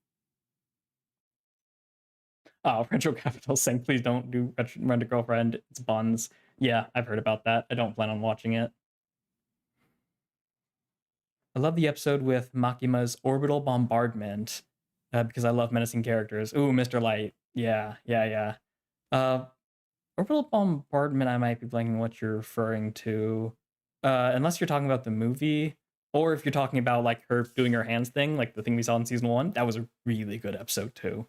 Oh, Retro Capital saying, please don't do Rent a Girlfriend. It's buns. Yeah, I've heard about that. I don't plan on watching it. I love the episode with Makima's orbital bombardment because I love menacing characters. Ooh, Mr. Light. Yeah. Orbital bombardment, I might be blanking what you're referring to. Unless you're talking about the movie, or if you're talking about like her doing her hands thing, like the thing we saw in season 1, that was a really good episode too.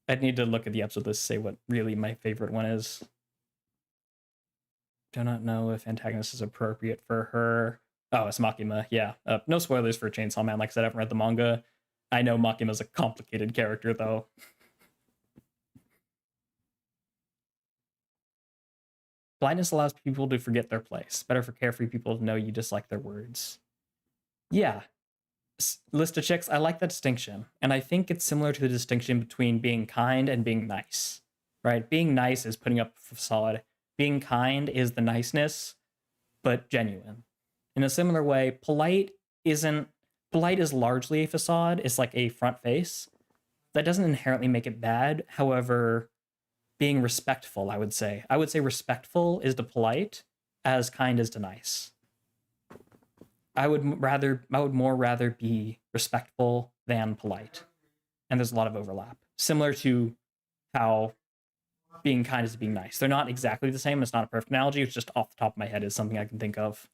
I'd need to look at the episode list to say what really my favorite one is. Do not know if antagonist is appropriate for her. Oh, it's Makima. Yeah. No spoilers for Chainsaw Man. Like I said, I haven't read the manga. I know Makima's a complicated character, though. Blindness allows people to forget their place. Better for carefree people to know you dislike their words. Yeah. List of chicks, I like that distinction. And I think it's similar to the distinction between being kind and being nice, right? Being nice is putting up a facade. Being kind is the niceness, but genuine. In a similar way, polite is largely a facade. It's like a front face. That doesn't inherently make it bad. However, being respectful, I would say respectful is to polite as kind is to nice. I would more rather be respectful than polite. And there's a lot of overlap. Similar to how being kind is being nice. They're not exactly the same. It's not a perfect analogy. It's just off the top of my head is something I can think of.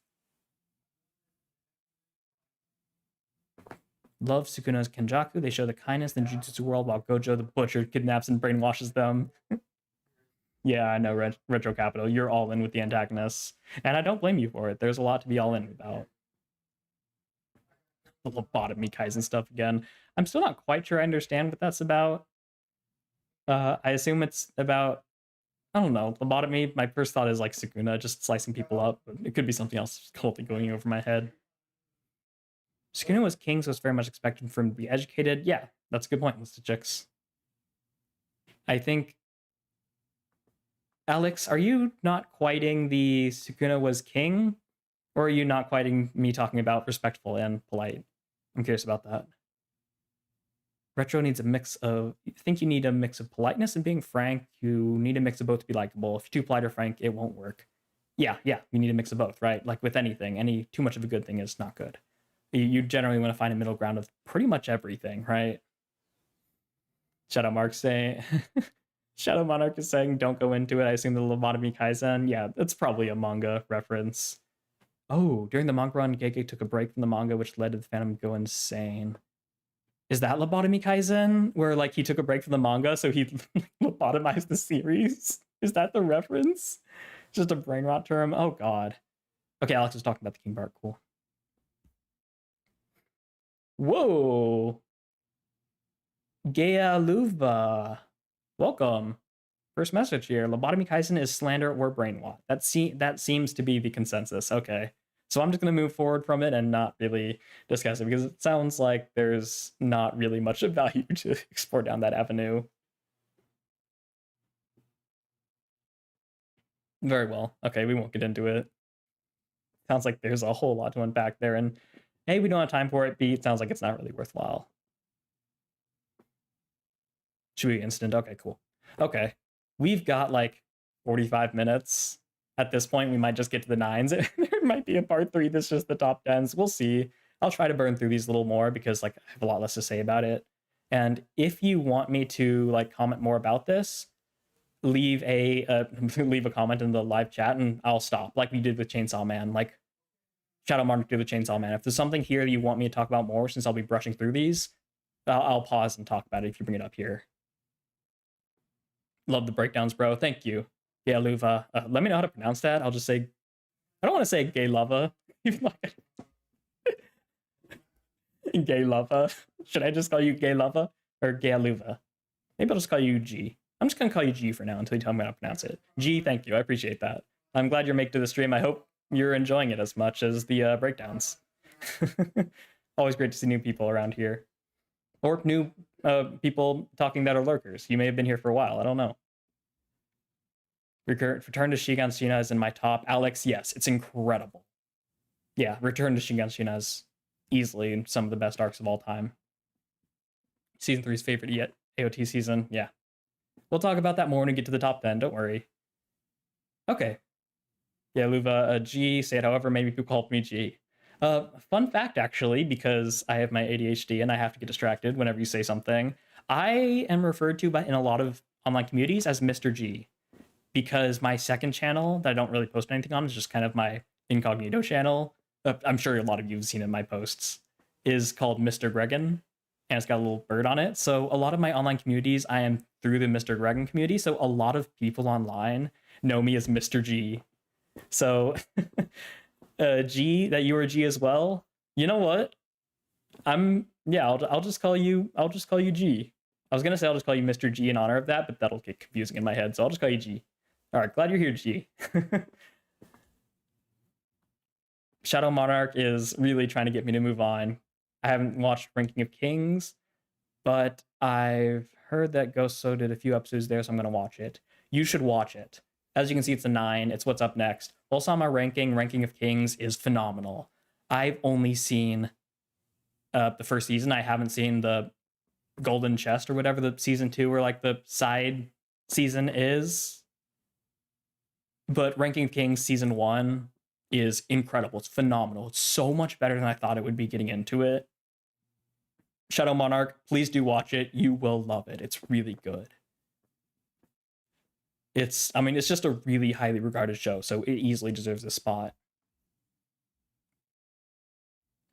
Love Sukuna's Kenjaku. They show the kindness in the Jujutsu world while Gojo the Butcher kidnaps and brainwashes them. Yeah, I know, Retro Capital. You're all in with the antagonists. And I don't blame you for it. There's a lot to be all in about. The lobotomy Kaizen stuff again. I'm still not quite sure I understand what that's about. I assume it's about, I don't know, lobotomy. My first thought is like Sukuna, just slicing people up, but it could be something else totally going over my head. Sukuna was king, so it's very much expected for him to be educated. Yeah, that's a good point, Mr. Chicks. I think, Alex, are you not quieting the Sukuna was king? Or are you not quieting me talking about respectful and polite? I'm curious about that. Retro needs a mix of, I think you need a mix of politeness and being frank. You need a mix of both to be likable. If you're too polite or frank, it won't work. Yeah, you need a mix of both, right? Like with anything, too much of a good thing is not good. You generally want to find a middle ground of pretty much everything, right? Shadow Monarch is saying, don't go into it. I assume the lobotomy Kaizen. Yeah, that's probably a manga reference. Oh, during the manga run, Gege took a break from the manga, which led to the fandom go insane. Is that lobotomy Kaizen? Where like he took a break from the manga, so he lobotomized the series? Is that the reference? Just a brain rot term? Oh god. Okay, Alex was talking about the King Bart. Cool. Whoa. Gea Luva. Welcome. First message here. Lobotomy Kaizen is slander or brain rot. That seems to be the consensus. Okay. So I'm just going to move forward from it and not really discuss it because it sounds like there's not really much of value to explore down that avenue. Very well. Okay, we won't get into it. Sounds like there's a whole lot to unpack there, and A, we don't have time for it. B, it sounds like it's not really worthwhile. Should we instant? Okay, cool. Okay. We've got like 45 minutes. At this point, we might just get to the 9s. There might be a part 3 that's just the top 10s. We'll see. I'll try to burn through these a little more because like I have a lot less to say about it. And if you want me to like comment more about this, leave a comment in the live chat and I'll stop like we did with Chainsaw Man. Like Shadow Monarch did with Chainsaw Man. If there's something here that you want me to talk about more, since I'll be brushing through these, I'll pause and talk about it if you bring it up here. Love the breakdowns, bro. Thank you. Yeah, Luva. Let me know how to pronounce that. I'll just say, I don't want to say gay lava. Gay lava. Should I just call you gay lava or gay luva? Maybe I'll just call you G. I'm just going to call you G for now until you tell me how to pronounce it. G, thank you. I appreciate that. I'm glad you're making to the stream. I hope you're enjoying it as much as the breakdowns. Always great to see new people around here. Or new people talking that are lurkers. You may have been here for a while. I don't know. Return to Shiganshina is in my top. Alex, yes, it's incredible. Yeah, Return to Shiganshina is easily some of the best arcs of all time. Season 3's favorite yet AOT season. Yeah. We'll talk about that more when we get to the top 10. Don't worry. Okay. Yeah, Luva, G, say it however many people call me G. Fun fact, actually, because I have my ADHD and I have to get distracted whenever you say something. I am referred to in a lot of online communities as Mr. G, because my second channel that I don't really post anything on is just kind of my incognito channel. I'm sure a lot of you have seen it in my posts. Is called Mr. Gregan, and it's got a little bird on it. So a lot of my online communities, I am through the Mr. Gregan community. So a lot of people online know me as Mr. G. So G, that you are G as well. You know what? I'll just call you G. I was gonna say I'll just call you Mr. G in honor of that, but that'll get confusing in my head. So I'll just call you G. All right, glad you're here, G. Shadow Monarch is really trying to get me to move on. I haven't watched Ranking of Kings, but I've heard that Ghost So did a few episodes there, so I'm gonna watch it. You should watch it. As you can see, it's a 9. It's what's up next. Also on my Ranking of Kings is phenomenal. I've only seen the first season. I haven't seen the Golden Chest or whatever the season 2 or like the side season is. But Ranking of Kings season 1 is incredible. It's phenomenal. It's so much better than I thought it would be getting into it. Shadow Monarch, please do watch it. You will love it. It's really good. It's just a really highly regarded show, so it easily deserves a spot.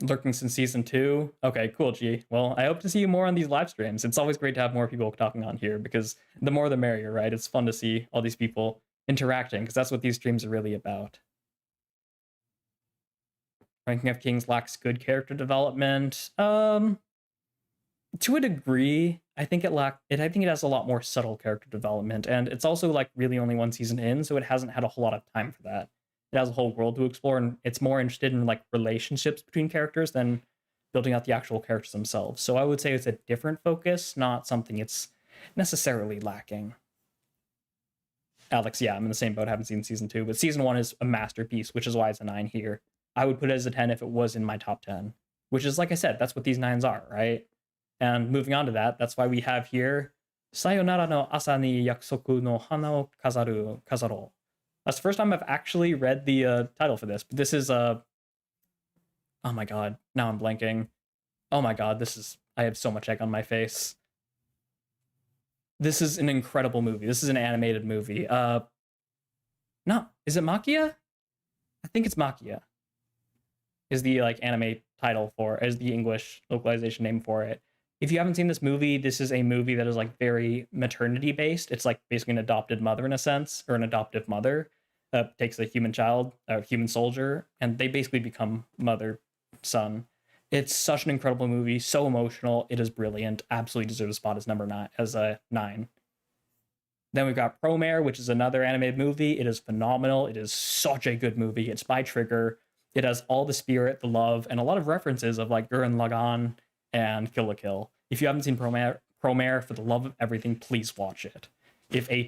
Lurking since season 2. Okay, cool, G. Well, I hope to see you more on these live streams. It's always great to have more people talking on here, because the more the merrier, right? It's fun to see all these people interacting, because that's what these streams are really about. Ranking of Kings lacks good character development. To a degree, I think it has a lot more subtle character development, and it's also like really only one season in, so it hasn't had a whole lot of time for that. It has a whole world to explore, and it's more interested in like relationships between characters than building out the actual characters themselves. So I would say it's a different focus, not something it's necessarily lacking. Alex, yeah, I'm in the same boat. I haven't seen season 2, but season 1 is a masterpiece, which is why it's a 9 here. I would put it as a 10 if it was in my top 10, which is, like I said, that's what these 9s are, right? And moving on to that, that's why we have here Sayonara no asa ni yakusoku no hana o kazaro. That's the first time I've actually read the title for this, but this is oh my god, now I'm blanking. Oh my god, I have so much egg on my face. This is an incredible movie. This is an animated movie. No, is it Makia? I think it's Makia. Is the like anime title as the English localization name for it. If you haven't seen this movie, this is a movie that is like very maternity based. It's like basically an adopted mother in a sense, or an adoptive mother takes a human child, a human soldier, and they basically become mother, son. It's such an incredible movie, so emotional. It is brilliant. Absolutely deserves a spot as number 9, as a 9. Then we've got Promare, which is another animated movie. It is phenomenal. It is such a good movie. It's by Trigger. It has all the spirit, the love, and a lot of references of like Gurren Lagann and Kill la Kill. If you haven't seen Promare, for the love of everything, please watch it. If a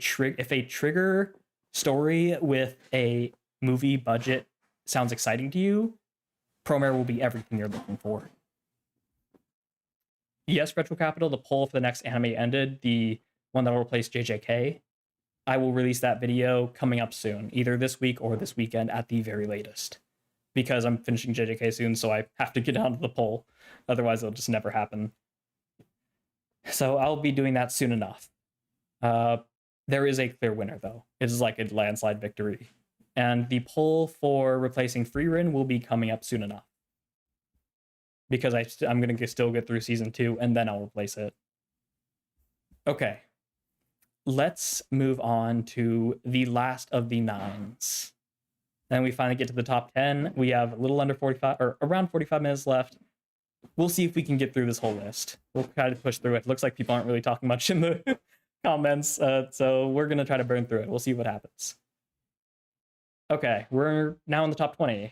Trigger story with a movie budget sounds exciting to you, Promare will be everything you're looking for. Yes, Retro Capital, the poll for the next anime ended, the one that will replace JJK. I will release that video coming up soon, either this week or this weekend at the very latest, because I'm finishing JJK soon, so I have to get onto the poll. Otherwise, it'll just never happen. So I'll be doing that soon enough. There is a clear winner, though. It is like a landslide victory. And the poll for replacing Frieren will be coming up soon enough, because I'm going to still get through season 2, and then I'll replace it. Okay. Let's move on to the last of the 9s. Then we finally get to the top 10. We have a little under 45, or around 45 minutes left. We'll see if we can get through this whole list. We'll try to push through it. Looks like people aren't really talking much in the comments, so we're going to try to burn through it. We'll see what happens. Okay, we're now in the top 20.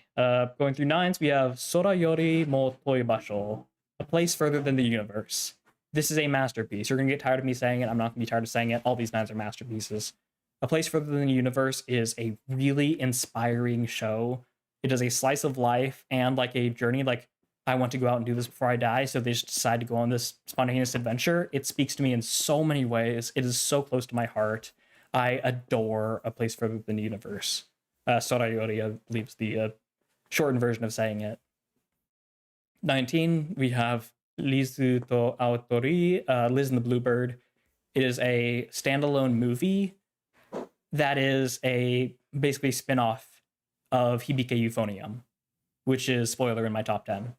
Going through nines, we have Sora Yori mo Toibasho, A Place Further Than the Universe. This is a masterpiece. You're gonna get tired of me saying it. I'm not gonna be tired of saying it. All these nines are masterpieces. A Place Further Than the Universe is a really inspiring show. It is a slice of life and like a journey. Like, I want to go out and do this before I die, so they just decide to go on this spontaneous adventure. It speaks to me in so many ways. It is so close to my heart. I adore A Place Further Than the Universe. Sorayori, I believe, is the shortened version of saying it. 19, we have Lizu to Autori, Liz and the Bluebird. It is a standalone movie that is a basically spin-off of Hibike Euphonium, which is, spoiler, in my top 10.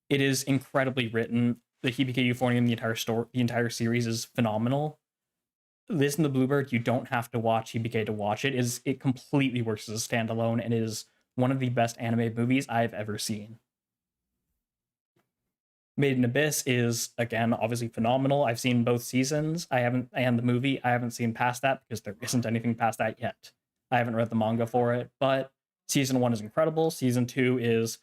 It is incredibly written. The Hibike Euphonium, the entire series is phenomenal. Liz and the Bluebird, you don't have to watch Hibike to watch it. It completely works as a standalone and is one of the best anime movies I've ever seen. Made in Abyss is, again, obviously phenomenal. I've seen both seasons. And the movie. I haven't seen past that because there isn't anything past that yet. I haven't read the manga for it, but season 1 is incredible. Season 2 is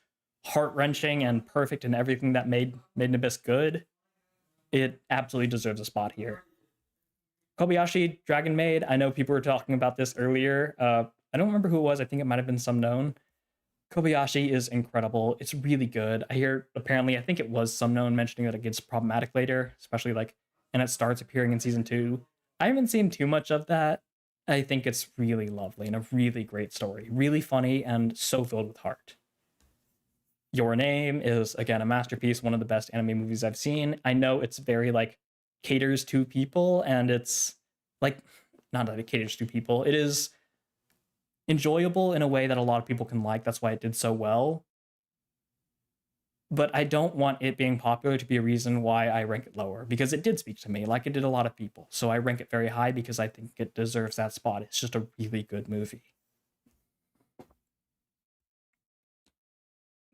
heart-wrenching and perfect in everything that made Made in Abyss good. It absolutely deserves a spot here. Kobayashi Dragon Maid. I know people were talking about this earlier. I don't remember who it was. I think it might have been some known. Kobayashi is incredible. It's really good. I think it was some known mentioning that it gets problematic later, especially and it starts appearing in season 2. I haven't seen too much of that. I think it's really lovely and a really great story. Really funny and so filled with heart. Your Name is, again, a masterpiece, one of the best anime movies I've seen. I know it's very caters to people, and it's not that it caters to people. It is enjoyable in a way that a lot of people can like. That's why it did so well. But I don't want it being popular to be a reason why I rank it lower, because it did speak to me like it did a lot of people. So I rank it very high because I think it deserves that spot. It's just a really good movie.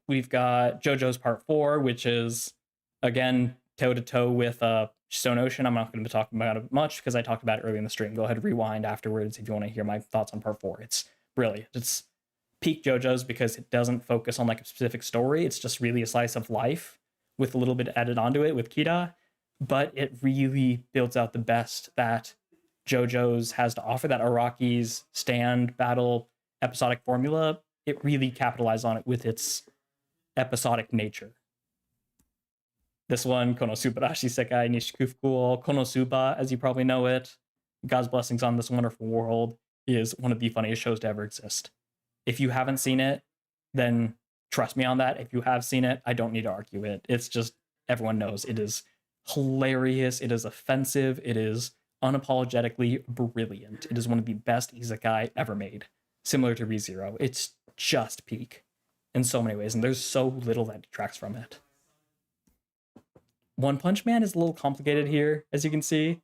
We've got JoJo's Part 4, which is, again, toe-to-toe with Stone Ocean. I'm not going to be talking about it much because I talked about it early in the stream. Go ahead and rewind afterwards if you want to hear my thoughts on Part 4. It's brilliant. It's peak JoJo's because it doesn't focus on a specific story. It's just really a slice of life with a little bit added onto it with Kira. But it really builds out the best that JoJo's has to offer, that Araki's stand, battle, episodic formula. It really capitalized on it with its episodic nature. This one, Konosubarashi Sekai Nishikufuku, Konosuba, as you probably know it, God's Blessings on This Wonderful World, is one of the funniest shows to ever exist. If you haven't seen it, then trust me on that. If you have seen it, I don't need to argue it. It's just, everyone knows it is hilarious, it is offensive, it is unapologetically brilliant. It is one of the best isekai ever made, similar to ReZero. It's just peak in so many ways, and there's so little that detracts from it. One Punch Man is a little complicated here, as you can see.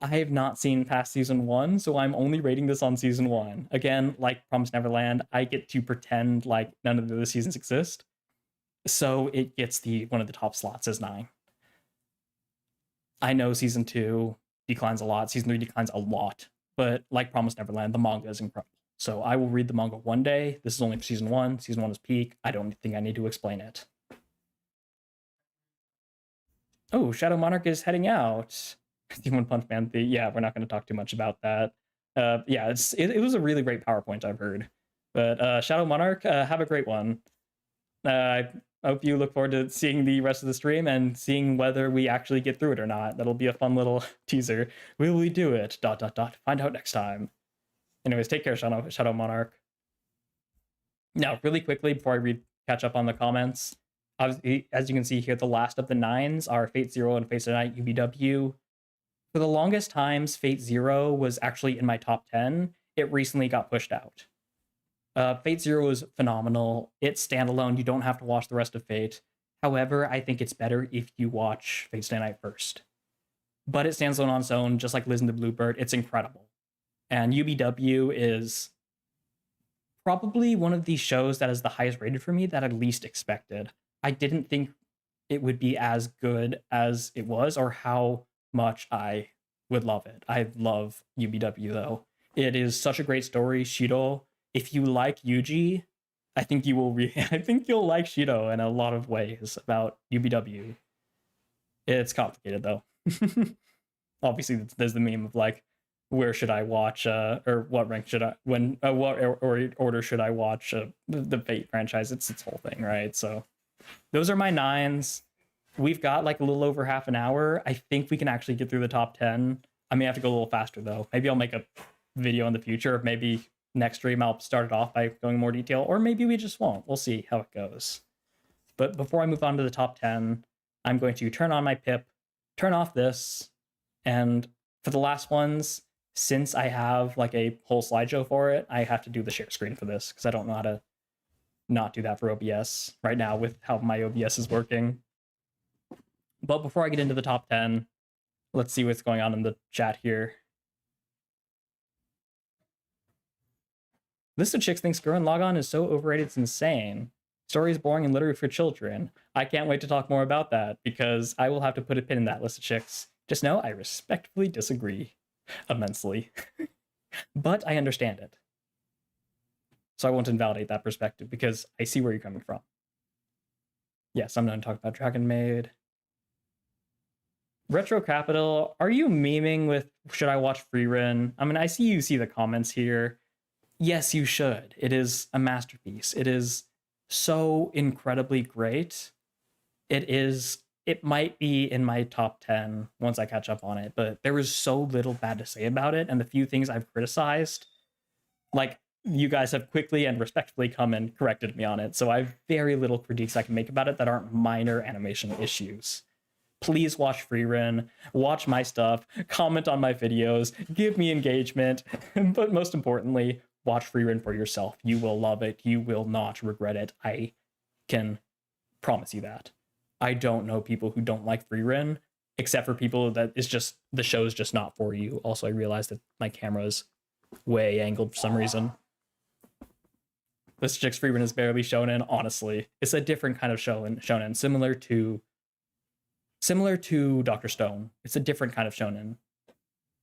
I have not seen past season 1, so I'm only rating this on season 1. Again, like Promised Neverland, I get to pretend like none of the other seasons exist. So it gets one of the top slots as 9. I know season 2 declines a lot, season 3 declines a lot, but like Promised Neverland, the manga is incredible. So I will read the manga one day. This is only for season 1. Season 1 is peak. I don't think I need to explain it. Oh, Shadow Monarch is heading out. One Punch Man. Yeah, we're not going to talk too much about that. Yeah, it was a really great PowerPoint, I've heard. But Shadow Monarch, have a great one. I hope you look forward to seeing the rest of the stream and seeing whether we actually get through it or not. That'll be a fun little teaser. Will we do it? ... Find out next time. Anyways, take care, Shadow Monarch. Now, really quickly, before I catch up on the comments, obviously, as you can see here, the last of the 9s are Fate Zero and Fate Stay Night UBW. For the longest times, Fate Zero was actually in my top 10. It recently got pushed out. Fate Zero is phenomenal. It's standalone. You don't have to watch the rest of Fate. However, I think it's better if you watch Fate Stay Night first. But it stands alone on its own, just like Liz and the Bluebird. It's incredible. And UBW is probably one of these shows that is the highest rated for me that I least expected. I didn't think it would be as good as it was or how much I would love it. I love UBW though. It is such a great story. Shiro if you like Yuji, I think you will. I think you'll like Shido in a lot of ways about UBW. It's complicated though. Obviously, there's the meme of like, where should I watch? Or what rank should I? What order should I watch? The Fate franchise. It's its whole thing, right? So, those are my 9s. We've got like a little over half an hour. I think we can actually get through the top 10. I may have to go a little faster though. Maybe I'll make a video in the future. Maybe next stream I'll start it off by going more detail, or maybe we just won't. We'll see how it goes. But before I move on to the top 10, I'm going to turn on my pip, turn off this, and for the last ones, since I have like a whole slideshow for it, I have to do the share screen for this because I don't know how to not do that for OBS right now with how my OBS is working. But before I get into the top 10, let's see what's going on in the chat here. List of Chicks thinks Gurren Lagann is so overrated it's insane. Story is boring and literary for children. I can't wait to talk more about that because I will have to put a pin in that, List of Chicks. Just know I respectfully disagree immensely. But I understand it. So I won't invalidate that perspective because I see where you're coming from. Yes, I'm going to talk about Dragon Maid. Retro Capital, are you memeing with should I watch Frieren? I mean, I see you see the comments here. Yes, you should. It is a masterpiece. It is so incredibly great. It might be in my top 10 once I catch up on it, but there was so little bad to say about it, and the few things I've criticized, like, you guys have quickly and respectfully come and corrected me on it, so I have very little critiques I can make about it that aren't minor animation issues. Please watch Frieren, watch my stuff, comment on my videos, give me engagement, but most importantly, watch Frieren for yourself. You will love it. You will not regret it. I can promise you that. I don't know people who don't like Frieren, except for people that it's just, the show's just not for you. Also, I realized that my camera's way angled for some reason. This chick's Frieren is barely shonen, honestly. It's a different kind of shonen, similar to Dr. Stone. It's a different kind of shonen.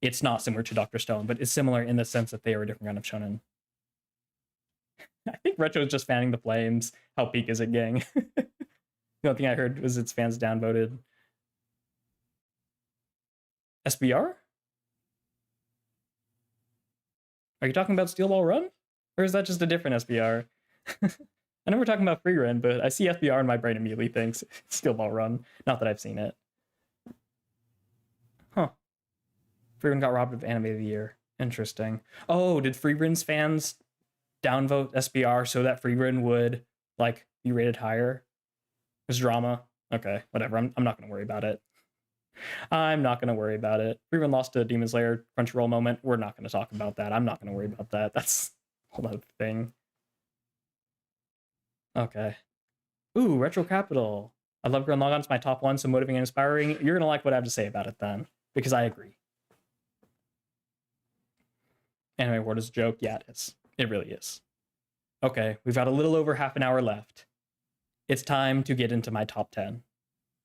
It's not similar to Dr. Stone, but it's similar in the sense that they are a different kind of shonen. I think Retro is just fanning the flames. How peak is it, gang? The only thing I heard was its fans downvoted. SBR? Are you talking about Steel Ball Run? Or is that just a different SBR? I know we're talking about Frieren, but I see FBR and my brain immediately thinks Steel Ball Run. Not that I've seen it. Huh. Frieren got robbed of Anime of the Year. Interesting. Oh, did Frieren's fans downvote SBR so that Frieren would, like, be rated higher? There's drama. Okay, whatever. I'm not going to worry about it. I'm not going to worry about it. Frieren lost to Demon Slayer Crunchyroll moment. We're not going to talk about that. I'm not going to worry about that. That's a whole other thing. Okay. Ooh, Retro Capital. I love Gurren Lagann. It's my top 1, so motivating and inspiring. You're going to like what I have to say about it then, because I agree. Anime Award is a joke. Yeah, it is. It really is. Okay, we've got a little over half an hour left. It's time to get into my top 10.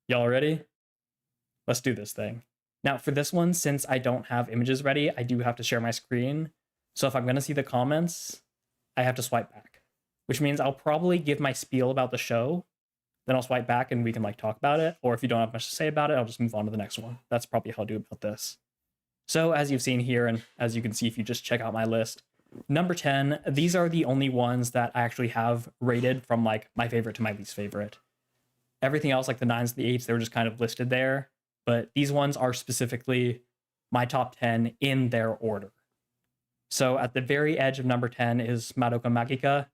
Y'all ready? Let's do this thing. Now, for this one, since I don't have images ready, I do have to share my screen. So if I'm going to see the comments, I have to swipe back, which means I'll probably give my spiel about the show, then I'll swipe back and we can like talk about it. Or if you don't have much to say about it, I'll just move on to the next one. That's probably how I'll do about this. So as you've seen here, and as you can see if you just check out my list, number 10, these are the only ones that I actually have rated from like my favorite to my least favorite. Everything else, like the 9s, the 8s, they were just kind of listed there. But these ones are specifically my top 10 in their order. So at the very edge of number 10 is Madoka Magica.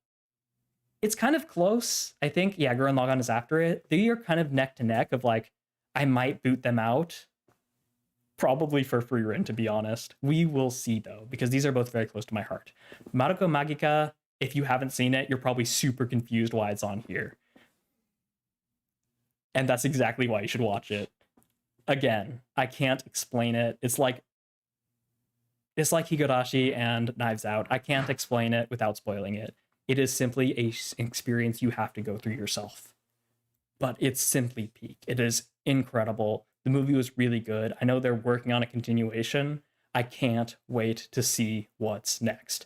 It's kind of close, I think. Yeah, Gurren Lagann is after it. They are kind of neck to neck of like, I might boot them out. Probably for Frieren, to be honest. We will see, though, because these are both very close to my heart. Madoka Magica, if you haven't seen it, you're probably super confused why it's on here. And that's exactly why you should watch it. Again, I can't explain it. It's like Higurashi and Knives Out. I can't explain it without spoiling it. It is simply an experience you have to go through yourself. But it's simply peak. It is incredible. The movie was really good. I know they're working on a continuation. I can't wait to see what's next.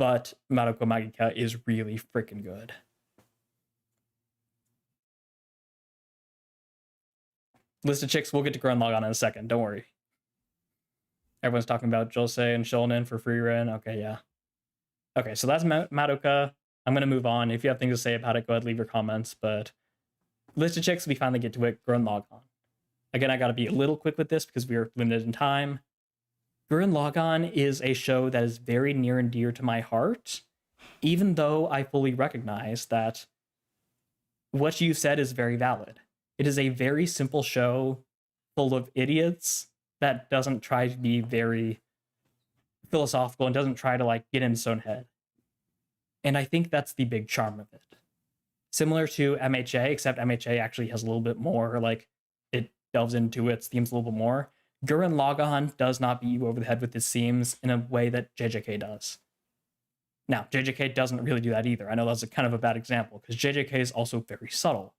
but Madoka Magica is really freaking good. List of chicks, we'll get to Gurren Lagann in a second, don't worry. Everyone's talking about Josei and Shonen for Frieren. Okay, yeah. Okay, so that's Madoka. I'm going to move on. If you have things to say about it, go ahead, leave your comments. But list of chicks, we finally get to it. Gurren Lagann. Again, I got to be a little quick with this because we are limited in time. Gurren Lagann is a show that is very near and dear to my heart, even though I fully recognize that what you said is very valid. It is a very simple show full of idiots that doesn't try to be very philosophical and doesn't try to like get in its own head. And I think that's the big charm of it. Similar to MHA, except MHA actually has a little bit more, like, it delves into its themes a little bit more. Gurren Lagann does not beat you over the head with its themes in a way that JJK does. Now, JJK doesn't really do that either. I know that's kind of a bad example, because JJK is also very subtle.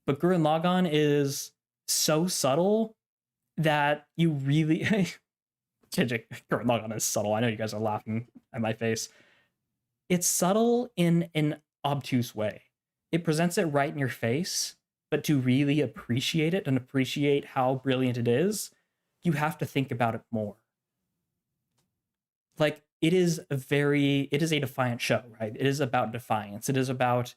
But Gurren Lagann is so subtle that you really... Gurren Lagann is subtle. I know you guys are laughing at my face. It's subtle in an obtuse way. It presents it right in your face, but to really appreciate it and appreciate how brilliant it is, you have to think about it more. Like, it is a defiant show, right? It is about defiance. It is about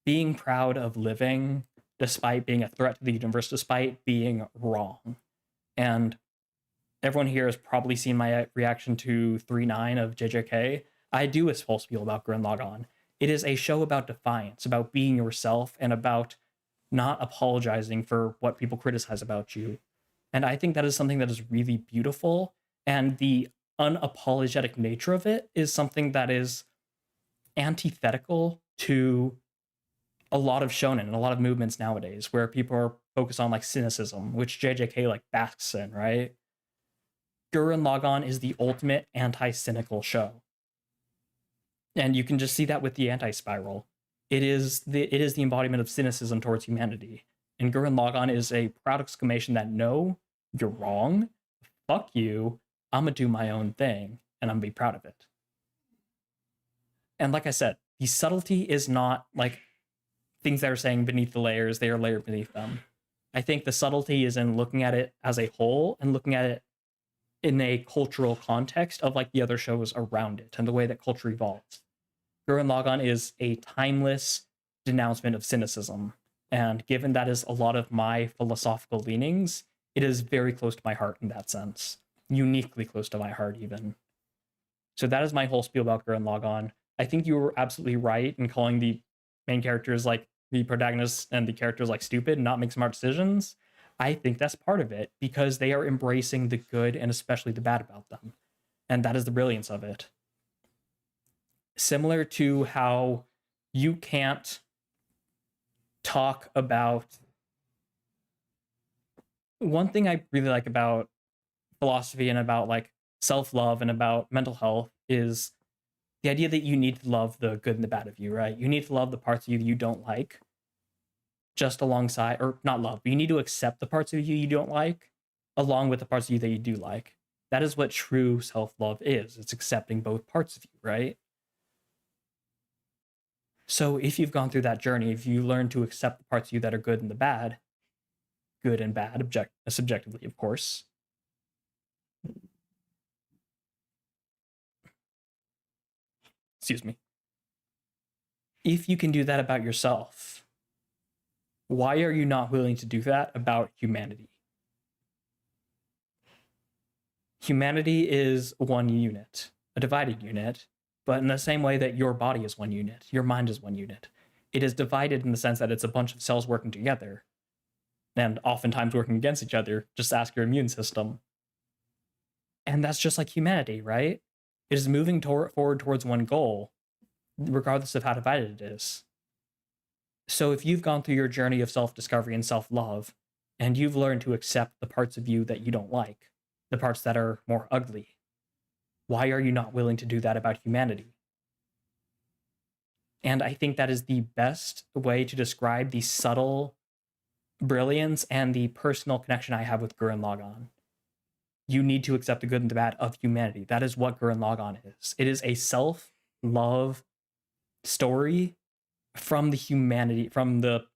being proud of living despite being a threat to the universe, despite being wrong. And everyone here has probably seen my reaction to 3.9 of JJK. I do a full spiel about Gurren Lagann. It is a show about defiance, about being yourself, and about not apologizing for what people criticize about you. And I think that is something that is really beautiful, and the unapologetic nature of it is something that is antithetical to a lot of shonen and a lot of movements nowadays, where people are focused on like cynicism, which JJK like basks in, right? Gurren Lagann is the ultimate anti-cynical show. And you can just see that with the anti-spiral. It is the embodiment of cynicism towards humanity. And Gurren Lagann is a proud exclamation that, no, you're wrong. Fuck you. I'm gonna do my own thing, and I'm gonna be proud of it. And like I said, the subtlety is not like things that are saying beneath the layers, they are layered beneath them. I think the subtlety is in looking at it as a whole and looking at it in a cultural context of like the other shows around it and the way that culture evolves. Gurren Lagann is a timeless denouncement of cynicism. And given that is a lot of my philosophical leanings, it is very close to my heart in that sense. Uniquely close to my heart, even. So that is my whole spiel about Gurren Lagann. I think you were absolutely right in calling the main characters like the protagonists and the characters like stupid and not make smart decisions. I think that's part of it because they are embracing the good and especially the bad about them. And that is the brilliance of it. Similar to how you can't talk about... One thing I really like about philosophy and about like self-love and about mental health is the idea that you need to love the good and the bad of you, right? You need to love the parts of you that you don't like, just alongside, or not love, but you need to accept the parts of you don't like, along with the parts of you that you do like. That is what true self-love is. It's accepting both parts of you, right? So if you've gone through that journey, if you learn to accept the parts of you that are good and the bad, good and bad, subjectively, of course, excuse me. If you can do that about yourself, why are you not willing to do that about humanity? Humanity is one unit, a divided unit, but in the same way that your body is one unit, your mind is one unit. It is divided in the sense that it's a bunch of cells working together, and oftentimes working against each other. Just ask your immune system. And that's just like humanity, right? It is moving forward towards one goal, regardless of how divided it is. So if you've gone through your journey of self-discovery and self-love, and you've learned to accept the parts of you that you don't like, the parts that are more ugly, why are you not willing to do that about humanity? And I think that is the best way to describe the subtle brilliance and the personal connection I have with Gurren Lagann. You need to accept the good and the bad of humanity. That is what Gurren Lagann is. It is a love story from the humanity, from the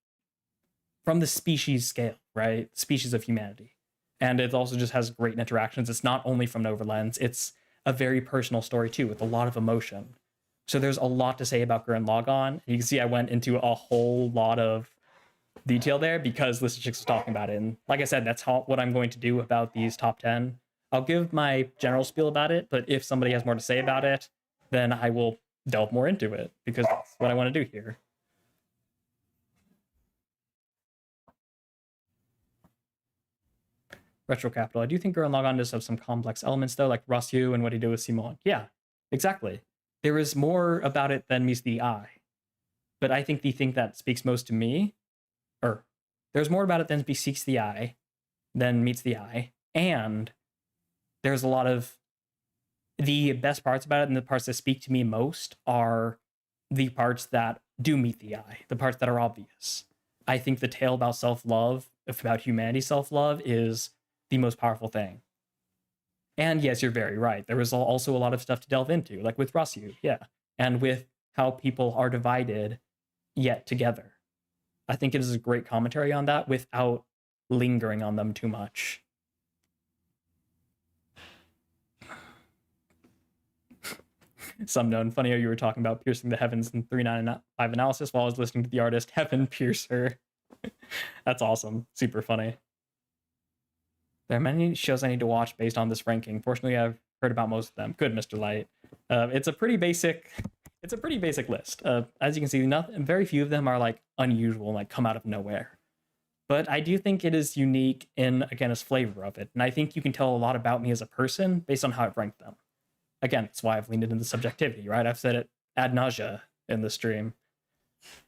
species scale, right? Species of humanity. And it also just has great interactions. It's not only from Nova Lens, it's a very personal story too, with a lot of emotion. So there's a lot to say about Gurren Lagann. You can see I went into a whole lot of detail there because List of Chicks was talking about it. And like I said, that's what I'm going to do about these top 10. I'll give my general spiel about it, but if somebody has more to say about it, then I will delve more into it because that's what I want to do here. Retro Capital. I do think Gurren Lagann does have some complex elements though, like Rossiu and what he did with Simon. Yeah, exactly. There is more about it than meets the eye. But I think the thing that speaks most to me, or there's more about it than speaks the eye, than meets the eye, and there's a lot of the best parts about it, and the parts that speak to me most are the parts that do meet the eye, the parts that are obvious. I think the tale about self-love, about humanity self-love, is the most powerful thing. And yes, you're very right. There is also a lot of stuff to delve into, like with Rossiu, yeah, and with how people are divided yet together. I think it is a great commentary on that without lingering on them too much. Some known. Funny how you were talking about piercing the heavens in 395 analysis while I was listening to the artist Heaven Piercer. That's awesome. Super funny. There are many shows I need to watch based on this ranking. Fortunately, I've heard about most of them. Good, Mr. Light. It's a pretty basic list. As you can see, very few of them are like unusual, like come out of nowhere. But I do think it is unique in, again, its flavor of it. And I think you can tell a lot about me as a person based on how I've ranked them. Again, that's why I've leaned into the subjectivity, right? I've said it ad nauseum in the stream.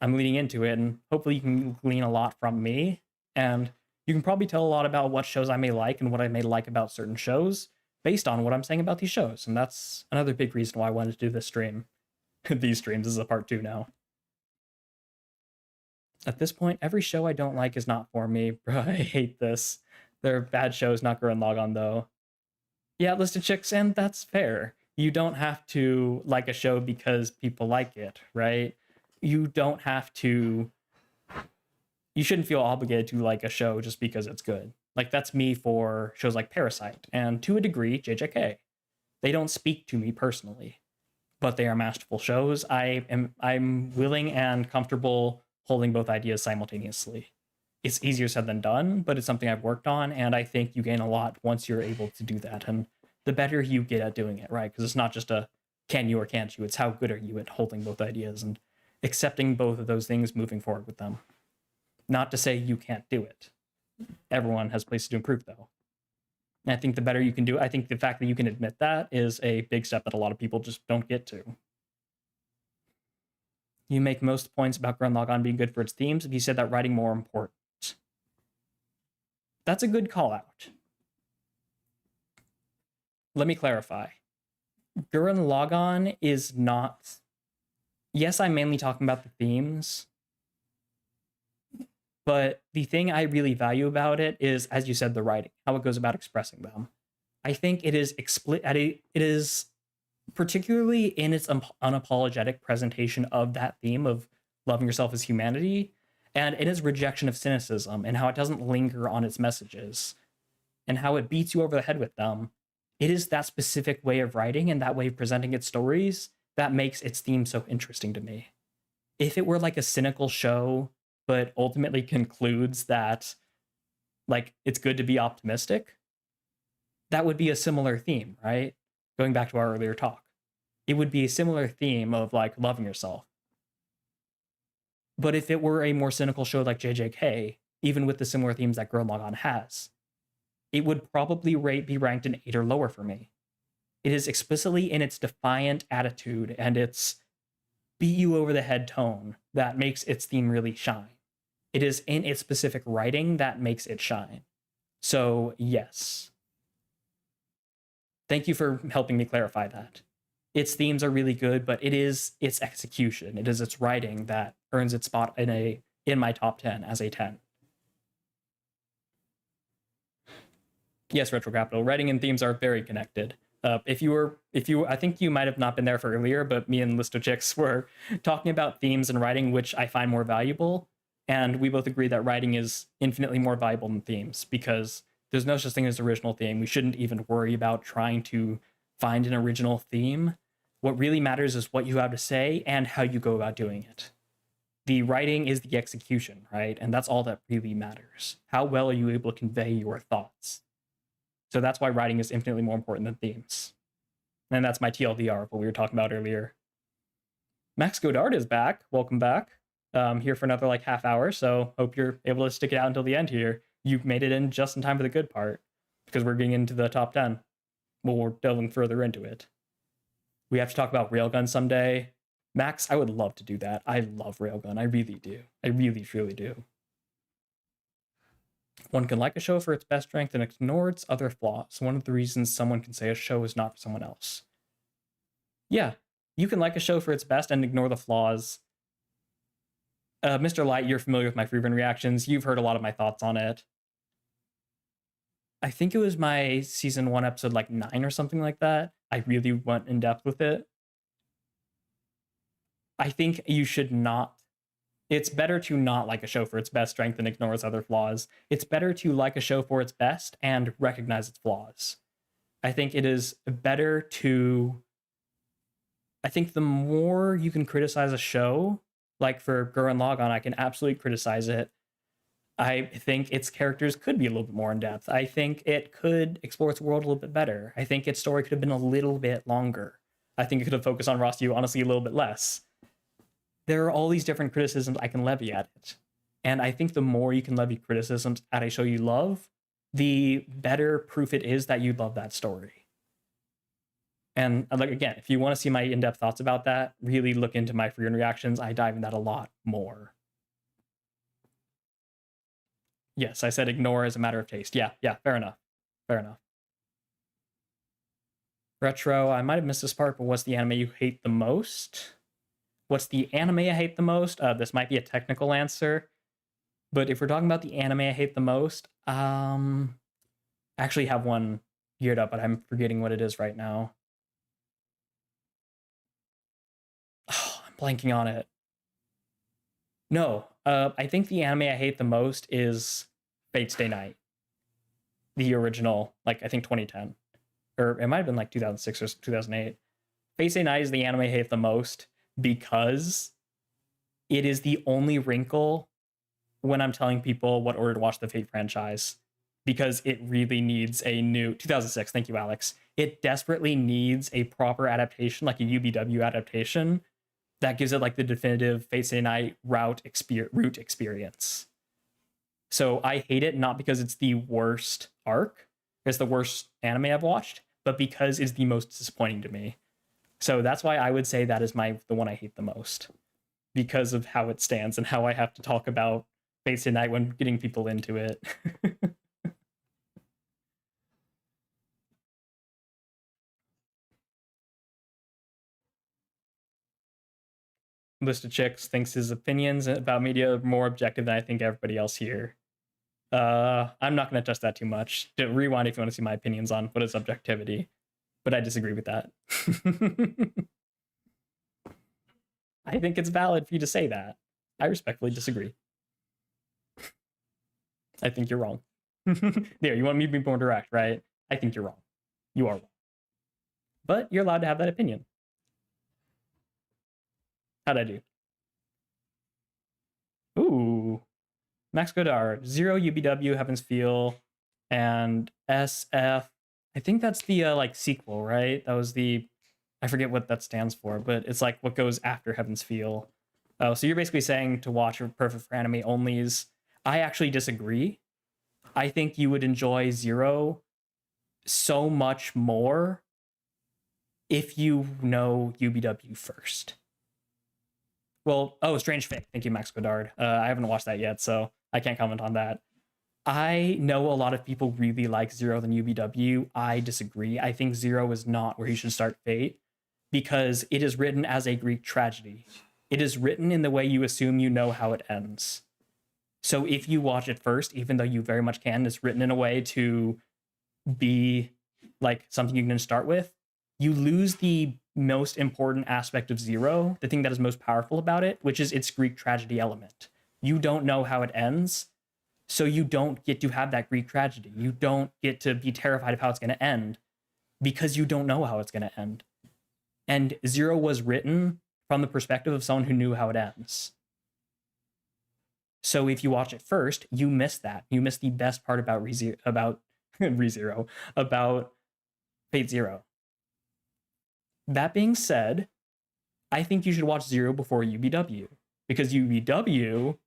I'm leaning into it, and hopefully you can glean a lot from me. And you can probably tell a lot about what shows I may like and what I may like about certain shows based on what I'm saying about these shows. And that's another big reason why I wanted to do this stream. These streams. This is a part 2 now. At this point, every show I don't like is not for me. Bro, I hate this. They're bad shows, not Gurren Lagann, though. Yeah, List of Chicks, and that's fair. You don't have to like a show because people like it, right? You don't have to... You shouldn't feel obligated to like a show just because it's good. Like, that's me for shows like Parasite, and to a degree, JJK. They don't speak to me personally, but they are masterful shows. I'm willing and comfortable holding both ideas simultaneously. It's easier said than done, but it's something I've worked on, and I think you gain a lot once you're able to do that. And the better you get at doing it, right? Because it's not just a can you or can't you, it's how good are you at holding both ideas and accepting both of those things, moving forward with them. Not to say you can't do it. Everyone has places to improve, though. And I think the better you can do it, I think the fact that you can admit that is a big step that a lot of people just don't get to. You make most points about Gurren Lagann being good for its themes if you said that writing more important. That's a good call out. Let me clarify. Gurren Lagann is not... Yes, I'm mainly talking about the themes, but the thing I really value about it is, as you said, the writing, how it goes about expressing them. I think it is it is particularly in its unapologetic presentation of that theme of loving yourself as humanity, and in its rejection of cynicism and how it doesn't linger on its messages and how it beats you over the head with them. It is that specific way of writing and that way of presenting its stories that makes its theme so interesting to me. If it were like a cynical show, but ultimately concludes that, like, it's good to be optimistic, that would be a similar theme, right? Going back to our earlier talk. It would be a similar theme of, like, loving yourself. But if it were a more cynical show like JJK, even with the similar themes that Gurren Lagann has, it would probably be ranked an 8 or lower for me. It is explicitly in its defiant attitude and its beat you over the head tone that makes its theme really shine. It is in its specific writing that makes it shine. So, yes. Thank you for helping me clarify that. Its themes are really good, but it is its execution, it is its writing that earns its spot in my top 10 as a 10. Yes, Retro Capital, writing and themes are very connected. I think you might have not been there for earlier, but me and Listochicks were talking about themes and writing, which I find more valuable. And we both agree that writing is infinitely more valuable than themes because there's no such thing as original theme. We shouldn't even worry about trying to find an original theme. What really matters is what you have to say and how you go about doing it. The writing is the execution, right? And that's all that really matters. How well are you able to convey your thoughts? So that's why writing is infinitely more important than themes. And that's my TLDR of what we were talking about earlier. Max Godard is back. Welcome back. Here for another like half hour. So hope you're able to stick it out until the end here. You made it in just in time for the good part because we're getting into the top 10. Well, we're delving further into it. We have to talk about Railgun someday. Max, I would love to do that. I love Railgun. I really do. I really, truly do. One can like a show for its best strength and ignore its other flaws. One of the reasons someone can say a show is not for someone else. Yeah, you can like a show for its best and ignore the flaws. Mr. Light, you're familiar with my frequent reactions. You've heard a lot of my thoughts on it. I think it was my season 1 episode like 9 or something like that. I really went in depth with it. I think you should not. It's better to not like a show for its best strength and ignore its other flaws. It's better to like a show for its best and recognize its flaws. I think it is better to. I think the more you can criticize a show, like for Gurren Lagann, I can absolutely criticize it. I think its characters could be a little bit more in depth. I think it could explore its world a little bit better. I think its story could have been a little bit longer. I think it could have focused on Ross Yu, honestly, a little bit less. There are all these different criticisms I can levy at it. And I think the more you can levy criticisms at a show you love, the better proof it is that you love that story. And like again, if you want to see my in-depth thoughts about that, really look into my frequent reactions. I dive in that a lot more. Yes, I said ignore as a matter of taste. Yeah, fair enough. Fair enough. Retro, I might have missed this part, but what's the anime you hate the most? What's the anime I hate the most? This might be a technical answer, but if we're talking about the anime I hate the most, I actually have one geared up, but I'm forgetting what it is right now. Oh, I'm blanking on it. No, I think the anime I hate the most is Fate Stay Night. The original, like I think 2010. Or it might have been like 2006 or 2008. Fate Stay Night is the anime I hate the most because it is the only wrinkle when I'm telling people what order to watch the Fate franchise. Because it really needs a new 2006. Thank you, Alex. It desperately needs a proper adaptation, like a UBW adaptation, that gives it like the definitive Fate Stay Night route experience. So I hate it not because it's the worst arc, it's the worst anime I've watched, but because it's the most disappointing to me. So that's why I would say that is the one I hate the most, because of how it stands and how I have to talk about Fate Stay Night when getting people into it. List of Chicks thinks his opinions about media are more objective than I think everybody else here. I'm not going to touch that too much. Rewind if you want to see my opinions on what is objectivity, but I disagree with that. I think it's valid for you to say that. I respectfully disagree. I think you're wrong. There, you want me to be more direct, right? I think you're wrong. You are wrong. But you're allowed to have that opinion. How'd I do? Ooh. Max Godard, Zero, UBW, Heaven's Feel, and SF. I think that's the like sequel, right? That was the, I forget what that stands for, but it's like what goes after Heaven's Feel. Oh, so you're basically saying to watch Perfect for Anime Onlys. I actually disagree. I think you would enjoy Zero so much more if you know UBW first. Well, Strange Fate. Thank you, Max Godard. I haven't watched that yet, so I can't comment on that. I know a lot of people really like Zero than UBW. I disagree. I think Zero is not where you should start Fate because it is written as a Greek tragedy. It is written in the way you assume you know how it ends. So if you watch it first, even though you very much can, it's written in a way to be like something you can start with, you lose the most important aspect of Zero, the thing that is most powerful about it, which is its Greek tragedy element. You don't know how it ends, so you don't get to have that Greek tragedy. You don't get to be terrified of how it's going to end because you don't know how it's going to end. And Zero was written from the perspective of someone who knew how it ends. So if you watch it first, you miss that. You miss the best part about ReZero, about Fate Zero. That being said, I think you should watch Zero before UBW, because UBW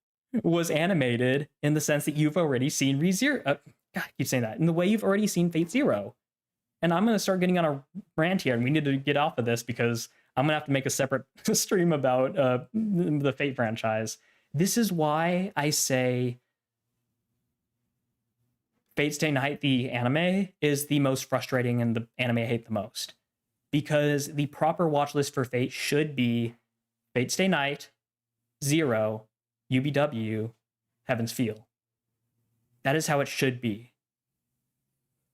was animated in the sense that you've already seen ReZero. God, I keep saying that. In the way you've already seen Fate Zero. And I'm going to start getting on a rant here, and we need to get off of this because I'm going to have to make a separate stream about the Fate franchise. This is why I say Fate Stay Night, the anime, is the most frustrating and the anime I hate the most. Because the proper watch list for Fate should be Fate Stay Night, Zero, UBW, Heaven's Feel. That is how it should be.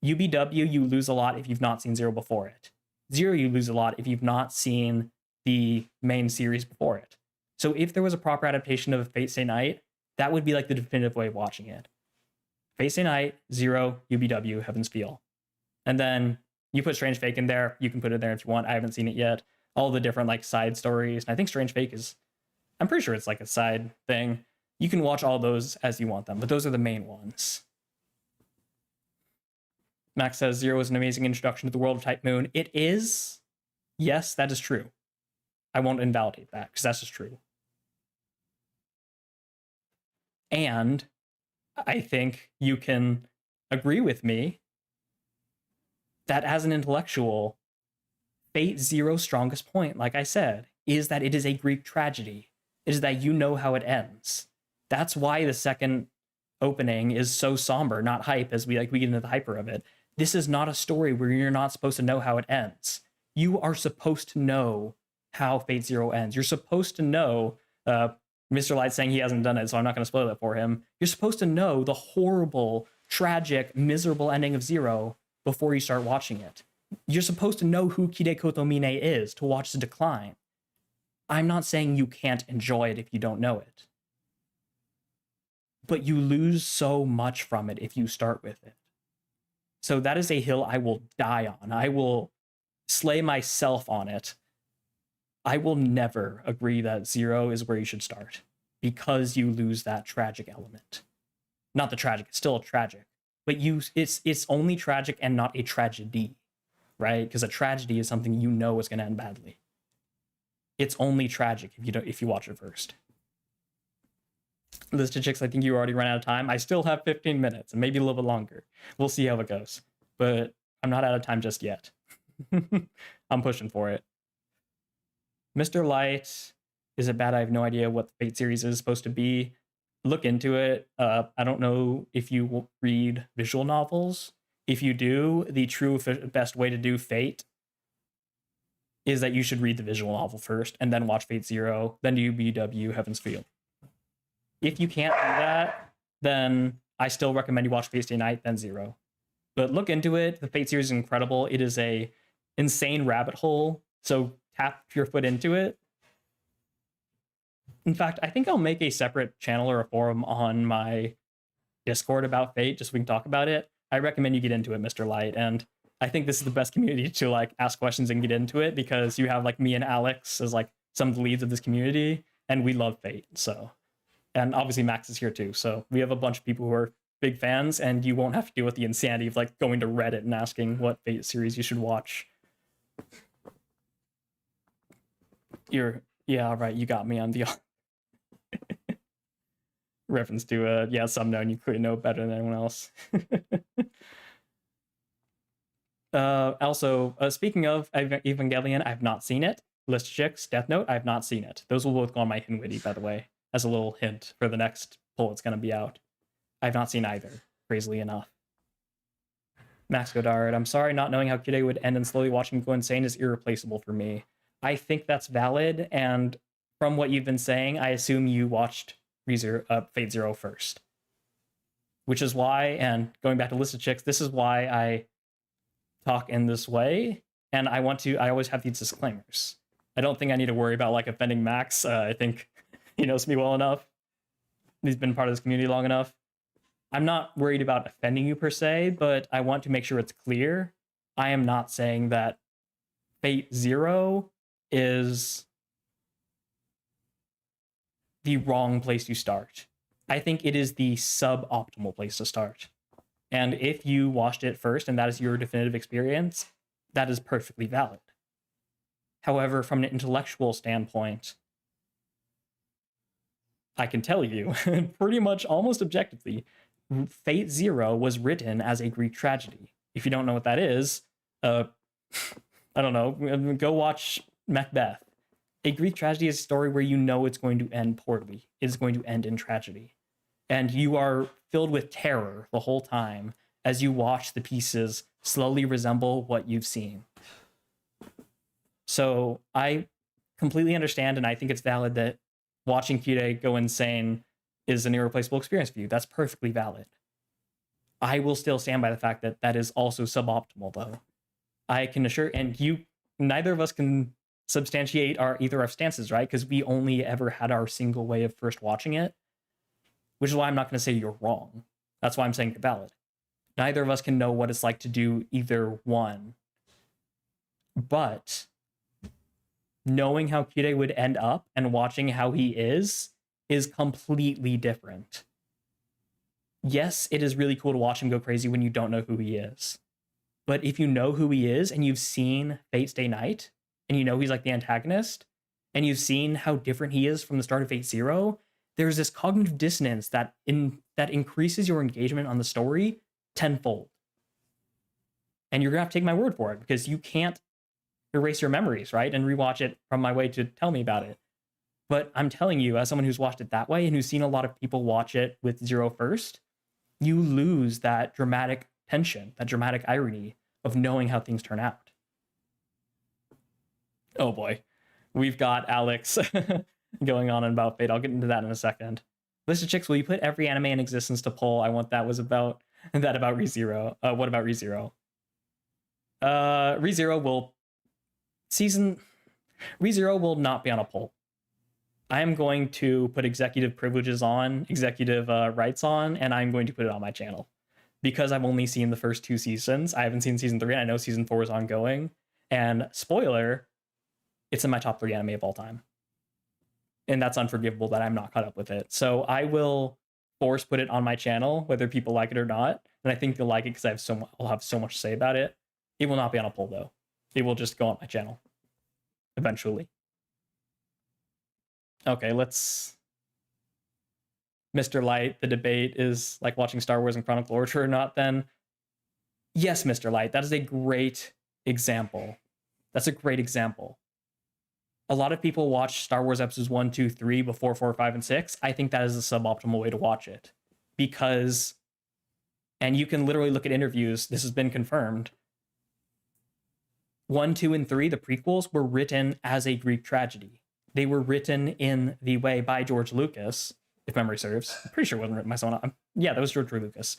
UBW, you lose a lot if you've not seen Zero before it. Zero, you lose a lot if you've not seen the main series before it. So if there was a proper adaptation of Fate Stay Night, that would be like the definitive way of watching it. Fate Stay Night, Zero, UBW, Heaven's Feel. And then you put Strange Fake in there. You can put it there if you want. I haven't seen it yet. All the different like side stories. And I think Strange Fake is, I'm pretty sure it's like a side thing. You can watch all those as you want them, but those are the main ones. Max says Zero is an amazing introduction to the world of Type Moon. It is. Yes, that is true. I won't invalidate that because that's just true. And I think you can agree with me that as an intellectual, Fate Zero's strongest point, like I said, is that it is a Greek tragedy. It is that you know how it ends. That's why the second opening is so somber, not hype, as we get into the hyper of it. This is not a story where you're not supposed to know how it ends. You are supposed to know how Fate Zero ends. You're supposed to know, Mr. Light saying he hasn't done it, so I'm not going to spoil it for him. You're supposed to know the horrible, tragic, miserable ending of Zero before you start watching it. You're supposed to know who Kide Kotomine is to watch the decline. I'm not saying you can't enjoy it if you don't know it. But you lose so much from it if you start with it. So that is a hill I will die on. I will slay myself on it. I will never agree that Zero is where you should start because you lose that tragic element. Not the tragic, it's still tragic, but it's only tragic and not a tragedy, right? Because a tragedy is something you know is going to end badly. It's only tragic if you watch it first. List of Chicks, I think you already ran out of time. I still have 15 minutes and maybe a little bit longer. We'll see how it goes, but I'm not out of time just yet. I'm pushing for it. Mr. Light, is it bad? I have no idea what the Fate series is supposed to be. Look into it. I don't know if you read visual novels. If you do, the true best way to do Fate is that you should read the visual novel first and then watch Fate Zero, then UBW Heaven's Feel. If you can't do that, then I still recommend you watch Fate Stay Night, then Zero. But look into it. The Fate series is incredible. It is a insane rabbit hole. So tap your foot into it. In fact, I think I'll make a separate channel or a forum on my Discord about Fate, just so we can talk about it. I recommend you get into it, Mr. Light. And I think this is the best community to like ask questions and get into it because you have like me and Alex as like some of the leads of this community, and we love Fate. So. And obviously Max is here too. So we have a bunch of people who are big fans, and you won't have to deal with the insanity of like going to Reddit and asking what Fate series you should watch. Yeah, right. You got me on the reference to some known. You clearly know better than anyone else. Also, speaking of Evangelion, I've not seen it. List of Chicks, Death Note, I've not seen it. Those will both go on my Hinwitty, by the way, as a little hint for the next poll it's going to be out. I've not seen either, crazily enough. Max Godard, I'm sorry, not knowing how Kide would end and slowly watching him go insane is irreplaceable for me. I think that's valid, and from what you've been saying, I assume you watched Fate Zero first. Which is why, and going back to List of Chicks, this is why I talk in this way, and I always have these disclaimers. I don't think I need to worry about like offending Max. I think he knows me well enough. He's been part of this community long enough. I'm not worried about offending you per se, but I want to make sure it's clear. I am not saying that Fate Zero is the wrong place to start. I think it is the suboptimal place to start. And if you watched it first and that is your definitive experience, that is perfectly valid. However, from an intellectual standpoint, I can tell you pretty much almost objectively, Fate Zero was written as a Greek tragedy. If you don't know what that is, I don't know, go watch Macbeth. A Greek tragedy is a story where you know it's going to end poorly. It's going to end in tragedy. And you are filled with terror the whole time as you watch the pieces slowly resemble what you've seen. So I completely understand, and I think it's valid that watching Kirei go insane is an irreplaceable experience for you. That's perfectly valid. I will still stand by the fact that that is also suboptimal, though. I can assure, and neither of us can substantiate either our stances, right? Because we only ever had our single way of first watching it, which is why I'm not going to say you're wrong. That's why I'm saying you're valid. Neither of us can know what it's like to do either one. But knowing how Kirei would end up and watching how he is completely different. Yes, it is really cool to watch him go crazy when you don't know who he is. But if you know who he is and you've seen Fate Stay Night, and you know he's like the antagonist, and you've seen how different he is from the start of Fate Zero, there's this cognitive dissonance that increases your engagement on the story tenfold. And you're gonna have to take my word for it, because you can't erase your memories, right? And rewatch it from my way to tell me about it. But I'm telling you, as someone who's watched it that way and who's seen a lot of people watch it with Zero first, you lose that dramatic tension, that dramatic irony of knowing how things turn out. Oh boy, we've got Alex going on about Fate. I'll get into that in a second. List of Chicks, will you put every anime in existence to poll? I want that about ReZero. What about ReZero? ReZero will not be on a poll. I am going to put executive privileges on, executive rights on, and I'm going to put it on my channel. Because I've only seen the first 2 seasons. I haven't seen season 3, and I know season 4 is ongoing. And spoiler, it's in my top 3 anime of all time. And that's unforgivable that I'm not caught up with it. So I will force put it on my channel, whether people like it or not. And I think they'll like it because I'll have so much to say about it. It will not be on a poll, though. It will just go on my channel. Eventually. Okay, let's... Mr. Light, the debate is like watching Star Wars and Chronicle Order or not, then yes, Mr. Light, that is a great example. That's a great example. A lot of people watch Star Wars episodes 1, 2, 3 before 4, 5, and 6. I think that is a suboptimal way to watch it. Because, and you can literally look at interviews, this has been confirmed, 1, 2, and 3, the prequels, were written as a Greek tragedy. They were written in the way by George Lucas, if memory serves. I'm pretty sure it wasn't written by someone else. Yeah, that was George Lucas.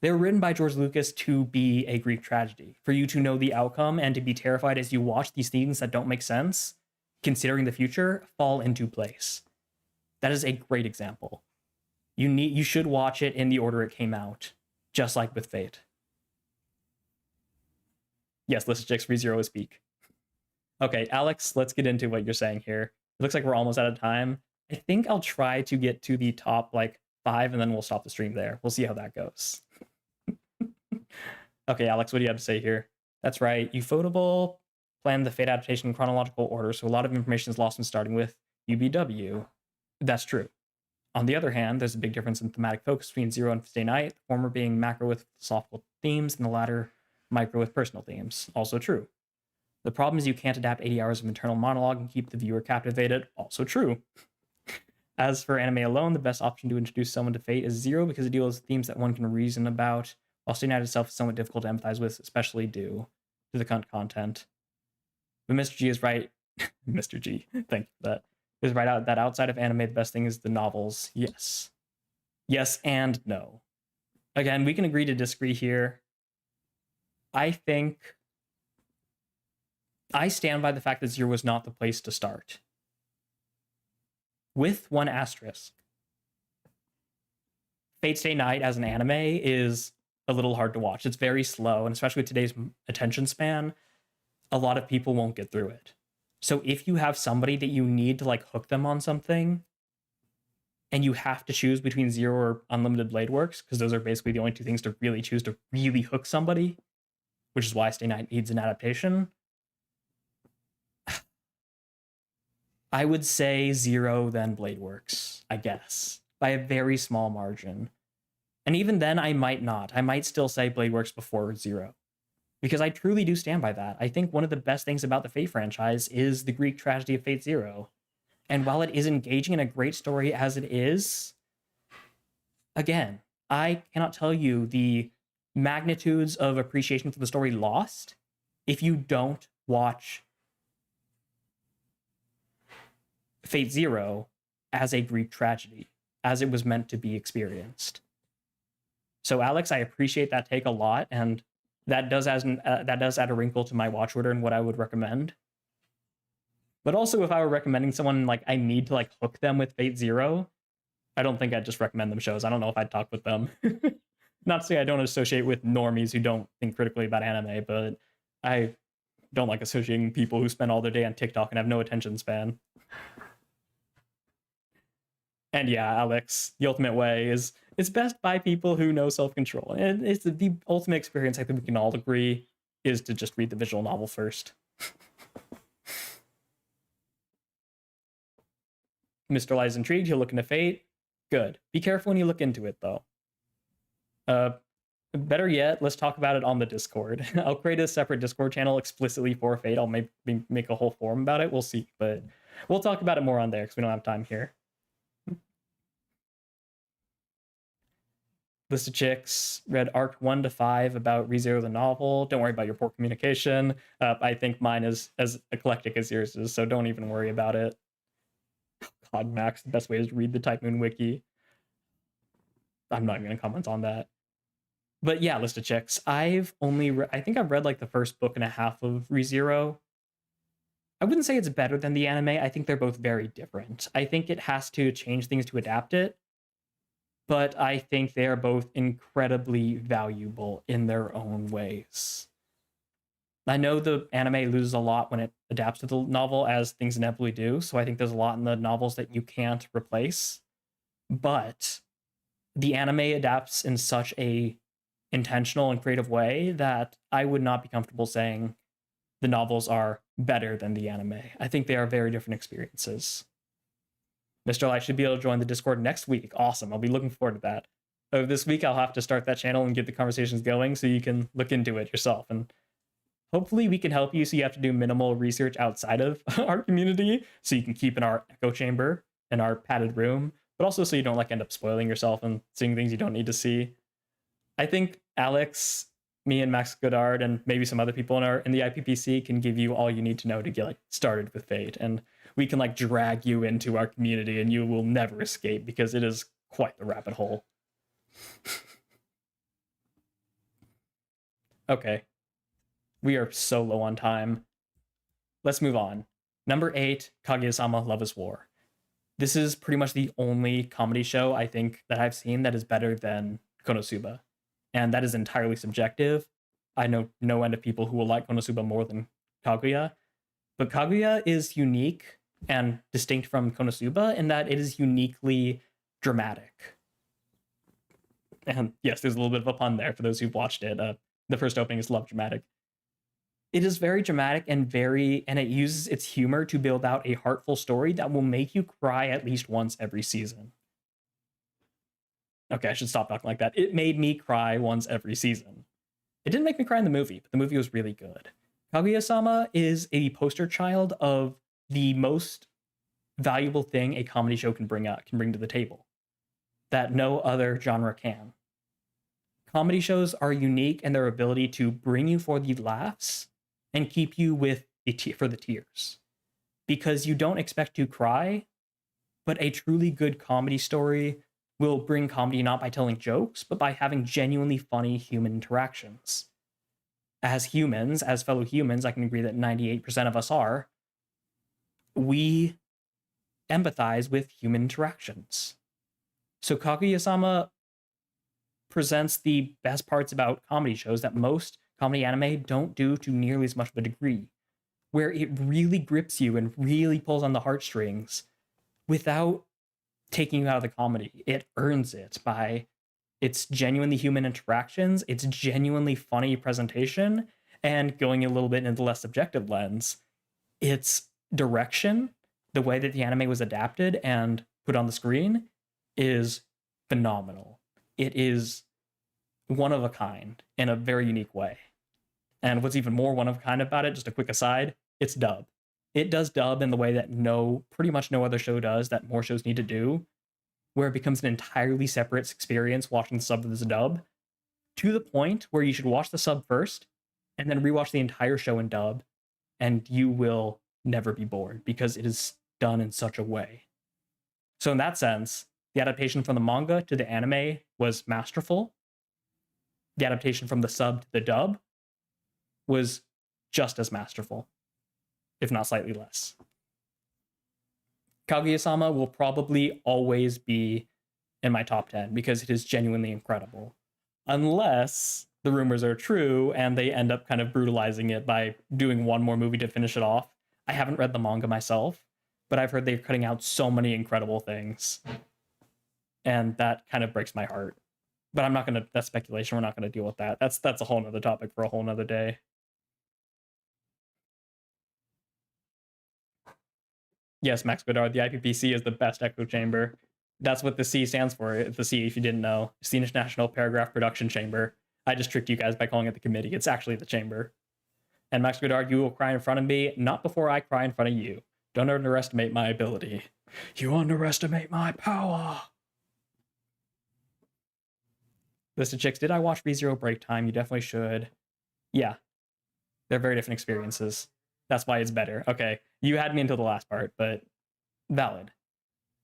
They were written by George Lucas to be a Greek tragedy, for you to know the outcome and to be terrified as you watch these things that don't make sense, considering the future, fall into place. That is a great example. You should watch it in the order it came out, just like with Fate. Yes, List of Chicks, ReZero is peak. Okay, Alex, let's get into what you're saying here. It looks like we're almost out of time. I think I'll try to get to the top 5 and then we'll stop the stream there. We'll see how that goes. Okay, Alex, what do you have to say here? That's right. Ufotable planned the Fate adaptation in chronological order, so a lot of information is lost when starting with UBW. That's true. On the other hand, there's a big difference in thematic focus between Zero and Stay Night, the former being macro with philosophical themes and the latter micro with personal themes. Also true. The problem is you can't adapt 80 hours of internal monologue and keep the viewer captivated. Also true. As for anime alone, the best option to introduce someone to Fate is Zero because it deals with themes that one can reason about, while Stay Night itself is somewhat difficult to empathize with, especially due to the content. But Mr. G is right. Mr. G, thank you for that. Is right out that outside of anime, the best thing is the novels. Yes. Yes and no. Again, we can agree to disagree here. I think I stand by the fact that Zero was not the place to start. With one asterisk. Fate Stay Night as an anime is a little hard to watch. It's very slow, and especially with today's attention span, a lot of people won't get through it. So if you have somebody that you need to like hook them on something, and you have to choose between Zero or Unlimited Blade Works, because those are basically the only two things to really choose to really hook somebody, which is why Stay Night needs an adaptation, I would say Zero, then Blade Works, I guess, by a very small margin. And even then, I might not. I might still say Blade Works before Zero, because I truly do stand by that. I think one of the best things about the Fate franchise is the Greek tragedy of Fate Zero. And while it is engaging and a great story as it is, again, I cannot tell you the magnitudes of appreciation for the story lost if you don't watch Fate Zero as a Greek tragedy, as it was meant to be experienced. So, Alex, I appreciate that take a lot, and that does add a wrinkle to my watch order and what I would recommend. But also, if I were recommending someone, like, I need to like hook them with Fate Zero, I don't think I'd just recommend them shows. I don't know if I'd talk with them. Not to say I don't associate with normies who don't think critically about anime, but I don't like associating people who spend all their day on TikTok and have no attention span. And yeah, Alex, the ultimate way is it's best by people who know self-control. And it's the ultimate experience, I think we can all agree, is to just read the visual novel first. Mr. Lies intrigued, he'll look into Fate. Good. Be careful when you look into it, though. Better yet, let's talk about it on the Discord. I'll create a separate Discord channel explicitly for Fate. I'll maybe make a whole forum about it. We'll see, but we'll talk about it more on there because we don't have time here. List of Chicks read arc 1 to 5 about ReZero the novel. Don't worry about your poor communication. I think mine is as eclectic as yours is, so don't even worry about it. God, Max, the best way is to read the Type Moon wiki. I'm not even gonna comment on that. But yeah, List of Chicks. I think I've read like the first book and a half of ReZero. I wouldn't say it's better than the anime. I think they're both very different. I think it has to change things to adapt it, but I think they are both incredibly valuable in their own ways. I know the anime loses a lot when it adapts to the novel, as things inevitably do, so I think there's a lot in the novels that you can't replace, but the anime adapts in such a intentional and creative way that I would not be comfortable saying the novels are better than the anime. I think they are very different experiences. Mr. Light should be able to join the Discord next week. Awesome. I'll be looking forward to that. This week, I'll have to start that channel and get the conversations going so you can look into it yourself. And hopefully we can help you so you have to do minimal research outside of our community so you can keep in our echo chamber, in our padded room, but also so you don't like end up spoiling yourself and seeing things you don't need to see. I think Alex, me and Max Goddard, and maybe some other people in the IPPC can give you all you need to know to get like started with Fate, and we can like drag you into our community and you will never escape because it is quite the rabbit hole. Okay. We are so low on time. Let's move on. Number 8, Kaguya-sama Love is War. This is pretty much the only comedy show I think that I've seen that is better than Konosuba. And that is entirely subjective. I know no end of people who will like Konosuba more than Kaguya. But Kaguya is unique and distinct from Konosuba in that it is uniquely dramatic. And yes, there's a little bit of a pun there for those who've watched it. The first opening is Love Dramatic. It is very dramatic and it uses its humor to build out a heartful story that will make you cry at least once every season. Okay, I should stop talking like that. It made me cry once every season. It didn't make me cry in the movie, but the movie was really good. Kaguya-sama is a poster child of the most valuable thing a comedy show can bring to the table that no other genre can. Comedy shows are unique in their ability to bring you for the laughs and keep you for the tears, because you don't expect to cry, but a truly good comedy story will bring comedy not by telling jokes, but by having genuinely funny human interactions. as humans, as fellow humans, I can agree that 98% of us are, we empathize with human interactions. So Kaguya-sama presents the best parts about comedy shows that most comedy anime don't do to nearly as much of a degree, where it really grips you and really pulls on the heartstrings without taking you out of the comedy. It earns it by its genuinely human interactions, its genuinely funny presentation, and going a little bit into the less subjective lens, its direction, the way that the anime was adapted and put on the screen is phenomenal. It is one of a kind in a very unique way. And what's even more one of a kind about it, just a quick aside, it's dub. It does dub in the way that pretty much no other show does, that more shows need to do, where it becomes an entirely separate experience watching the sub versus dub, to the point where you should watch the sub first and then rewatch the entire show in dub, and you will never be bored because it is done in such a way. So in that sense, the adaptation from the manga to the anime was masterful. The adaptation from the sub to the dub was just as masterful, if not slightly less. Kaguya-sama will probably always be in my top 10 because it is genuinely incredible. Unless the rumors are true and they end up kind of brutalizing it by doing one more movie to finish it off. I haven't read the manga myself, but I've heard they're cutting out so many incredible things. And that kind of breaks my heart. But I'm not going to, that's speculation. We're not going to deal with that. That's a whole nother topic for a whole nother day. Yes, Max Godard, the IPPC is the best echo chamber. That's what the C stands for. The C, if you didn't know, Scenic National Paragraph Production Chamber. I just tricked you guys by calling it the committee. It's actually the chamber. And Max Godard, you will cry in front of me, not before I cry in front of you. Don't underestimate my ability. You underestimate my power. List of chicks. Did I watch ReZero Break Time? You definitely should. Yeah. They're very different experiences. That's why it's better. Okay. You had me until the last part, but valid.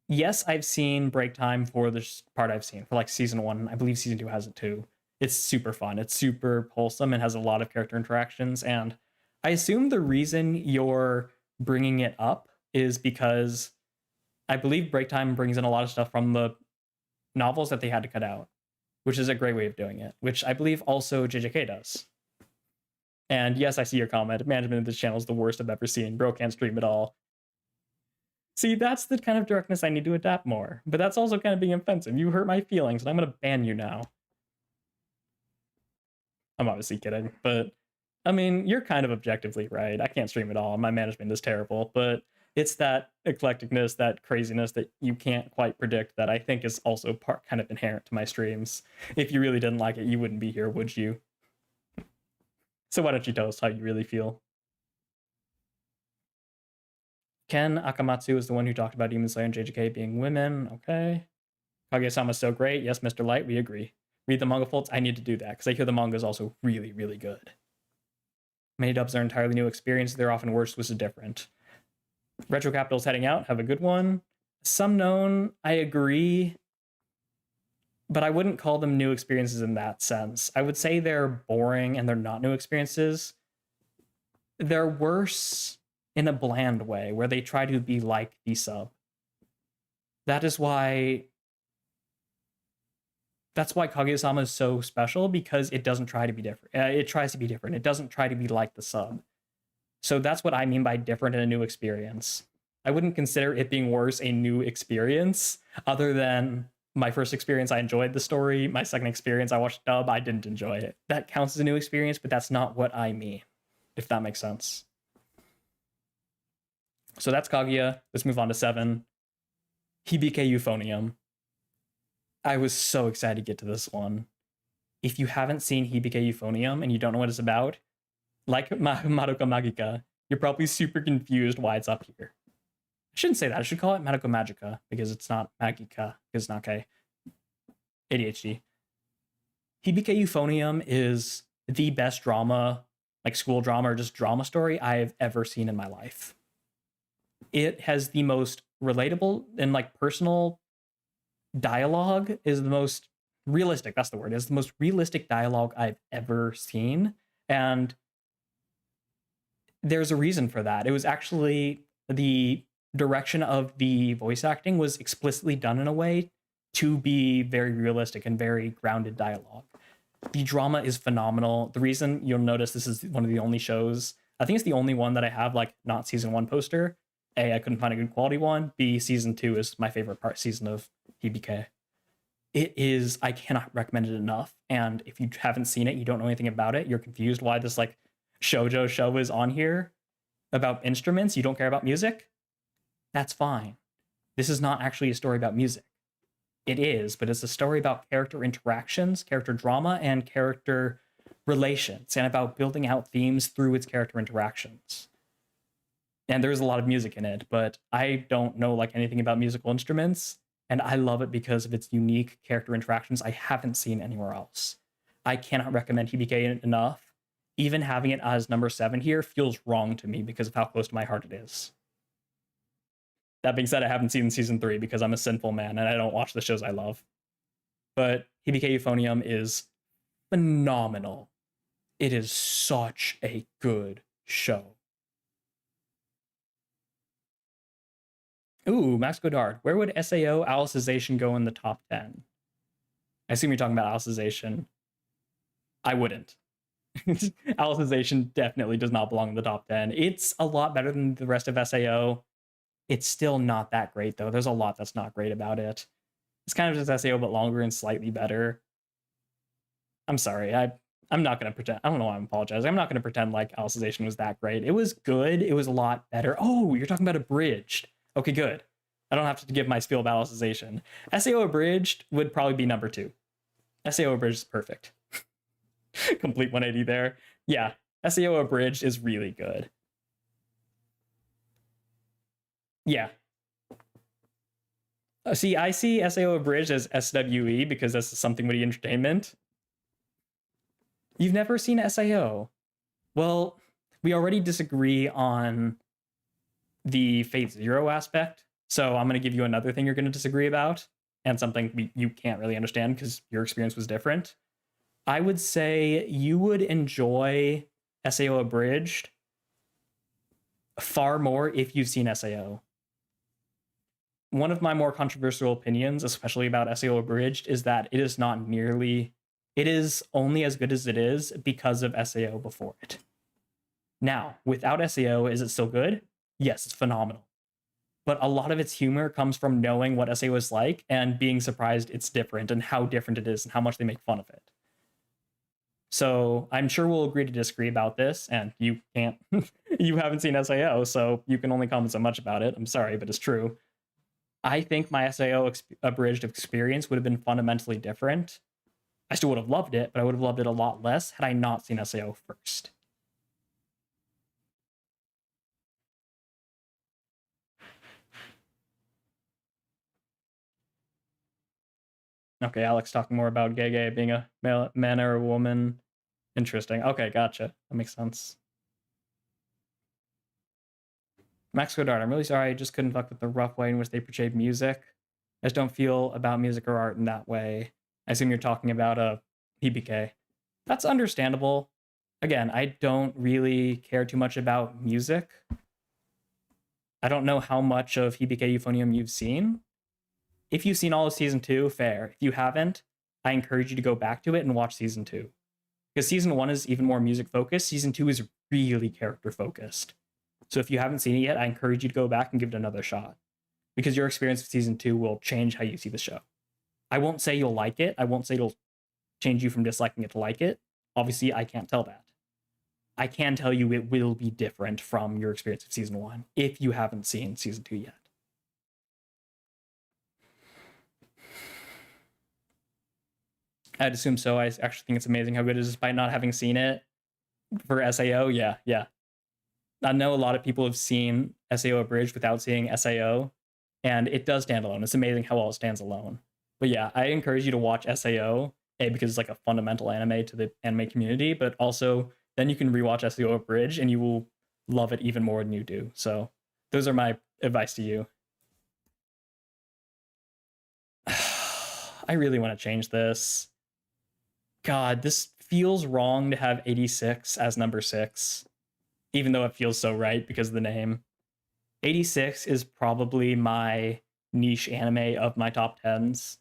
Yes, I've seen Break Time for this part I've seen, for like season 1. I believe season 2 has it too. It's super fun. It's super wholesome and has a lot of character interactions. And I assume the reason you're bringing it up is because I believe Break Time brings in a lot of stuff from the novels that they had to cut out, which is a great way of doing it, which I believe also JJK does. And yes, I see your comment. Management of this channel is the worst I've ever seen. Bro can't stream at all. See, that's the kind of directness I need to adapt more. But that's also kind of being offensive. You hurt my feelings, and I'm going to ban you now. I'm obviously kidding, but I mean, you're kind of objectively right. I can't stream at all. My management is terrible, but it's that eclecticness, that craziness that you can't quite predict that I think is also kind of inherent to my streams. If you really didn't like it, you wouldn't be here, would you? So why don't you tell us how you really feel? Ken Akamatsu is the one who talked about Demon Slayer and JJK being women. Okay. Kaguya-sama's so great. Yes, Mr. Light, we agree. Read the manga folds. I need to do that because I hear the manga is also really, really good. Many dubs are entirely new experiences. They're often worse, which is different. Retro Capital's heading out. Have a good one. Some known, I agree, but I wouldn't call them new experiences in that sense. I would say they're boring and they're not new experiences. They're worse in a bland way where they try to be like the sub. That's why Kaguya-sama is so special, because it doesn't try to be different. It tries to be different. It doesn't try to be like the sub. So that's what I mean by different and a new experience. I wouldn't consider it being worse a new experience, other than my first experience, I enjoyed the story. My second experience, I watched dub, I didn't enjoy it. That counts as a new experience, but that's not what I mean, if that makes sense. So that's Kaguya. Let's move on to 7. Hibike Euphonium. I was so excited to get to this one. If you haven't seen Hibike Euphonium and you don't know what it's about, like Madoka Magica, you're probably super confused why it's up here. I shouldn't say that. I should call it Madoka Magica, because it's not Magica, because it's not K. ADHD. Hibike Euphonium is the best drama, like school drama or just drama story I've ever seen in my life. It has the most relatable and like personal dialogue, is the most realistic, that's the word, is the most realistic dialogue I've ever seen. And there's a reason for that. It was actually the direction of the voice acting was explicitly done in a way to be very realistic and very grounded dialogue. The drama is phenomenal. The reason you'll notice this is one of the only shows, I think it's the only one that I have like not season 1 poster. A, I couldn't find a good quality one. B, season 2 is my favorite season of HBK. It is, I cannot recommend it enough. And if you haven't seen it, you don't know anything about it, you're confused why this like shoujo show is on here about instruments, you don't care about music, that's fine. This is not actually a story about music. It is, but it's a story about character interactions, character drama, and character relations, and about building out themes through its character interactions. And there's a lot of music in it, but I don't know like anything about musical instruments, and I love it because of its unique character interactions I haven't seen anywhere else. I cannot recommend HBK enough. Even having it as number 7 here feels wrong to me because of how close to my heart it is. That being said, I haven't seen season 3 because I'm a sinful man and I don't watch the shows I love. But HBK Euphonium is phenomenal. It is such a good show. Ooh, Max Godard. Where would SAO Alicization go in the top 10? I assume you're talking about Alicization. I wouldn't. Alicization definitely does not belong in the top 10. It's a lot better than the rest of SAO. It's still not that great, though. There's a lot that's not great about it. It's kind of just SAO, but longer and slightly better. I'm sorry. I'm not going to pretend. I don't know why I'm apologizing. I'm not going to pretend like Alicization was that great. It was good. It was a lot better. Oh, you're talking about Abridged. Okay, good. I don't have to give my spiel about Alicization. SAO Abridged would probably be number 2. SAO Abridged is perfect. Complete 180 there. Yeah, SAO Abridged is really good. Yeah. See, I see SAO Abridged as SWE because that's something witty entertainment. You've never seen SAO? Well, we already disagree on the Fate Zero aspect, so I'm going to give you another thing you're going to disagree about, and something you can't really understand because your experience was different. I would say you would enjoy SAO Abridged far more if you've seen SAO. One of my more controversial opinions, especially about SAO Abridged, is that it is not nearly... It is only as good as it is because of SAO before it. Now, without SAO, is it still good? Yes, it's phenomenal. But a lot of its humor comes from knowing what SAO is like and being surprised it's different and how different it is and how much they make fun of it. So I'm sure we'll agree to disagree about this, and you can't... you haven't seen SAO, so you can only comment so much about it. I'm sorry, but it's true. I think my SAO Abridged experience would have been fundamentally different. I still would have loved it, but I would have loved it a lot less had I not seen SAO first. Okay, Alex talking more about Gege being a man or a woman. Interesting. Okay, gotcha. That makes sense. Max Godard, I'm really sorry I just couldn't fuck with the rough way in which they portrayed music. I just don't feel about music or art in that way. I assume you're talking about PBK. That's understandable. Again, I don't really care too much about music. I don't know how much of HBK Euphonium you've seen. If you've seen all of season 2, fair. If you haven't, I encourage you to go back to it and watch season 2. Because season 1 is even more music focused. Season 2 is really character focused. So if you haven't seen it yet, I encourage you to go back and give it another shot. Because your experience with season 2 will change how you see the show. I won't say you'll like it. I won't say it'll change you from disliking it to like it. Obviously, I can't tell that. I can tell you it will be different from your experience of season 1 if you haven't seen season 2 yet. I'd assume so. I actually think it's amazing how good it is despite not having seen it. For SAO, yeah. I know a lot of people have seen SAO Abridged without seeing SAO, and it does stand alone. It's amazing how well it stands alone. But yeah, I encourage you to watch SAO, A, because it's like a fundamental anime to the anime community, but also then you can rewatch SAO Abridged and you will love it even more than you do. So those are my advice to you. I really want to change this. God, this feels wrong to have 86 as number 6, even though it feels so right because of the name. 86 is probably my niche anime of my top 10s.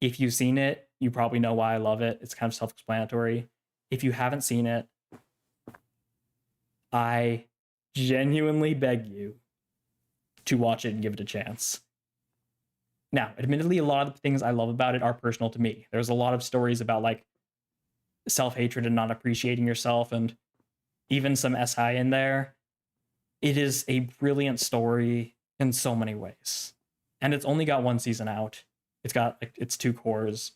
If you've seen it, you probably know why I love it. It's kind of self-explanatory. If you haven't seen it, I genuinely beg you to watch it and give it a chance. Now, admittedly, a lot of the things I love about it are personal to me. There's a lot of stories about like self-hatred and not appreciating yourself, and even some SI in there. It is a brilliant story in so many ways. And it's only got one season out. It's got like its 2 cores.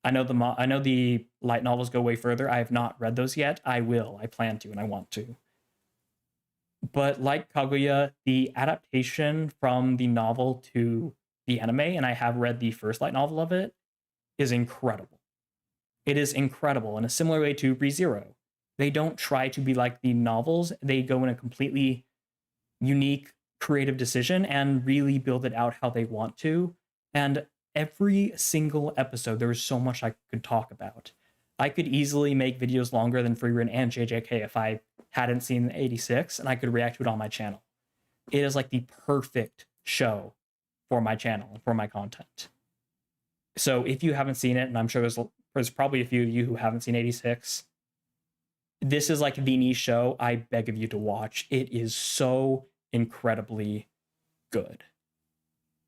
I know the light novels go way further. I have not read those yet. I will. I plan to, and I want to. But like Kaguya, the adaptation from the novel to the anime, and I have read the first light novel of it, is incredible. It is incredible in a similar way to ReZero. They don't try to be like the novels. They go in a completely unique creative decision and really build it out how they want to. And every single episode, there was so much I could talk about. I could easily make videos longer than Frieren and JJK if I hadn't seen 86, and I could react to it on my channel. It is like the perfect show for my channel and for my content. So if you haven't seen it, and I'm sure there's probably a few of you who haven't seen 86, this is like the niche show I beg of you to watch. It is so incredibly good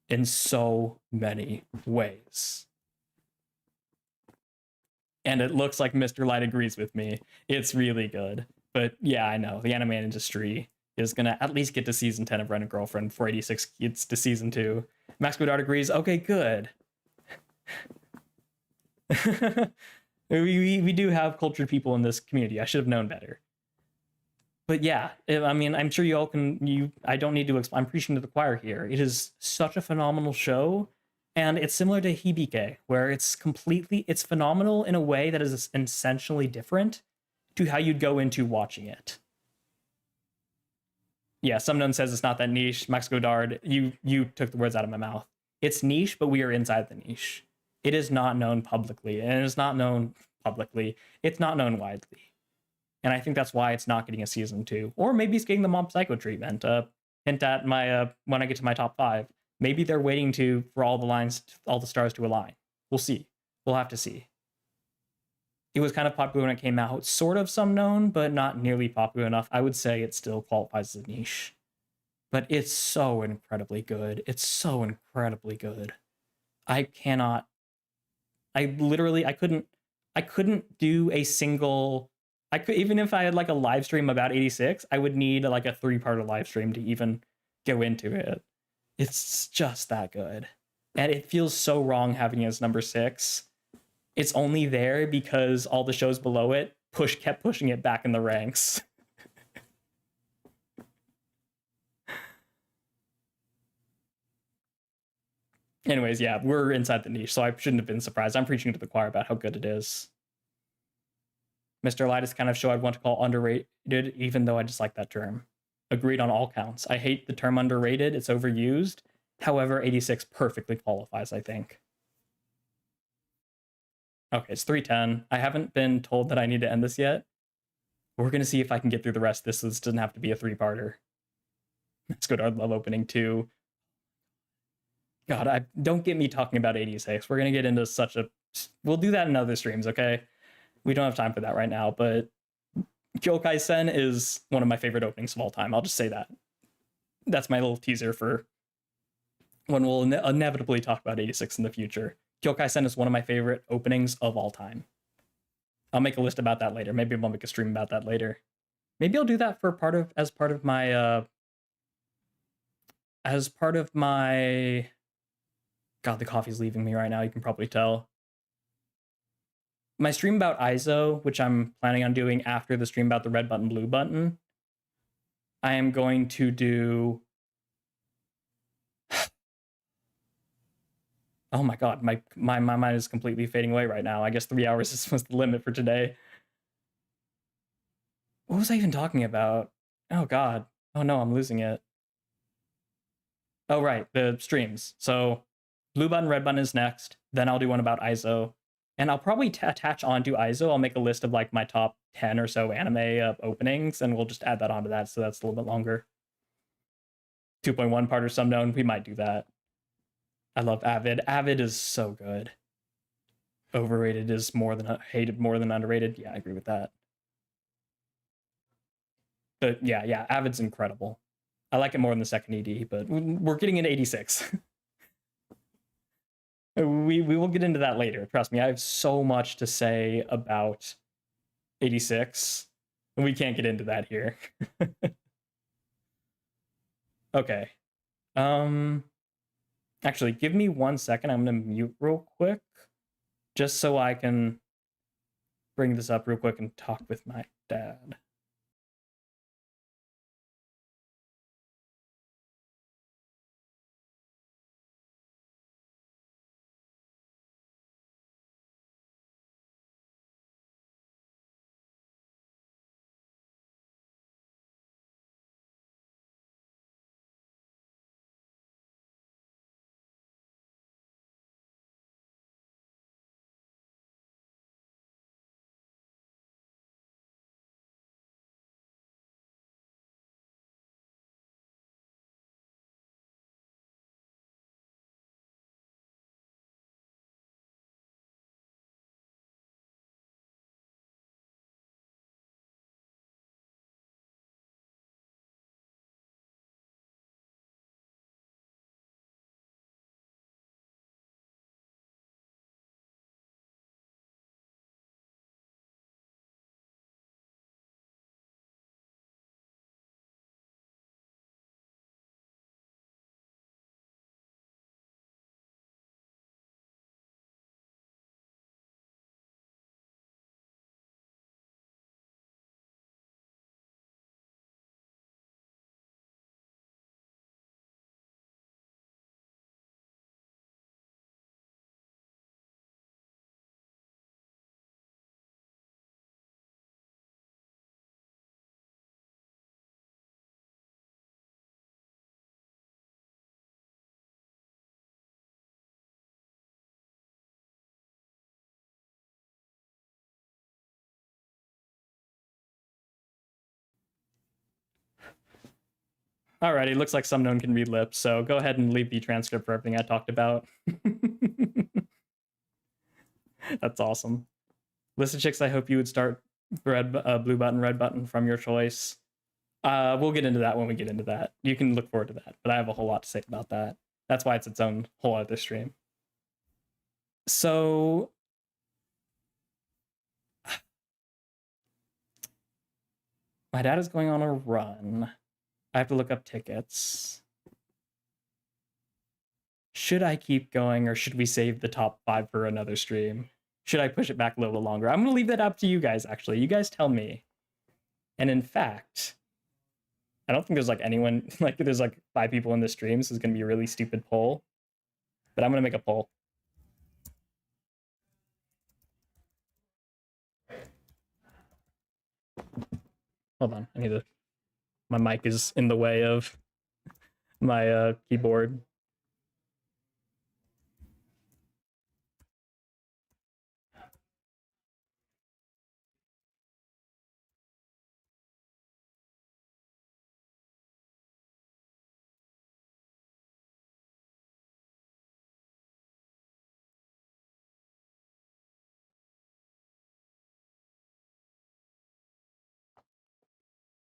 in so many ways. And it looks like Mr. Light agrees with me. It's really good. But yeah, I know the anime industry is gonna at least get to season 10 of Rent-A-Girlfriend before 86 gets to season 2. Max Godard agrees. Okay, good. we do have cultured people in this community. I should have known better. But yeah, I mean, I'm sure you all can. I don't need to explain. I'm preaching to the choir here. It is such a phenomenal show, and it's similar to Hibike, where it's phenomenal in a way that is essentially different to how you'd go into watching it. Yeah, Sumnun says it's not that niche. Max Godard, you took the words out of my mouth. It's niche, but we are inside the niche. It is not known publicly, and it is not known publicly. It's not known widely. And I think that's why it's not getting a season 2. Or maybe it's getting the Mob Psycho treatment. Hint at my when I get to my top 5. Maybe they're waiting for all the stars to align. We'll see. We'll have to see. It was kind of popular when it came out. Sort of some known, but not nearly popular enough. I would say it still qualifies as a niche. But it's so incredibly good. It's so incredibly good. I couldn't do a single... even if I had like a live stream about 86, I would need like a 3-part live stream to even go into it. It's just that good. And it feels so wrong having it as number 6. It's only there because all the shows below it kept pushing it back in the ranks. Anyways, yeah, we're inside the niche, so I shouldn't have been surprised. I'm preaching to the choir about how good it is. Mr. Light is kind of show I'd want to call underrated, even though I dislike that term. Agreed on all counts. I hate the term underrated. It's overused. However, 86 perfectly qualifies, I think. Okay, it's 3:10. I haven't been told that I need to end this yet. We're going to see if I can get through the rest. This doesn't have to be a 3-parter. Let's go to our love opening 2. God, don't get me talking about 86. We're going to get into such a... We'll do that in other streams, okay? We don't have time for that right now, but Kyokai Sen is one of my favorite openings of all time. I'll just say that. That's my little teaser for when we'll inevitably talk about 86 in the future. Kyokai Sen is one of my favorite openings of all time. I'll make a list about that later. Maybe I'll make a stream about that later. Maybe I'll do that as part of my God, the coffee's leaving me right now. You can probably tell. My stream about ISO, which I'm planning on doing after the stream about the red button, blue button, I am going to do... Oh my God, my mind is completely fading away right now. I guess 3 hours was the limit for today. What was I even talking about? Oh God. Oh no, I'm losing it. Oh right, the streams. So blue button, red button is next. Then I'll do one about ISO. And I'll probably attach onto ISO. I'll make a list of like my top 10 or so anime openings, and we'll just add that onto that. So that's a little bit longer. 2.1 part or some known. We might do that. I love Avid. Avid is so good. Overrated is more than hated, more than underrated. Yeah, I agree with that. But yeah, Avid's incredible. I like it more than the second ED, but we're getting into 86. we will get into that later. Trust me, I have so much to say about 86. And we can't get into that here. Okay. Actually, give me 1 second. I'm going to mute real quick just so I can bring this up real quick and talk with my dad. Alrighty, looks like some known can read lips, so go ahead and leave the transcript for everything I talked about. That's awesome. Listen, chicks, I hope you would start blue button, red button from your choice. We'll get into that when we get into that. You can look forward to that, but I have a whole lot to say about that. That's why it's its own whole other stream. So my dad is going on a run. I have to look up tickets. Should I keep going or should we save the top 5 for another stream? Should I push it back a little longer? I'm going to leave that up to you guys, actually. You guys tell me. And in fact, I don't think there's like anyone, like there's like 5 people in this stream, so it's going to be a really stupid poll. But I'm going to make a poll. Hold on, I need to, my mic is in the way of my keyboard.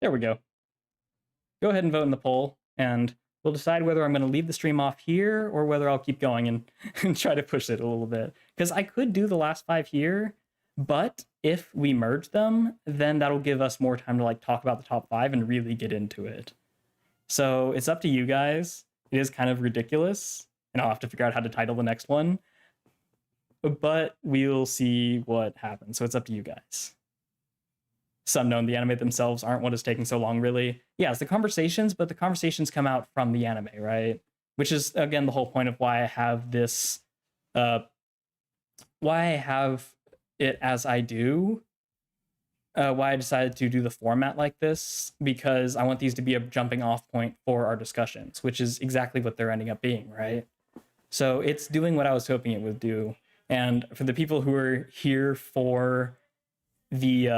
There we go. Go ahead and vote in the poll, and we'll decide whether I'm going to leave the stream off here or whether I'll keep going and try to push it a little bit. Because I could do the last 5 here, but if we merge them, then that'll give us more time to like talk about the top 5 and really get into it. So it's up to you guys. It is kind of ridiculous, and I'll have to figure out how to title the next one. But we'll see what happens. So it's up to you guys. Some known, the anime themselves aren't what is taking so long, really. Yeah, it's the conversations, but the conversations come out from the anime, right? Which is, again, the whole point of why I have this, why I have it as I do, why I decided to do the format like this, because I want these to be a jumping off point for our discussions, which is exactly what they're ending up being, right? So it's doing what I was hoping it would do. And for the people who are here for the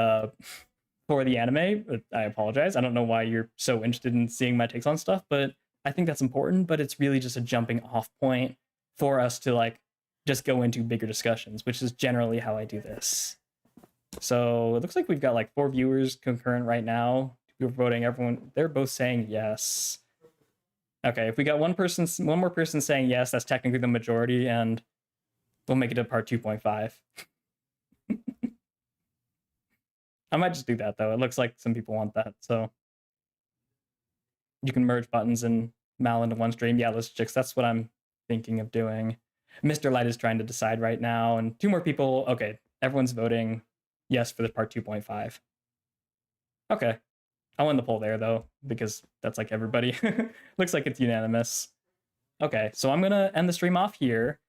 anime, I apologize. I don't know why you're so interested in seeing my takes on stuff, but I think that's important. But it's really just a jumping off point for us to like just go into bigger discussions, which is generally how I do this. So it looks like we've got like 4 viewers concurrent right now. People voting. Everyone, they're both saying yes. Okay, if we got one more person saying yes, that's technically the majority, and we'll make it a part 2.5. I might just do that though. It looks like some people want that, so you can merge buttons and Mal into one stream. Yeah, let's chicks. That's what I'm thinking of doing. Mr. Light is trying to decide right now, and 2 more people. Okay, everyone's voting yes for the part 2.5. Okay, I'll end the poll there though, because that's like everybody. Looks like it's unanimous. Okay, so I'm gonna end the stream off here.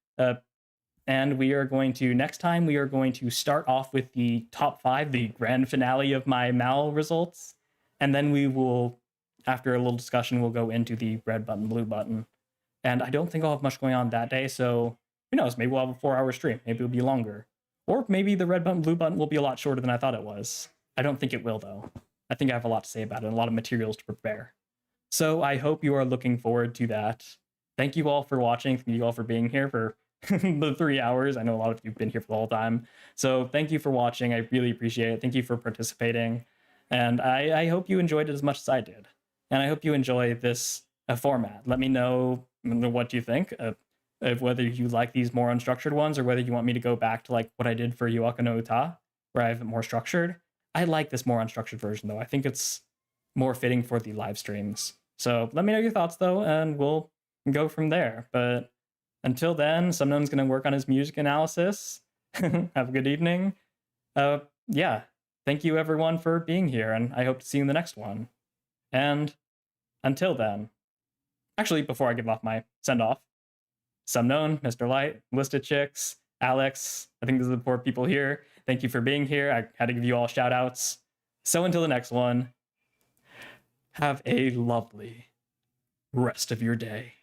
And we are going to, next time, we are going to start off with the top 5, the grand finale of my Mal results. And then we will, after a little discussion, we'll go into the red button, blue button. And I don't think I'll have much going on that day, so who knows? Maybe we'll have a 4-hour stream. Maybe it'll be longer. Or maybe the red button, blue button will be a lot shorter than I thought it was. I don't think it will, though. I think I have a lot to say about it and a lot of materials to prepare. So I hope you are looking forward to that. Thank you all for watching. Thank you all for being here for the 3 hours. I know a lot of you have been here for the whole time. So thank you for watching. I really appreciate it. Thank you for participating. And I hope you enjoyed it as much as I did. And I hope you enjoy this format. Let me know what you think of whether you like these more unstructured ones or whether you want me to go back to like what I did for Yuaka no Uta, where I have it more structured. I like this more unstructured version though. I think it's more fitting for the live streams. So let me know your thoughts though, and we'll go from there. But until then, Sumnone's going to work on his music analysis. Have a good evening. Yeah, thank you everyone for being here, and I hope to see you in the next one. And until then, actually, before I give off my send-off, Sumnone, Mr. Light, Listed Chicks, Alex, I think these are the 4 people here. Thank you for being here. I had to give you all shout-outs. So until the next one, have a lovely rest of your day.